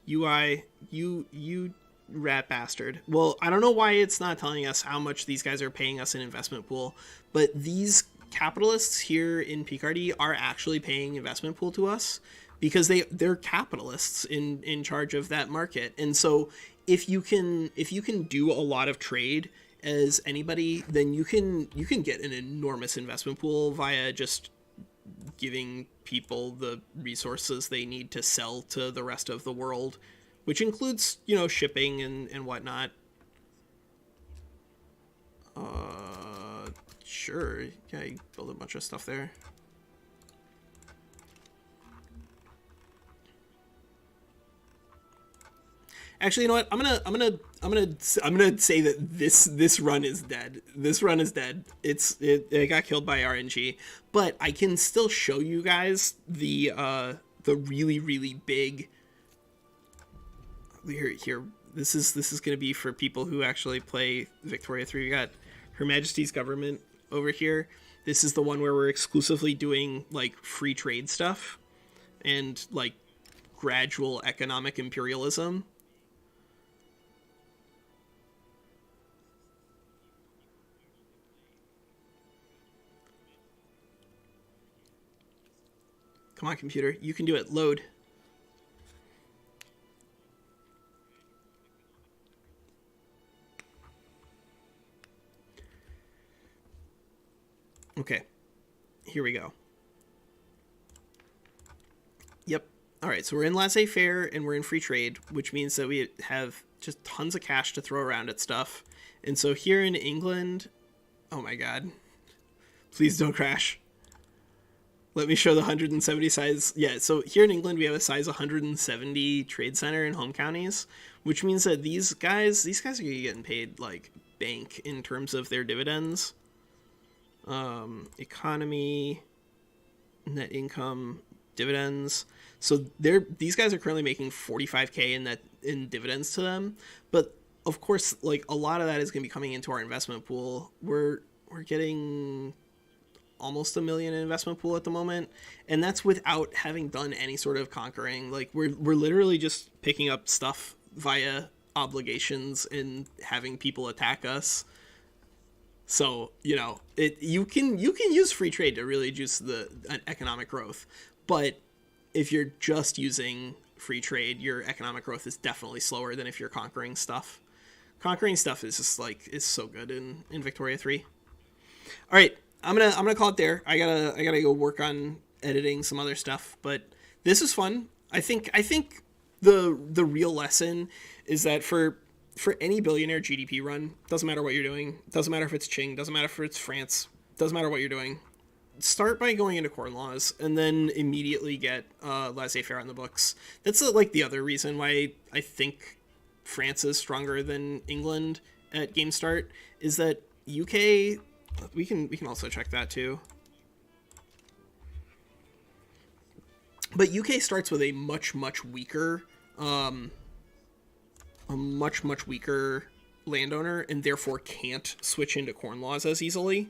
UI, you rat bastard. Well, I don't know why it's not telling us how much these guys are paying us in investment pool, but these capitalists here in Picardy are actually paying investment pool to us because they're capitalists in charge of that market. And so if you can do a lot of trade as anybody, then you can get an enormous investment pool via just giving people the resources they need to sell to the rest of the world, which includes, you know, shipping and whatnot. Sure. Yeah, you build a bunch of stuff there. Actually, you know what? I'm gonna say that this run is dead. This run is dead. It got killed by RNG, but I can still show you guys the really big. Here. This is gonna be for people who actually play Victoria 3. We got Her Majesty's Government over here. This is the one where we're exclusively doing like free trade stuff and like gradual economic imperialism. Come on, computer. You can do it. Load. Okay. Here we go. Yep. All right. So we're in laissez-faire and we're in free trade, which means that we have just tons of cash to throw around at stuff. And so here in England... Oh, my God. Please don't crash. Let me show the 170 size. Yeah, so here in England, we have a size 170 trade center in home counties, which means that these guys are going to be getting paid like bank in terms of their dividends. Economy, net income, dividends. So these guys are currently making 45K in dividends to them. But of course, like a lot of that is going to be coming into our investment pool. We're getting almost $1 million in investment pool at the moment, and that's without having done any sort of conquering. Like we're literally just picking up stuff via obligations and having people attack us. So, you know, you can use free trade to really juice the economic growth, but if you're just using free trade, your economic growth is definitely slower than if you're conquering stuff. Conquering stuff is just like is so good in Victoria 3. All right, I'm gonna call it there. I gotta go work on editing some other stuff, but this is fun. I think the real lesson is that for any billionaire GDP run, doesn't matter what you're doing, doesn't matter if it's Qing, doesn't matter if it's France, doesn't matter what you're doing. Start by going into corn laws and then immediately get laissez-faire on the books. That's like the other reason why I think France is stronger than England at game start is that UK. We can also check that too. But UK starts with a much weaker, landowner, and therefore can't switch into corn laws as easily.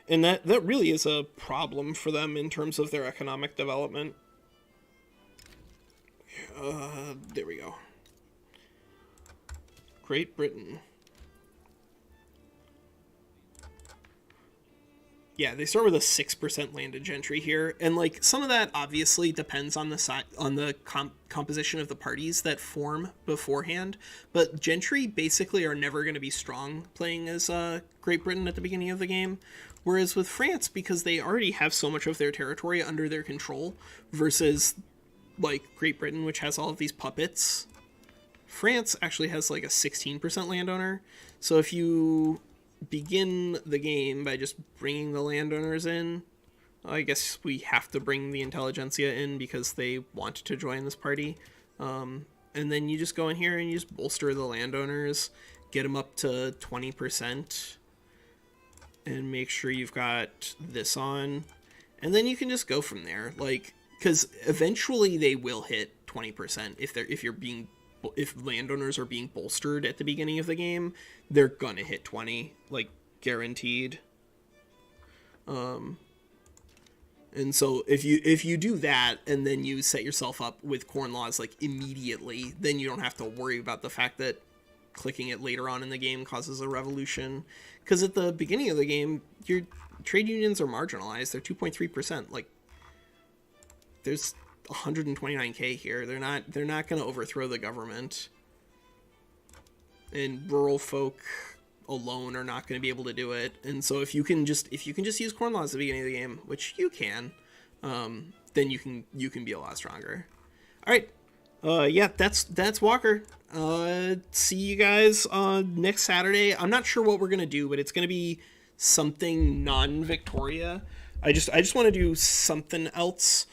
And that really is a problem for them in terms of their economic development. There we go. Great Britain. Yeah, they start with a 6% landed gentry here, and like some of that obviously depends on the composition of the parties that form beforehand. But gentry basically are never going to be strong playing as Great Britain at the beginning of the game, whereas with France, because they already have so much of their territory under their control, versus like Great Britain, which has all of these puppets. France actually has like a 16% landowner, so if you begin the game by just bringing the landowners in. I guess we have to bring the intelligentsia in because they want to join this party. And then you just go in here and you just bolster the landowners, get them up to 20%, and make sure you've got this on. And then you can just go from there. Like, because eventually they will hit 20% if landowners are being bolstered at the beginning of the game, they're gonna hit 20, like guaranteed. And so if you do that and then you set yourself up with corn laws like immediately, then you don't have to worry about the fact that clicking it later on in the game causes a revolution. Because at the beginning of the game, your trade unions are marginalized. They're 2.3%. Like, there's 129k here. They're not going to overthrow the government, and rural folk alone are not going to be able to do it. And so if you can just use corn laws at the beginning of the game, which you can, then you can be a lot stronger. All right, yeah, that's Walker. See you guys next Saturday. I'm not sure what we're gonna do, but it's gonna be something non-Victoria. I just want to do something else.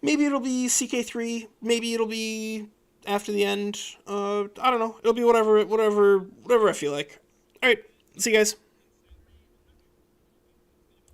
Maybe it'll be CK3. Maybe it'll be after the end. I don't know. It'll be whatever I feel like. All right. See you guys.